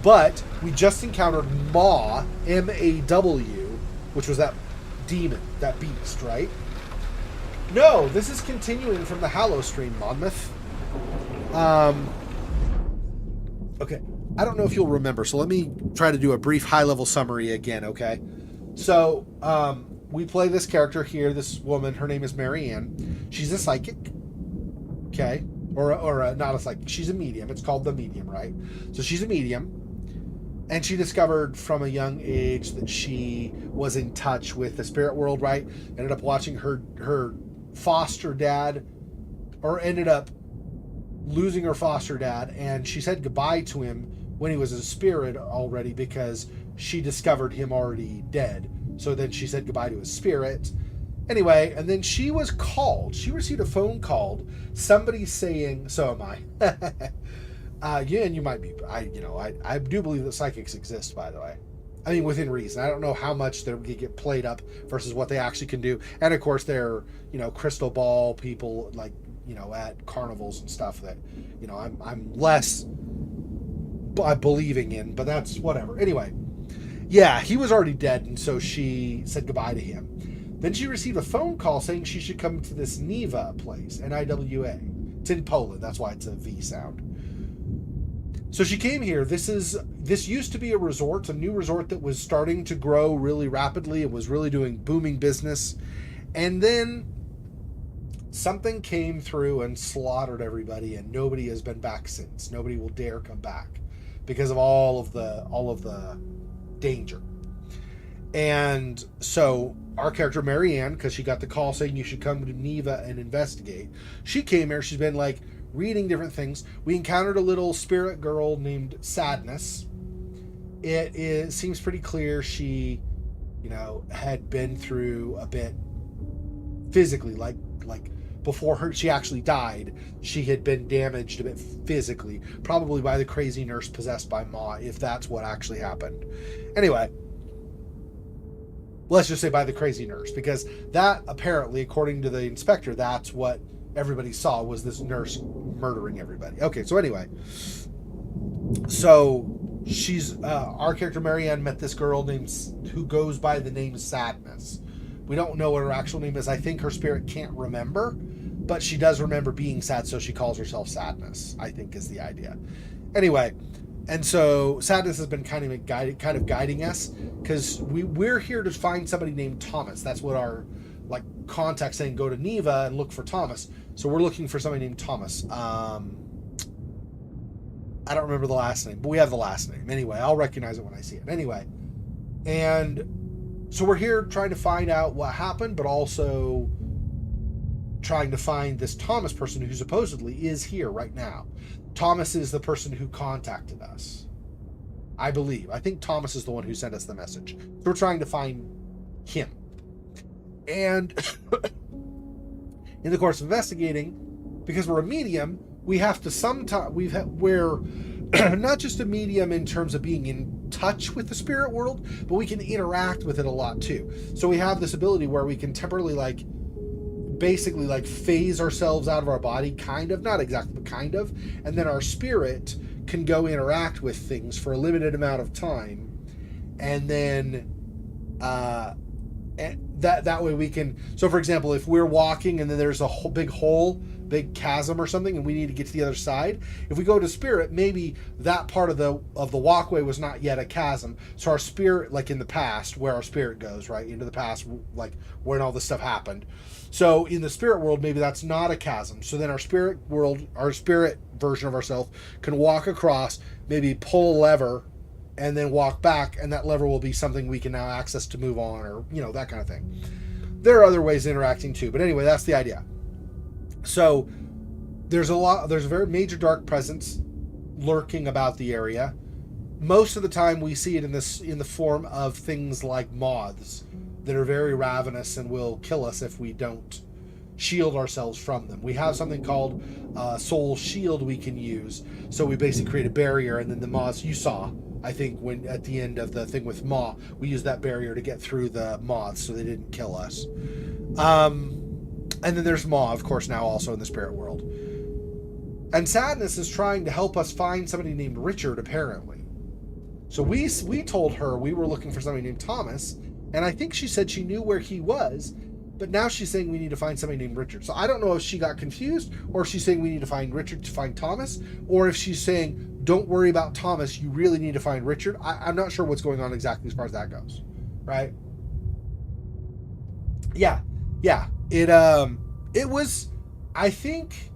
Speaker 1: But we just encountered Maw, M-A-W, which was that demon, that beast, right? No, this is continuing from the Hallow stream, Monmouth. Okay, I don't know if you'll remember, so let me try to do a brief high-level summary again, okay? So, we play this character here, this woman, her name is Marianne. She's a psychic, okay? Or not a psychic, she's a medium. It's called the medium, right? So she's a medium. And she discovered from a young age that she was in touch with the spirit world, right? Ended up watching her foster dad, or ended up losing her foster dad, and she said goodbye to him when he was a spirit already because she discovered him already dead. So then she said goodbye to his spirit. Anyway, and then she was called. She received a phone call. Somebody saying, so am I. Yeah, and you might be. I do believe that psychics exist, by the way. I mean, within reason. I don't know how much they get played up versus what they actually can do. And of course, they're, crystal ball people, like, at carnivals and stuff that, I'm less believing in, but that's whatever. Anyway, yeah, he was already dead, and so she said goodbye to him. Then she received a phone call saying she should come to this Niwa place, N-I-W-A. It's in Poland, that's why it's a V sound. So she came here. This used to be a resort, a new resort that was starting to grow really rapidly. It was really doing booming business. And then something came through and slaughtered everybody, and nobody has been back since. Nobody will dare come back because of all of the danger. And so our character Marianne, because she got the call saying you should come to Niwa and investigate, she came here. She's been like reading different things. We encountered a little spirit girl named Sadness. It seems pretty clear she, had been through a bit physically, like before she actually died, she had been damaged a bit physically, probably by the crazy nurse possessed by Ma, if that's what actually happened. Anyway, let's just say by the crazy nurse, because that apparently, according to the inspector, that's what everybody saw, was this nurse murdering everybody. Okay, so anyway, so she's our character Marianne met this girl who goes by the name Sadness. We don't know what her actual name is. I think her spirit can't remember, but she does remember being sad, so she calls herself Sadness, I think is the idea. Anyway, and so Sadness has been kind of guiding us, because we're here to find somebody named Thomas. That's what our contact saying, go to Neva and look for Thomas. So we're looking for somebody named Thomas. I don't remember the last name, but we have the last name. Anyway, I'll recognize it when I see it. Anyway, and so we're here trying to find out what happened, but also trying to find this Thomas person who supposedly is here right now. Thomas is the person who contacted us, I believe. I think Thomas is the one who sent us the message. So we're trying to find him. And in the course of investigating, because we're a medium, we have to we're not just a medium in terms of being in touch with the spirit world, but we can interact with it a lot too. So we have this ability where we can temporarily basically phase ourselves out of our body, kind of, not exactly, but kind of, and then our spirit can go interact with things for a limited amount of time, and then that way we can. So for example, if we're walking and then there's a big chasm or something, and we need to get to the other side, if we go to spirit, maybe that part of the walkway was not yet a chasm, so our spirit, in the past, where our spirit goes, right into the past, when all this stuff happened. So in the spirit world, maybe that's not a chasm, so then our spirit world, our spirit version of ourselves, can walk across, maybe pull a lever, and then walk back, and that lever will be something we can now access to move on, or that kind of thing. There are other ways of interacting too, but anyway, that's the idea. So there's a very major dark presence lurking about the area. Most of the time we see it in the form of things like moths that are very ravenous and will kill us if we don't shield ourselves from them. We have something called soul shield we can use. So we basically create a barrier, and then the moths you saw, I think, when at the end of the thing with Maw, we used that barrier to get through the moths so they didn't kill us. And then there's Maw, of course, now also in the spirit world. And Sadness is trying to help us find somebody named Richard, apparently. So we told her we were looking for somebody named Thomas, and I think she said she knew where he was, but now she's saying we need to find somebody named Richard. So I don't know if she got confused, or if she's saying we need to find Richard to find Thomas, or if she's saying, don't worry about Thomas, you really need to find Richard. I'm not sure what's going on exactly as far as that goes. Right? Yeah. It was, I think,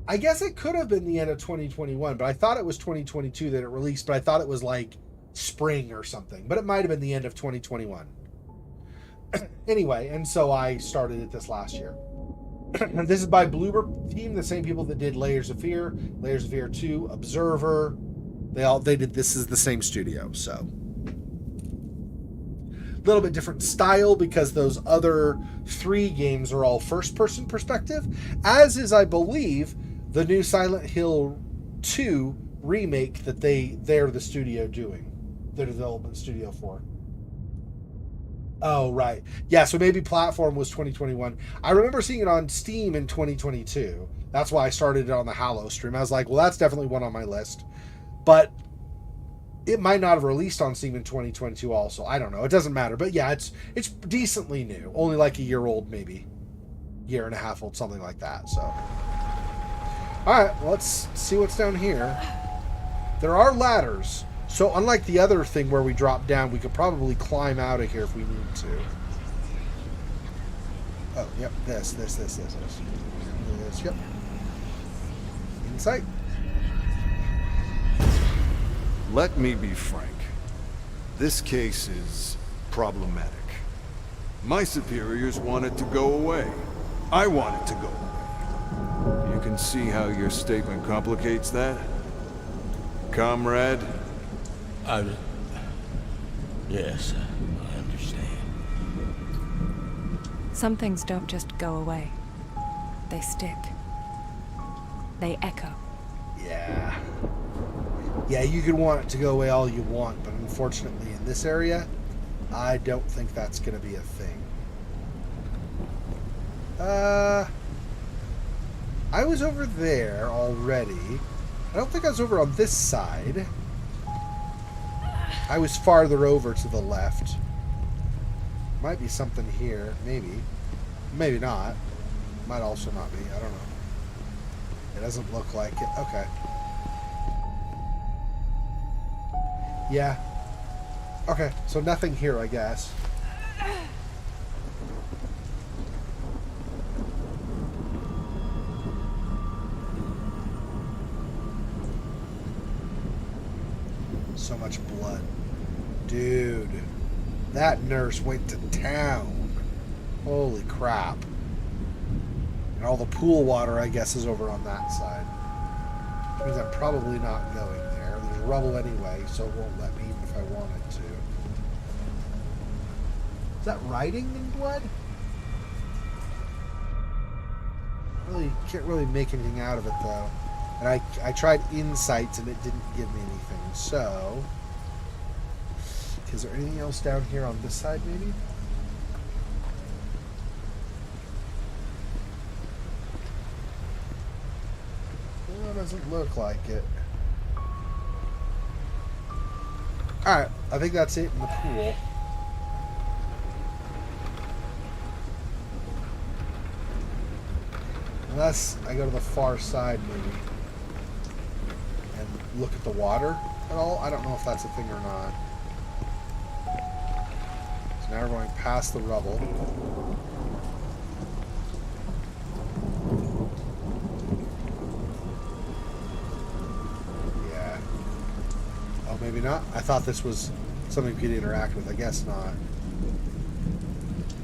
Speaker 1: I guess it could have been the end of 2021, but I thought it was 2022 that it released, but I thought it was spring or something, but it might have been the end of 2021. Anyway, and so I started it this last year. This is by Bloober Team, the same people that did Layers of Fear 2, Observer. They did, this is the same studio, so a little bit different style, because those other 3 games are all first-person perspective, as is, I believe, the new Silent Hill 2 remake that they're the studio doing, their development studio for. Oh, right. Yeah, so maybe platform was 2021. I remember seeing it on Steam in 2022. That's why I started it on the Halo stream. I was like, well, that's definitely one on my list. But it might not have released on Steam in 2022 also. I don't know. It doesn't matter. But yeah, it's decently new. Only a year old, maybe. Year and a half old, something like that. So, alright, well, let's see what's down here. There are ladders. So unlike the other thing where we drop down, we could probably climb out of here if we need to. Oh, yep, this. Yep. Insight.
Speaker 7: Let me be frank. This case is problematic. My superiors want it to go away. I want it to go away. You can see how your statement complicates that? Comrade?
Speaker 4: Yes, I understand.
Speaker 2: Some things don't just go away. They stick. They echo.
Speaker 1: Yeah. Yeah, you can want it to go away all you want, but unfortunately in this area, I don't think that's going to be a thing. I was over there already. I don't think I was over on this side. I was farther over to the left. Might be something here. Maybe. Maybe not. Might also not be. I don't know. It doesn't look like it. Okay. Yeah. Okay, so nothing here, I guess. So much blood. Dude. That nurse went to town. Holy crap. And all the pool water, I guess, is over on that side. Which means I'm probably not going there. There's rubble anyway, so it won't let me even if I wanted to. Is that writing in blood? Really can't really make anything out of it though. And I tried insights and it didn't give me anything. So, is there anything else down here on this side maybe? Well, it doesn't look like it. Alright, I think that's it in the pool. Unless I go to the far side maybe and look at the water at all. I don't know if that's a thing or not. So now we're going past the rubble. Yeah. Oh, maybe not. I thought this was something we could interact with. I guess not.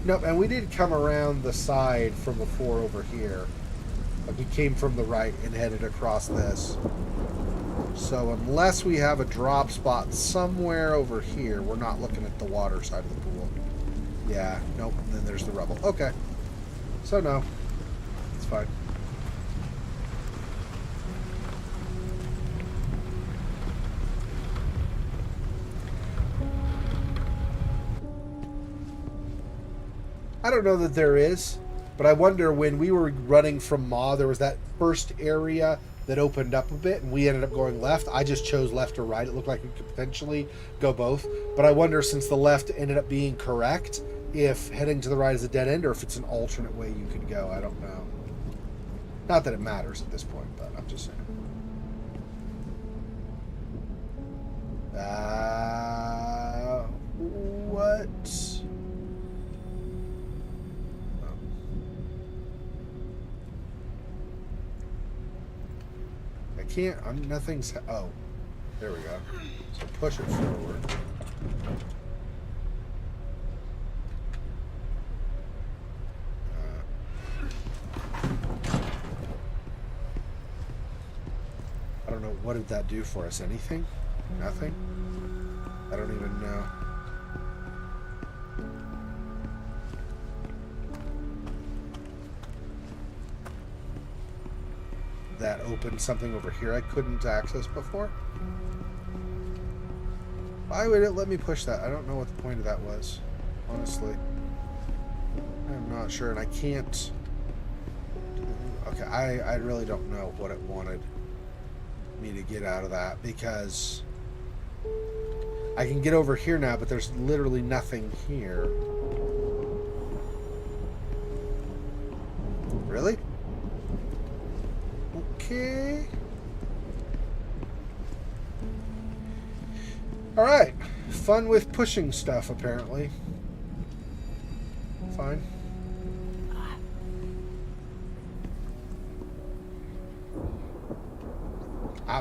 Speaker 1: Nope, and we did come around the side from before over here. Like we came from the right and headed across this. So unless we have a drop spot somewhere over here, we're not looking at the water side of the pool. Yeah, nope, and then there's the rubble. Okay. So no. It's fine. I don't know that there is. But I wonder when we were running from Maw, there was that first area that opened up a bit, and we ended up going left. I just chose left or right. It looked like we could potentially go both. But I wonder, since the left ended up being correct, if heading to the right is a dead end or if it's an alternate way you could go. I don't know. Not that it matters at this point, but I'm just saying. What? Can't, nothing's, oh, there we go. So push it forward. I don't know, what did that do for us? Anything? Nothing? I don't even know. That opened something over here I couldn't access before? Why would it let me push that? I don't know what the point of that was, honestly. I'm not sure, and I can't... Okay, I really don't know what it wanted me to get out of that, because I can get over here now, but there's literally nothing here. Really? Okay. Alright. Fun with pushing stuff, apparently. Fine.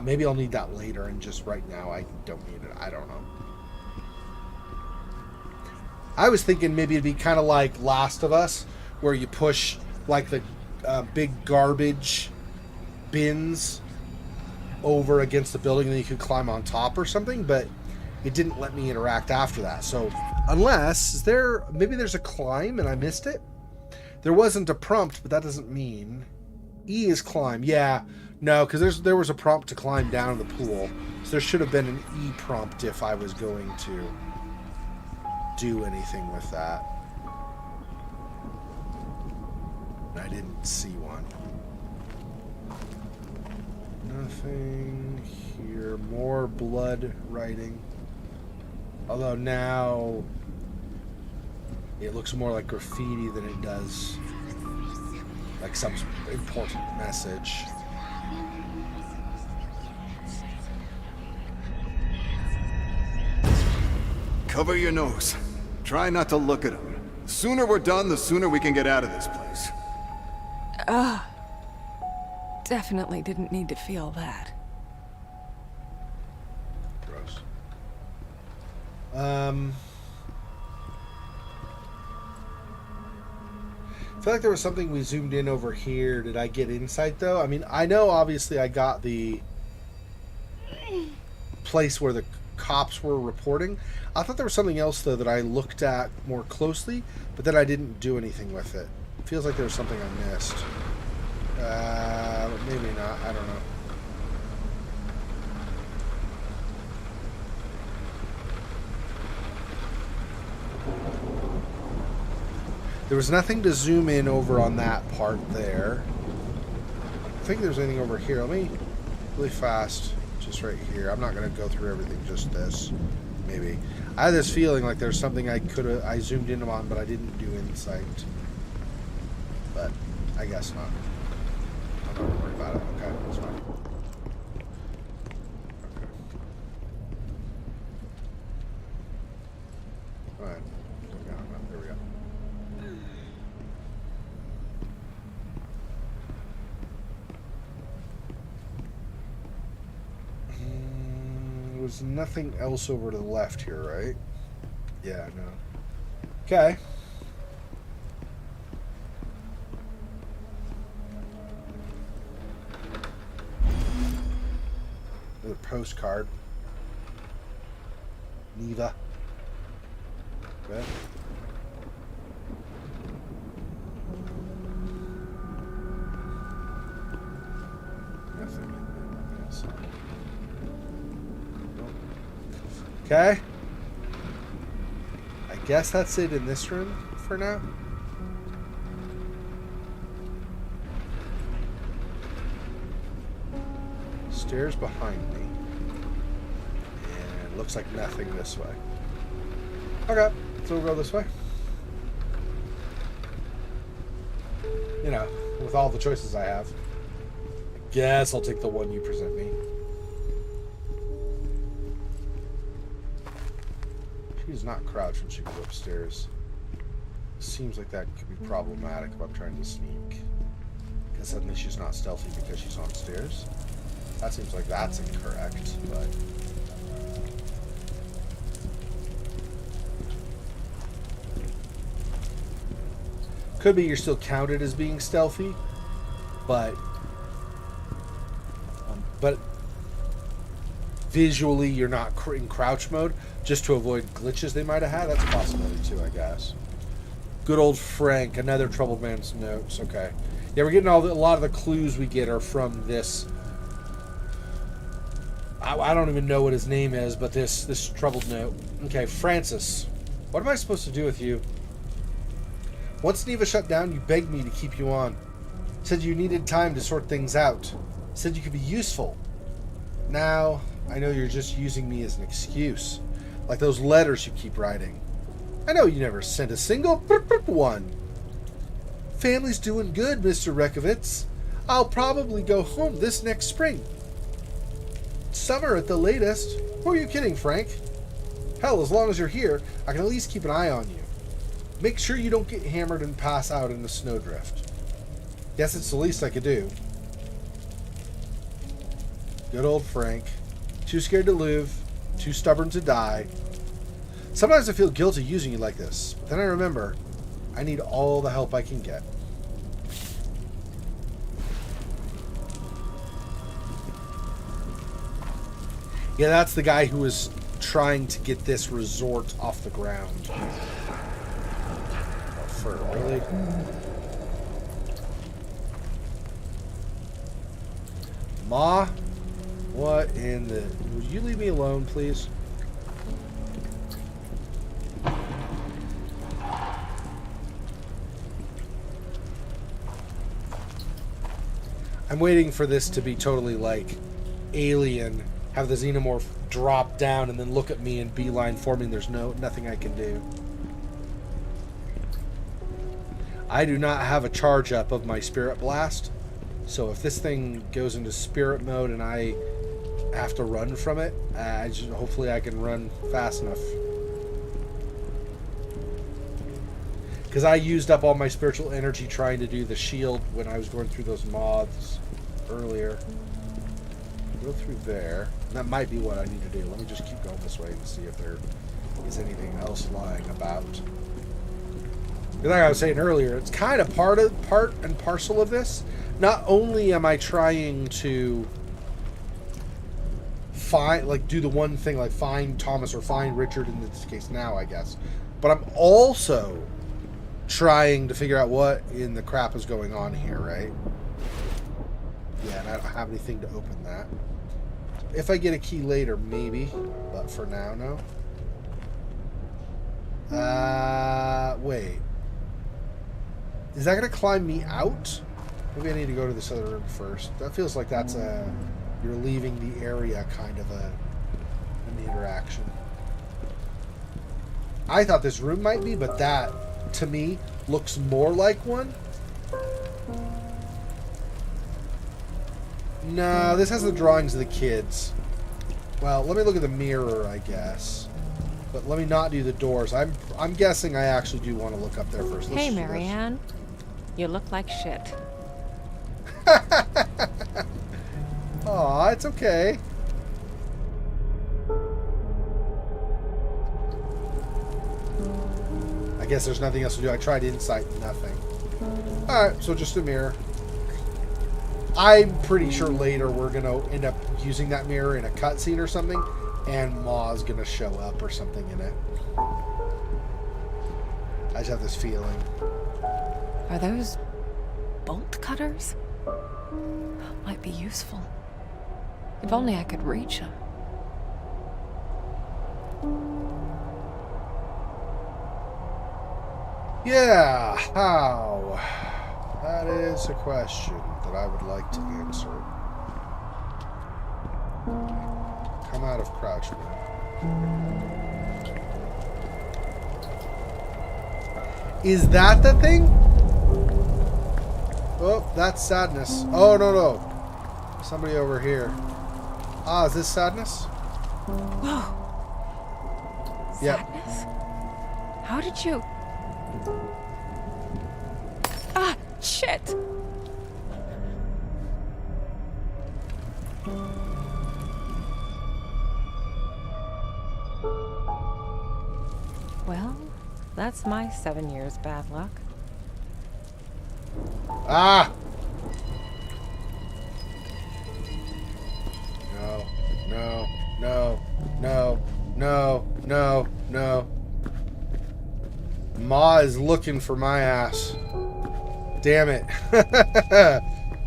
Speaker 1: Maybe I'll need that later, and just right now I don't need it. I don't know. I was thinking maybe it'd be kind of like Last of Us, where you push like the big garbage bins over against the building and then you could climb on top or something, but it didn't let me interact after that. So unless maybe there's a climb and I missed it. There wasn't a prompt, but that doesn't mean E is climb. Yeah, no, because there was a prompt to climb down in the pool, so there should have been an E prompt if I was going to do anything with that. I didn't see one. Nothing here. More blood writing. Although now it looks more like graffiti than it does like some important message.
Speaker 7: Cover your nose. Try not to look at him. The sooner we're done, the sooner we can get out of this place.
Speaker 2: Definitely didn't need to feel that.
Speaker 1: Gross. I feel like there was something we zoomed in over here. Did I get insight though? I mean, I know obviously I got the place where the cops were reporting. I thought there was something else though that I looked at more closely, but then I didn't do anything with it. Feels like there was something I missed. Maybe not. I don't know. There was nothing to zoom in over on that part there. I don't think there's anything over here. Let me really fast, just right here. I'm not going to go through everything, just this. Maybe. I had this feeling like there's something I zoomed in on, but I didn't do insight. But I guess not. I'm not worried about it. Okay, that's fine. Okay. Alright. There we go. There's nothing else over to the left here, right? Yeah, no. Okay. Another postcard. Neva. Okay. Nothing. Yes. Okay. I guess that's it in this room for now. Stairs behind me. And it looks like nothing this way. Okay, so we'll go this way. You know, with all the choices I have. I guess I'll take the one you present me. She does not crouch when she goes upstairs. Seems like that could be problematic if I'm trying to sneak. Because suddenly she's not stealthy because she's on stairs. That seems like that's incorrect, but... Could be you're still counted as being stealthy, but visually you're not in crouch mode, just to avoid glitches they might have had. That's a possibility too, I guess. Good old Frank, another troubled man's notes. Okay, yeah, we're getting a lot of the clues we get are from this. I don't even know what his name is, but this troubled note. Okay, Francis, what am I supposed to do with you? Once Neva shut down, you begged me to keep you on. Said you needed time to sort things out. Said you could be useful. Now, I know you're just using me as an excuse. Like those letters you keep writing. I know you never sent a single one. Family's doing good, Mr. Rekovitz. I'll probably go home this next spring. Summer at the latest. Who are you kidding, Frank? Hell, as long as you're here, I can at least keep an eye on you. Make sure you don't get hammered and pass out in the snowdrift. Guess it's the least I could do. Good old Frank. Too scared to live, too stubborn to die. Sometimes I feel guilty using you like this, but then I remember I need all the help I can get. Yeah, that's the guy who was trying to get this resort off the ground. Really? Ma? What in the... Would you leave me alone, please? I'm waiting for this to be totally like alien, have the xenomorph drop down and then look at me and beeline for me, and there's nothing I can do. I do not have a charge up of my Spirit Blast, so if this thing goes into spirit mode and I have to run from it, hopefully I can run fast enough. Because I used up all my spiritual energy trying to do the shield when I was going through those moths earlier. Go through there. That might be what I need to do. Let me just keep going this way and see if there is anything else lying about. Like I was saying earlier, it's kind of part and parcel of this. Not only am I trying to do the one thing, like find Thomas or find Richard in this case now, I guess, but I'm also trying to figure out what in the crap is going on here, right? Yeah, and I don't have anything to open that. If I get a key later, maybe, but for now, no. Wait. Is that going to climb me out? Maybe I need to go to this other room first. That feels like that's you're leaving the area kind of an interaction. I thought this room might be, but that, to me, looks more like one. No, this has the drawings of the kids. Well, let me look at the mirror, I guess. But let me not do the doors. I'm guessing I actually do want to look up there first.
Speaker 2: Hey, Marianne. You look like shit.
Speaker 1: Aw, it's okay. I guess there's nothing else to do. I tried insight, nothing. Alright, so just a mirror. I'm pretty sure later we're going to end up using that mirror in a cutscene or something, and Ma's going to show up or something in it. I just have this feeling.
Speaker 2: Are those bolt cutters? Might be useful. If only I could reach them.
Speaker 1: Yeah, how? That is a question that I would like to answer. Come out of crouch mode. Is that the thing? Oh, that's sadness. Oh, no. Somebody over here. Ah, is this sadness?
Speaker 2: Whoa.
Speaker 1: Yep.
Speaker 2: Sadness? How did you... Ah, shit! Well, that's my 7 years bad luck.
Speaker 1: Ah! No. Ma is looking for my ass. Damn it.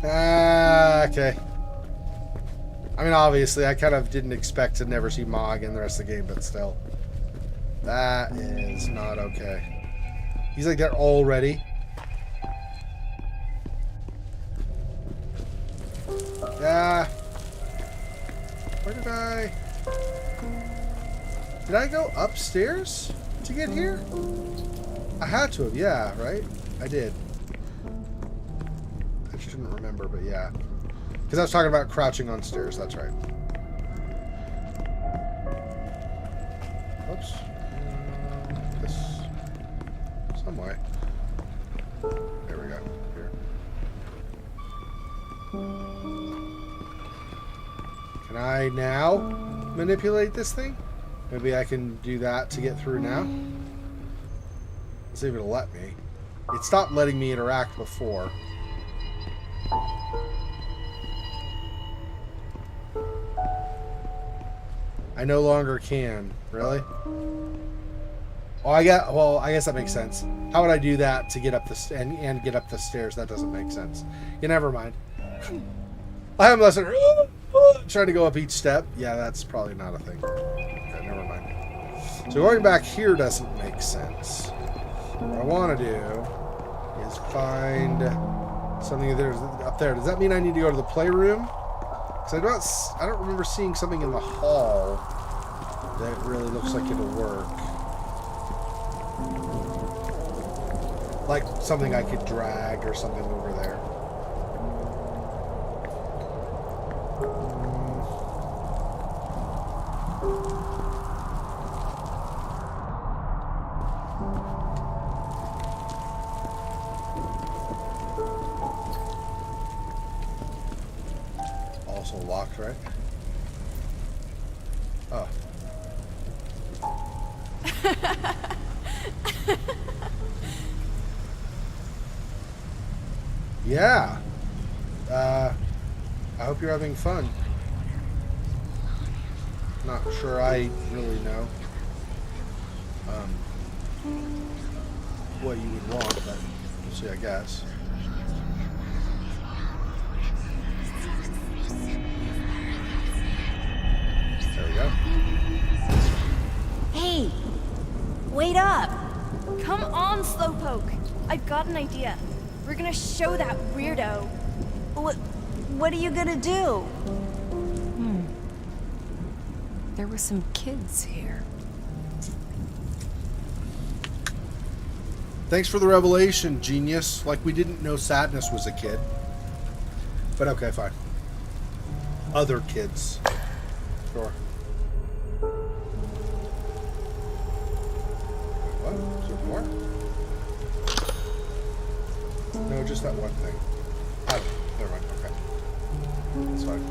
Speaker 1: Okay. I mean, obviously, I kind of didn't expect to never see Ma again the rest of the game, but still. That is not okay. He's like there already. Yeah. Where did I... Did I go upstairs to get here? I had to have, yeah, right? I did. I just didn't remember, but yeah. Because I was talking about crouching on stairs, that's right. Oops. This... some way. There we go. Here. Can I now manipulate this thing? Maybe I can do that to get through now. Let's see if it'll let me. It stopped letting me interact before. I no longer can. Really? Oh, I guess that makes sense. How would I do that to get up the and get up the stairs? That doesn't make sense. Yeah, never mind. I am lesson. Trying to go up each step. Yeah, that's probably not a thing. Okay, never mind. So going back here doesn't make sense. What I want to do is find something there up there. Does that mean I need to go to the playroom? So I don't remember seeing something in the hall that really looks like it'll work. Like something I could drag or something over there. Also locked, right? Oh. Yeah. I hope you're having fun. Not sure I really know what you would want, but we'll see, I guess. There we go.
Speaker 8: Hey! Wait up! Come on, Slowpoke! I've got an idea. We're gonna show that weirdo. What are you gonna do?
Speaker 2: There were some kids here.
Speaker 1: Thanks for the revelation, genius. Like we didn't know Sadness was a kid. But okay, fine. Other kids. Sure. What? Is there more? No, just that one thing. Oh, never mind. Okay. That's fine.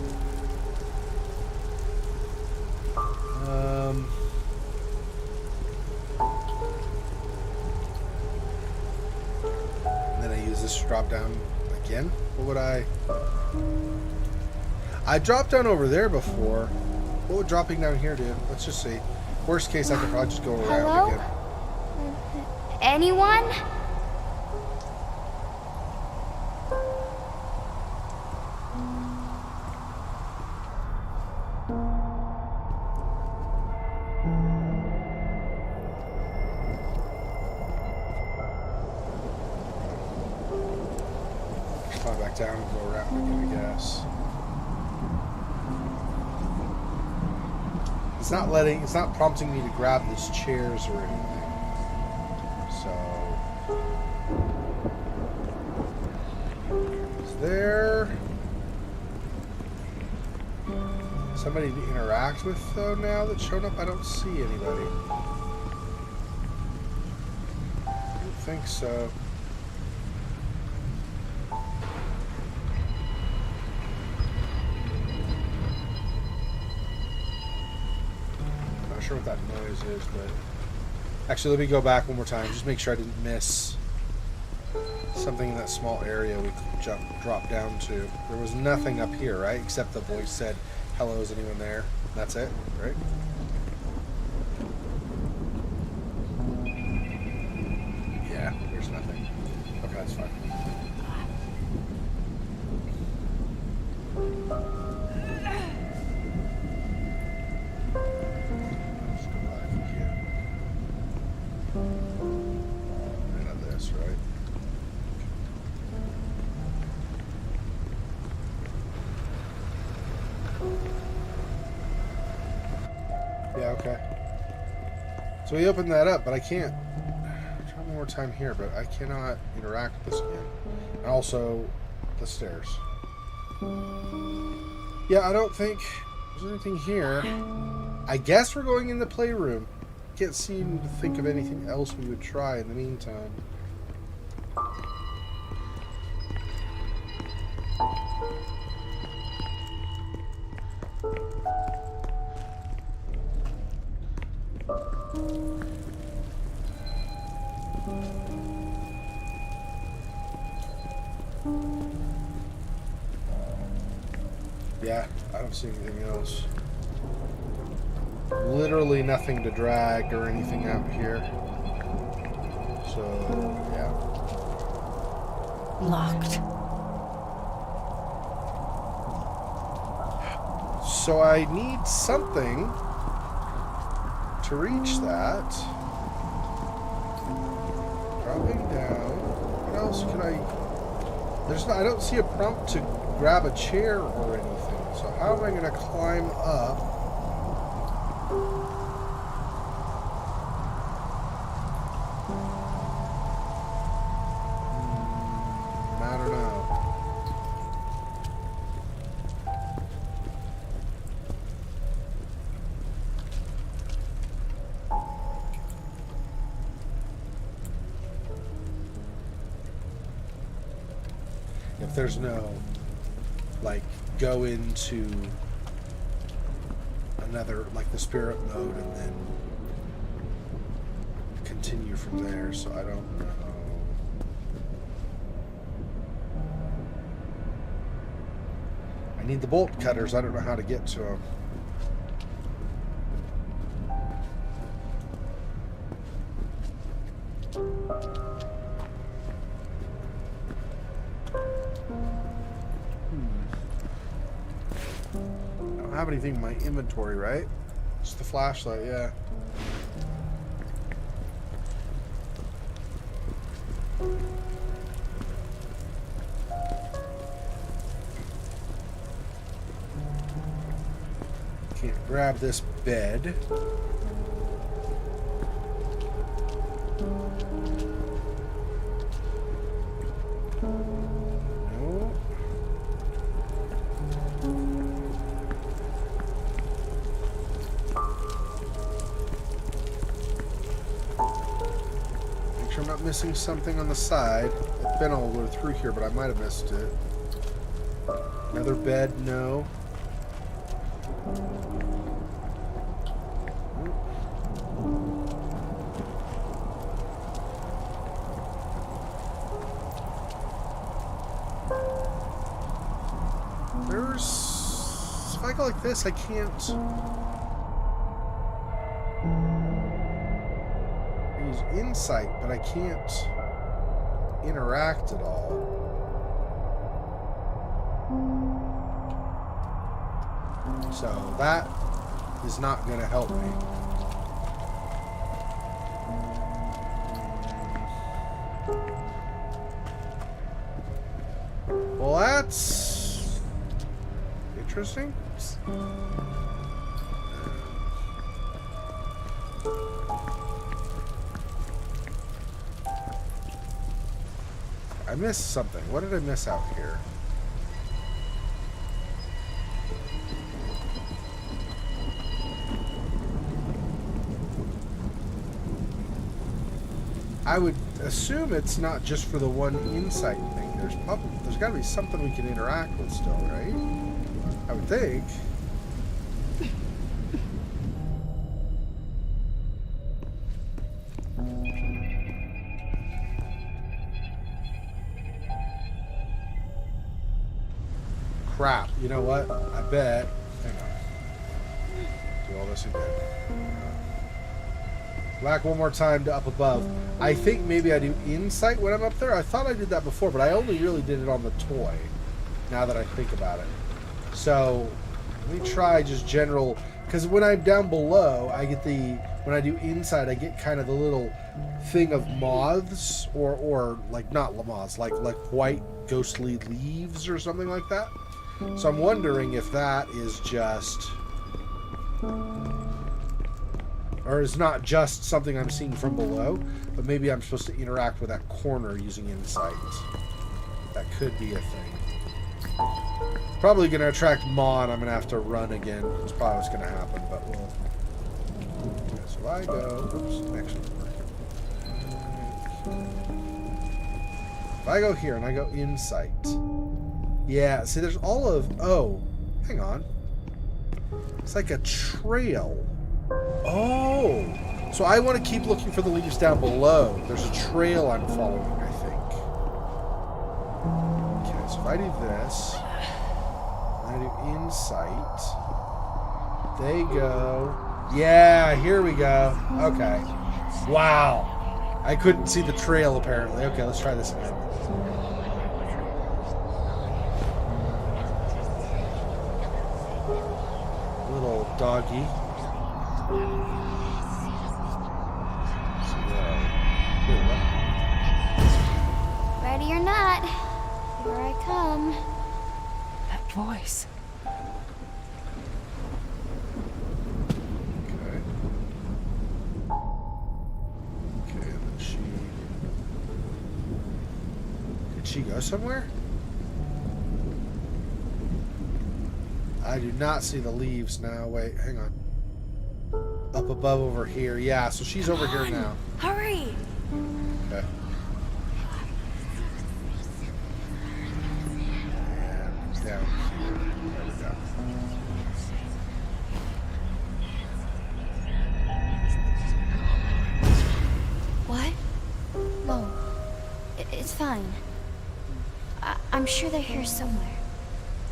Speaker 1: And then I use this drop down again. What would I dropped down over there before. What would dropping down here do? Let's just see. Worst case, I could probably just go around
Speaker 5: Hello?
Speaker 1: again.
Speaker 5: Anyone?
Speaker 1: Climb back down and go around again, I guess. It's not prompting me to grab these chairs or anything. So, is there somebody to interact with though now that's shown up? I don't see anybody. I don't think so. Not sure what that noise is, but actually let me go back one more time. Just make sure I didn't miss something in that small area we could drop down to. There was nothing up here, right? Except the voice said, "Hello, is anyone there?" That's it, right? Yeah, there's nothing. Okay, that's fine. Let's go back again. None of this, right? Yeah, okay. So we opened that up, but I can't. Try one more time here, but I cannot interact with this again. And also, the stairs. Yeah, I don't think there's anything here. I guess we're going in the playroom. Can't seem to think of anything else we would try in the meantime. Yeah, I don't see anything else. Literally nothing to drag or anything out here. So, yeah.
Speaker 2: Locked.
Speaker 1: So I need something to reach that. Dropping down. What else can I... I don't see a prompt to grab a chair or anything. So how am I going to climb up? I don't know. If there's no, like, go into another, like, the spirit mode and then continue from there, so I don't know. I need the bolt cutters. I don't know how to get to them. I don't have anything in my inventory, right? Just the flashlight, yeah. Can't grab this bed. No. Make sure I'm not missing something on the side. I've been all the way through here, but I might have missed it. Another bed, no. There's... If I go like this, I can't... I use insight, but I can't interact at all. So that is not going to help me. Well, that's interesting. I missed something. What did I miss out here? I would assume it's not just for the one insight thing. There's got to be something we can interact with still, right? I would think. Crap. You know what? I bet. Hang on. Do all this again. Back one more time to up above. I think maybe I do insight when I'm up there. I thought I did that before, but I only really did it on the toy, now that I think about it. So, let me try just general, because when I'm down below, I get the, when I do insight, I get kind of the little thing of moths, or like, not moths, like white ghostly leaves or something like that. So I'm wondering if that is just... or is not just something I'm seeing from below, but maybe I'm supposed to interact with that corner using insight. That could be a thing. Probably going to attract Maw, and I'm going to have to run again. That's probably what's going to happen, but we'll... Okay, so I go... Oops, actually... If I go here and I go insight... Yeah, see, there's all of... Oh, hang on. It's like a trail. Oh, so I want to keep looking for the leaves down below. There's a trail I'm following, I think. Okay, so if I do this, and I do insight, they go, yeah, here we go. Okay, wow, I couldn't see the trail apparently. Okay, let's try this again. Little doggy.
Speaker 5: Ready or not, here I come.
Speaker 2: That voice.
Speaker 1: she go somewhere? I do not see the leaves now. Wait, hang on. Up above over here. Yeah, so she's over here now.
Speaker 8: Hurry!
Speaker 1: Okay. And down here. There we go.
Speaker 5: What? No. It's fine. I'm sure they're here somewhere.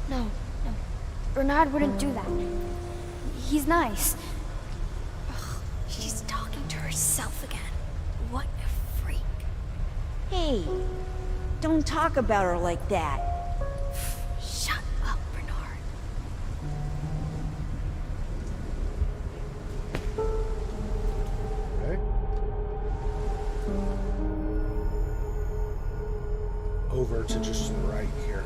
Speaker 5: No. Bernard wouldn't do that. He's nice. Ugh, she's talking to herself again. What a freak.
Speaker 8: Hey, don't talk about her like that.
Speaker 5: Shut up, Bernard.
Speaker 1: Okay. Over to just the right here.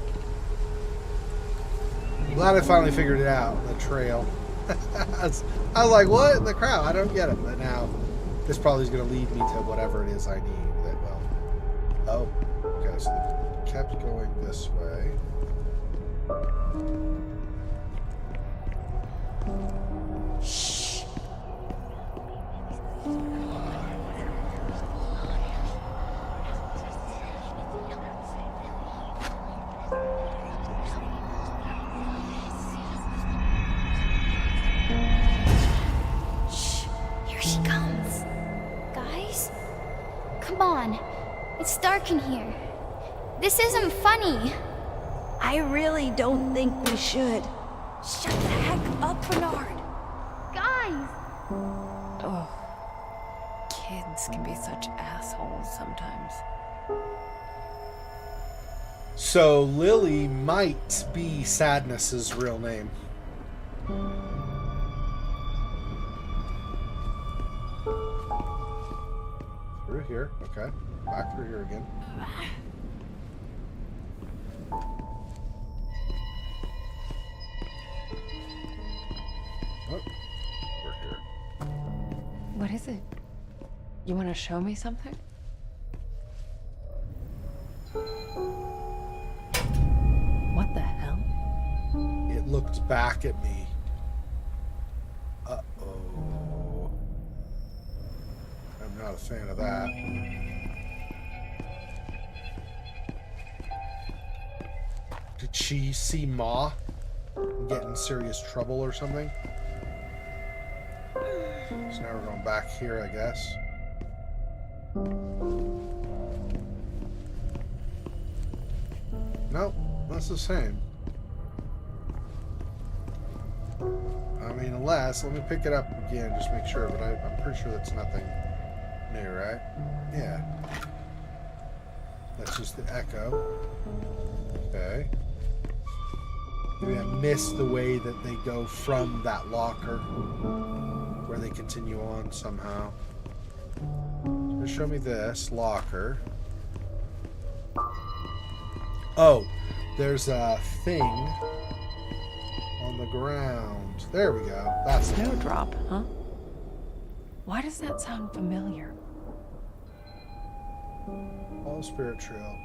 Speaker 1: I'm glad I finally figured it out, the trail. I was like, what in the crowd? I don't get it. But now, this probably is going to lead me to whatever it is I need. That will. Oh, okay, so they kept going this way.
Speaker 5: Shh. Shh. Here she comes. Guys? Come on. It's dark in here. This isn't funny.
Speaker 8: I really don't think we should.
Speaker 5: Shut the heck up, Bernard. Guys!
Speaker 2: Oh, kids can be such assholes sometimes.
Speaker 1: So Lily might be Sadness's real name. Through here, okay. Back through here again. Oh, we're here.
Speaker 2: What is it? You want to show me something? What the hell?
Speaker 1: It looked back at me. Uh-oh. I'm not a fan of that. Did she see Ma and get in serious trouble or something? So now we're going back here, I guess. Nope, that's the same. I mean, unless, let me pick it up again, just make sure, but I'm pretty sure that's nothing new, right? Yeah. That's just the echo. Okay. Maybe I missed the way that they go from that locker, where they continue on somehow. So show me this locker. Oh, there's a thing on the ground. There we go. That's it.
Speaker 2: Snowdrop, huh? Why does that sound familiar?
Speaker 1: Oh, Spirit Trail.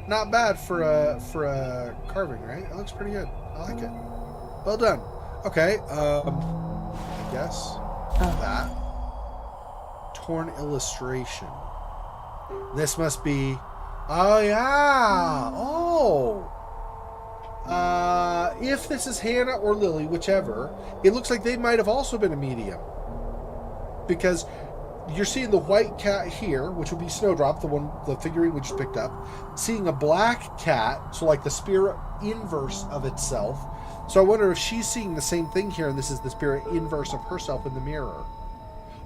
Speaker 1: Not bad for a carving, right? It looks pretty good. I like it. Well done. Okay, I guess that torn illustration. This must be. Oh yeah. Oh. If this is Hannah or Lily, whichever, it looks like they might have also been a medium, because you're seeing the white cat here, which would be Snowdrop, the figurine we just picked up. Seeing a black cat, so like the spirit inverse of itself. So I wonder if she's seeing the same thing here, and this is the spirit inverse of herself in the mirror.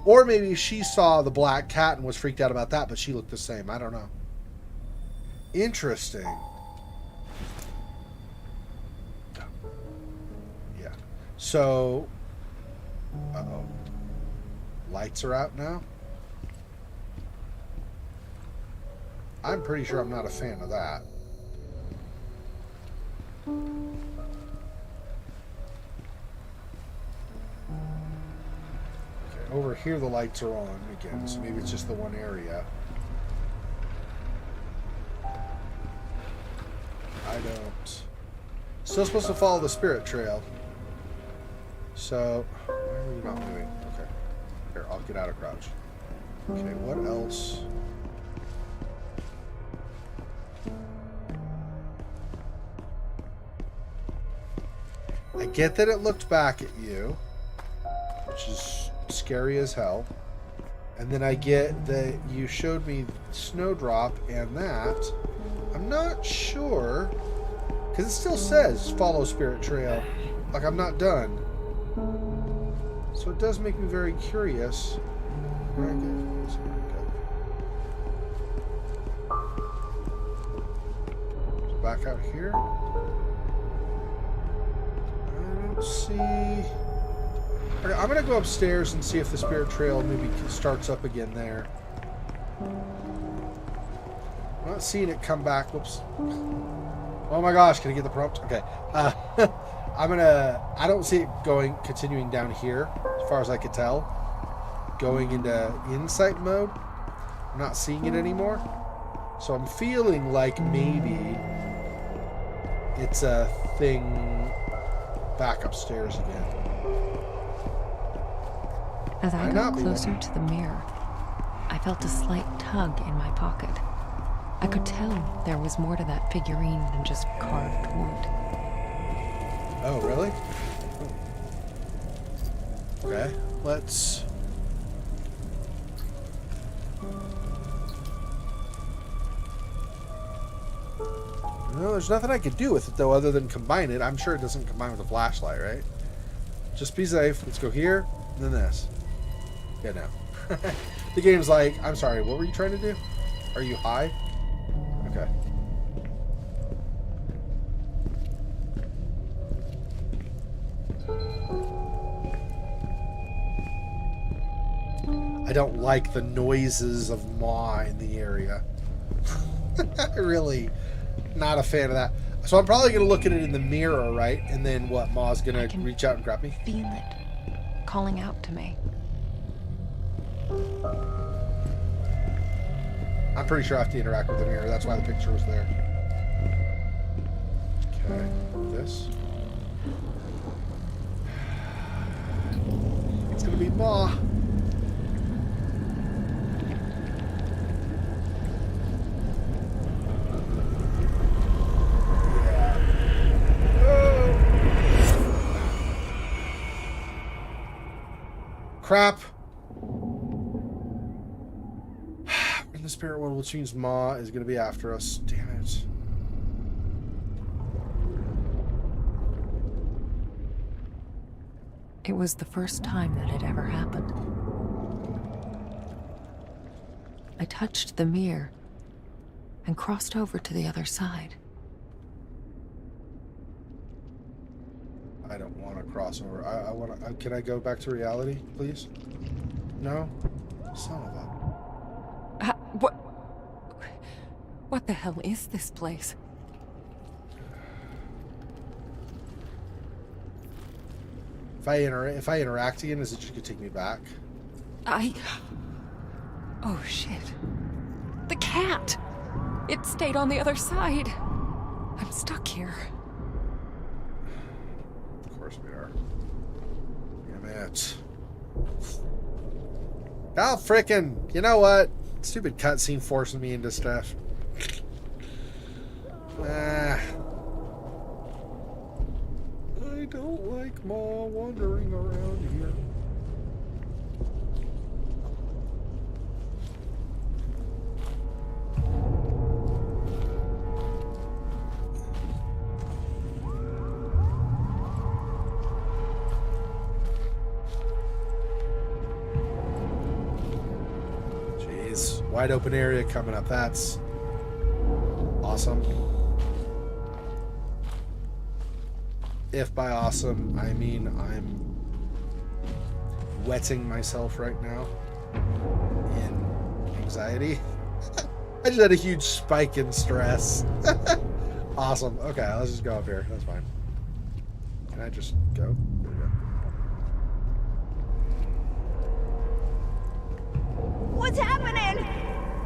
Speaker 1: Or maybe she saw the black cat and was freaked out about that, but she looked the same. I don't know. Interesting. Yeah. So, uh-oh. Lights are out now? I'm pretty sure I'm not a fan of that. over here the lights are on again, so maybe it's just the one area. I don't. Still supposed to follow the spirit trail. So, why are you not moving? Okay. Here, I'll get out of crouch. Okay, what else? I get that it looked back at you, which is scary as hell. And then I get that you showed me Snowdrop and that. I'm not sure, because it still says follow spirit trail. Like I'm not done. So it does make me very curious. Where I go? So back out here. I don't see. Okay, I'm gonna go upstairs and see if the spirit trail maybe starts up again there. I'm not seeing it come back. Whoops. Oh my gosh, can I get the prompt? Okay. I don't see it continuing down here, as far as I could tell. Going into insight mode. I'm not seeing it anymore. So I'm feeling like maybe it's a thing back upstairs again.
Speaker 2: As I got closer to the mirror, I felt a slight tug in my pocket. I could tell there was more to that figurine than just carved wood.
Speaker 1: Oh, really? Okay, let's... No, there's nothing I could do with it, though, other than combine it. I'm sure it doesn't combine with a flashlight, right? Just be safe. Let's go here, and then this. Yeah, no. The game's like, I'm sorry, what were you trying to do? Are you high? Okay. I don't like the noises of Maw in the area. Really not a fan of that. So I'm probably going to look at it in the mirror, right? And then what? Maw's going to reach out and grab me?
Speaker 2: Feel it. Calling out to me.
Speaker 1: I'm pretty sure I have to interact with the mirror. That's why the picture was there. Okay. This. It's going to be Maw. Crap. In the spirit world, which means Ma is going to be after us. Damn it.
Speaker 2: It was the first time that had ever happened. I touched the mirror and crossed over to the other side.
Speaker 1: I don't want to cross over. I want to. Can I go back to reality, please? No? Son of a...
Speaker 2: What the hell is this place?
Speaker 1: If I interact again, is it just gonna take me back?
Speaker 2: Oh shit. The cat! It stayed on the other side. I'm stuck here.
Speaker 1: Of course we are. Damn it. Oh, frickin'. You know what? Stupid cutscene forcing me into stuff. I don't like Ma wandering around here. Jeez, wide open area coming up. That's awesome. If by awesome, I mean I'm wetting myself right now in anxiety. I just had a huge spike in stress. Awesome. Okay, let's just go up here. That's fine. Can I just go? There we go.
Speaker 8: What's happening?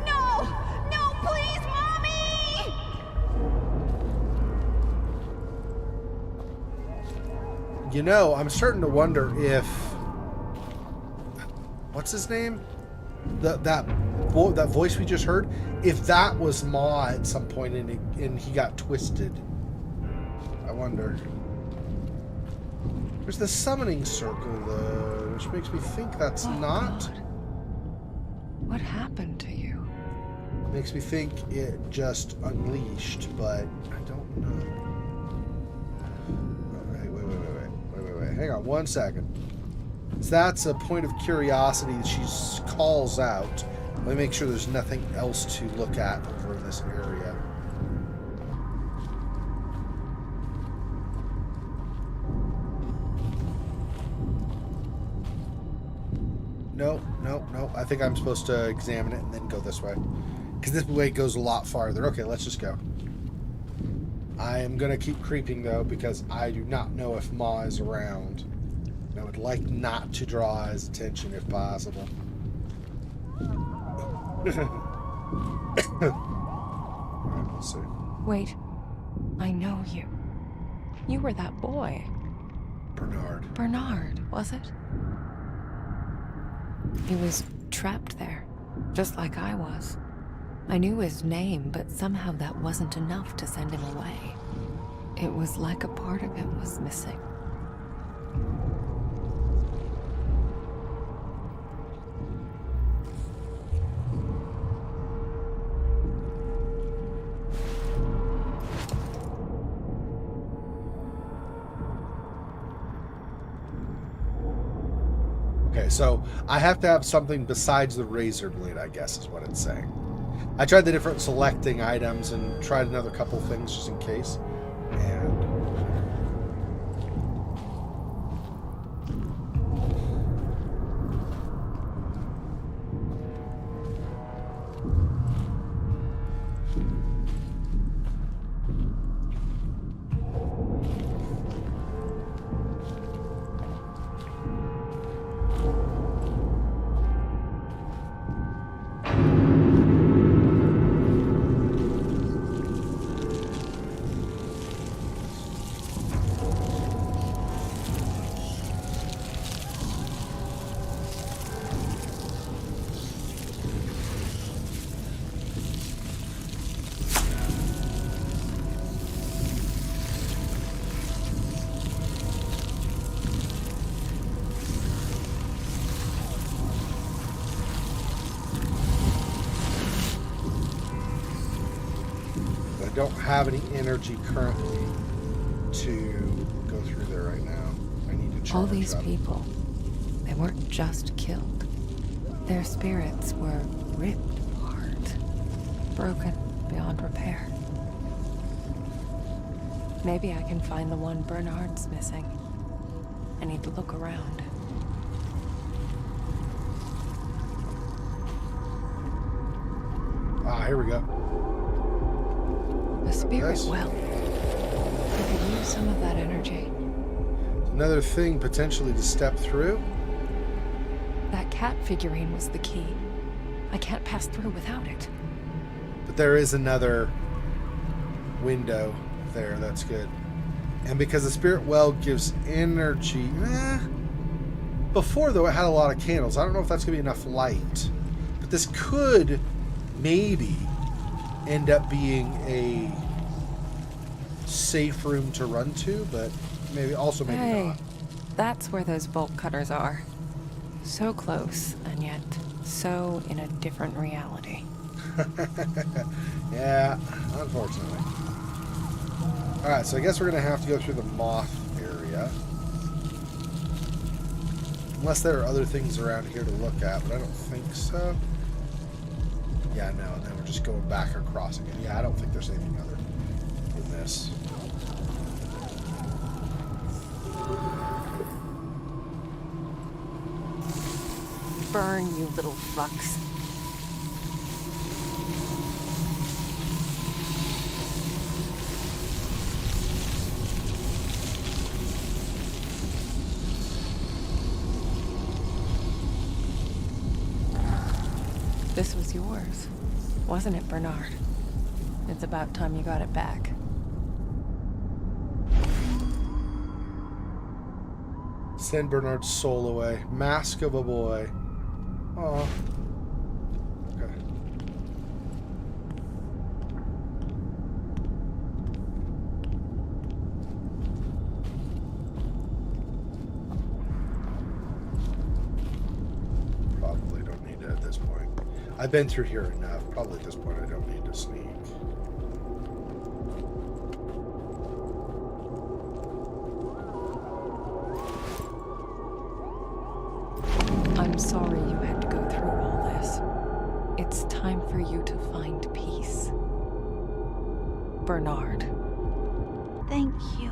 Speaker 8: No! No, please, Mommy!
Speaker 1: You know, I'm starting to wonder if... What's his name? That voice we just heard? If that was Ma at some point and he got twisted. I wonder. There's the summoning circle, though, which makes me think that's not...
Speaker 2: God. What happened to you?
Speaker 1: Makes me think it just unleashed, but I don't know. Wait. Hang on 1 second. So that's a point of curiosity that she calls out. Let me make sure there's nothing else to look at over in this area. No. I think I'm supposed to examine it and then go this way. Because this way goes a lot farther. Okay, let's just go. I am going to keep creeping, though, because I do not know if Ma is around. And I would like not to draw his attention if possible. Alright, let's see.
Speaker 2: Wait. I know you. You were that boy.
Speaker 1: Bernard.
Speaker 2: Bernard, was it? He was trapped there, just like I was. I knew his name, but somehow that wasn't enough to send him away. It was like a part of him was missing.
Speaker 1: Okay, so I have to have something besides the razor blade, I guess is what it's saying. I tried the different selecting items and tried another couple things just in case. And I don't have any energy currently to go through there right now. I need to charge
Speaker 2: All these
Speaker 1: up.
Speaker 2: people, they weren't just killed. Their spirits were ripped apart, broken beyond repair. Maybe I can find the one Bernard's missing. I need to look around.
Speaker 1: Ah, here we go.
Speaker 2: The spirit
Speaker 1: Nice.
Speaker 2: well. I could use some of that energy.
Speaker 1: Another thing potentially to step through.
Speaker 2: That cat figurine was the key. I can't pass through without it.
Speaker 1: But there is another window there. That's good. And because the spirit well gives energy... Before, though, it had a lot of candles. I don't know if that's going to be enough light. But this could maybe end up being a safe room to run to, but maybe
Speaker 2: Hey,
Speaker 1: not.
Speaker 2: that's where those bolt cutters are. So close, and yet so in a different reality.
Speaker 1: Yeah, unfortunately. Alright, so I guess we're going to have to go through the moth area. Unless there are other things around here to look at, but I don't think so. Yeah, no, and then we're just going back across again. Yeah, I don't think there's anything other than this.
Speaker 2: Burn, you little fucks. was yours, wasn't it, Bernard? It's about time you got it back.
Speaker 1: Send Bernard's soul away. Mask of a boy. Oh. Okay. Probably don't need it at this point. I've been through here enough. Probably at this point I don't need to sneak.
Speaker 2: I'm sorry you had to go through all this. It's time for you to find peace. Bernard.
Speaker 8: Thank you.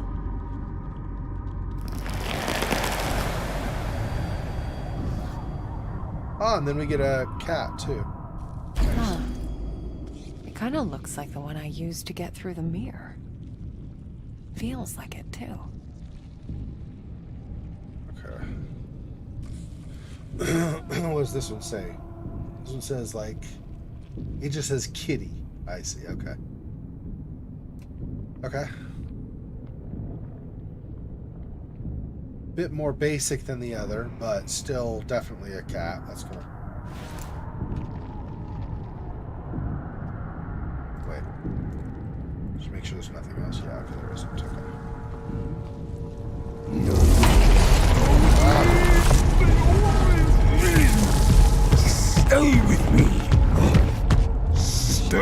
Speaker 1: Ah, and then we get a cat too.
Speaker 2: Huh. It kind of looks like the one I used to get through the mirror. Feels like it too.
Speaker 1: Okay. What does this one say? This one says like, it just says kitty. I see. Okay. Okay. Bit more basic than the other, but still definitely a cat. That's cool. Wait. Just make sure there's nothing else. Yeah, okay, there isn't. Okay.
Speaker 4: Stay with me. Stay.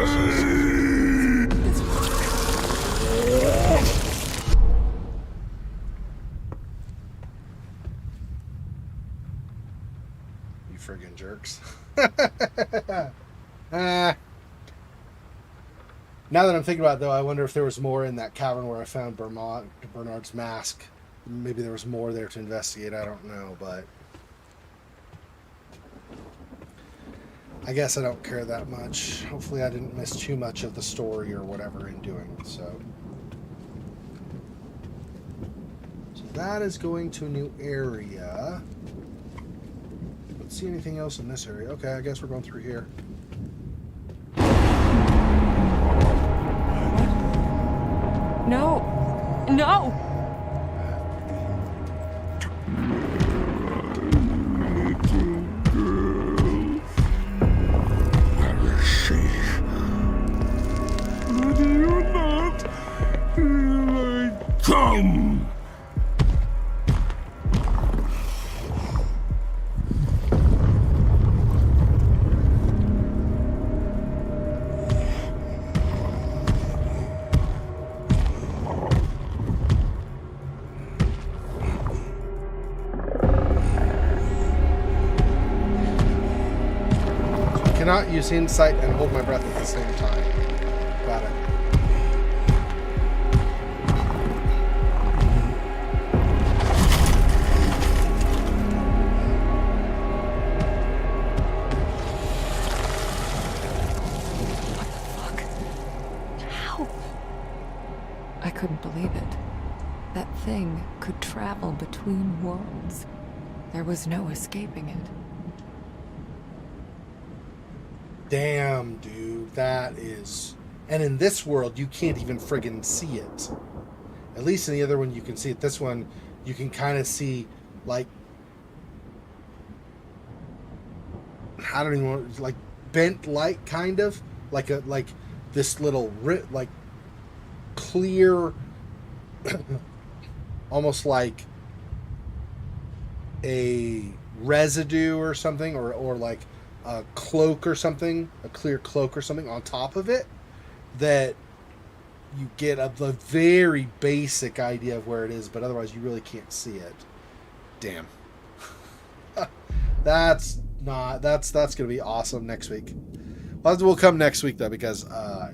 Speaker 1: You friggin' jerks. Now that I'm thinking about it, though, I wonder if there was more in that cavern where I found Bernard's mask. Maybe there was more there to investigate. I don't know, but I guess I don't care that much. Hopefully I didn't miss too much of the story or whatever in doing so. So that is going to a new area. Don't see anything else in this area. Okay, I guess we're going through here.
Speaker 2: No! No!
Speaker 4: Come!
Speaker 1: Cannot use insight and hold my breath at the same time. Got it.
Speaker 2: I couldn't believe it. That thing could travel between worlds. There was no escaping it.
Speaker 1: Damn, dude, that is... And in this world, you can't even friggin' see it. At least in the other one, you can see it. This one, you can kind of see, like... I don't even know, like, bent light, kind of. Like this little, like, clear... almost like a residue or something, or like a cloak or something, a clear cloak or something on top of it, that you get a very basic idea of where it is, but otherwise you really can't see it. Damn. That's gonna be awesome next week. We'll come next week though, because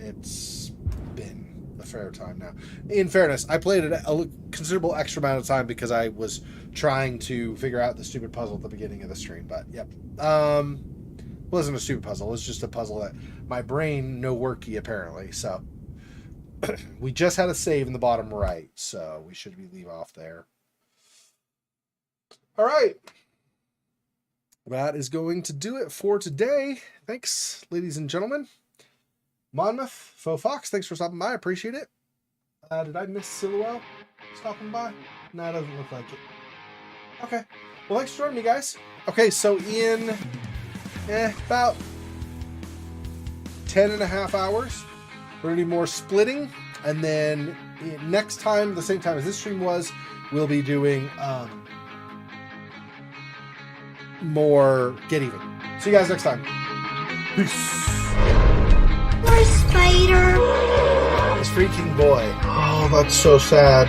Speaker 1: it's been a fair time now. In fairness, I played it a considerable extra amount of time because I was trying to figure out the stupid puzzle at the beginning of the stream, but yep. It wasn't a stupid puzzle, it was just a puzzle that my brain no worky apparently, so we just had a save in the bottom right, so we should leave off there. All right. that is going to do it for today. Thanks, ladies and gentlemen. Monmouth, Faux Fox, thanks for stopping by. I appreciate it. Did I miss Silwell stopping by? No, it doesn't look like it. Okay. Well, thanks for joining me, guys. Okay, so in about 10.5 hours, we're going to do more splitting. And then next time, the same time as this stream was, we'll be doing more Get Even. See you guys next time. Peace.
Speaker 8: Poor spider.
Speaker 1: This freaking boy. Oh, that's so sad.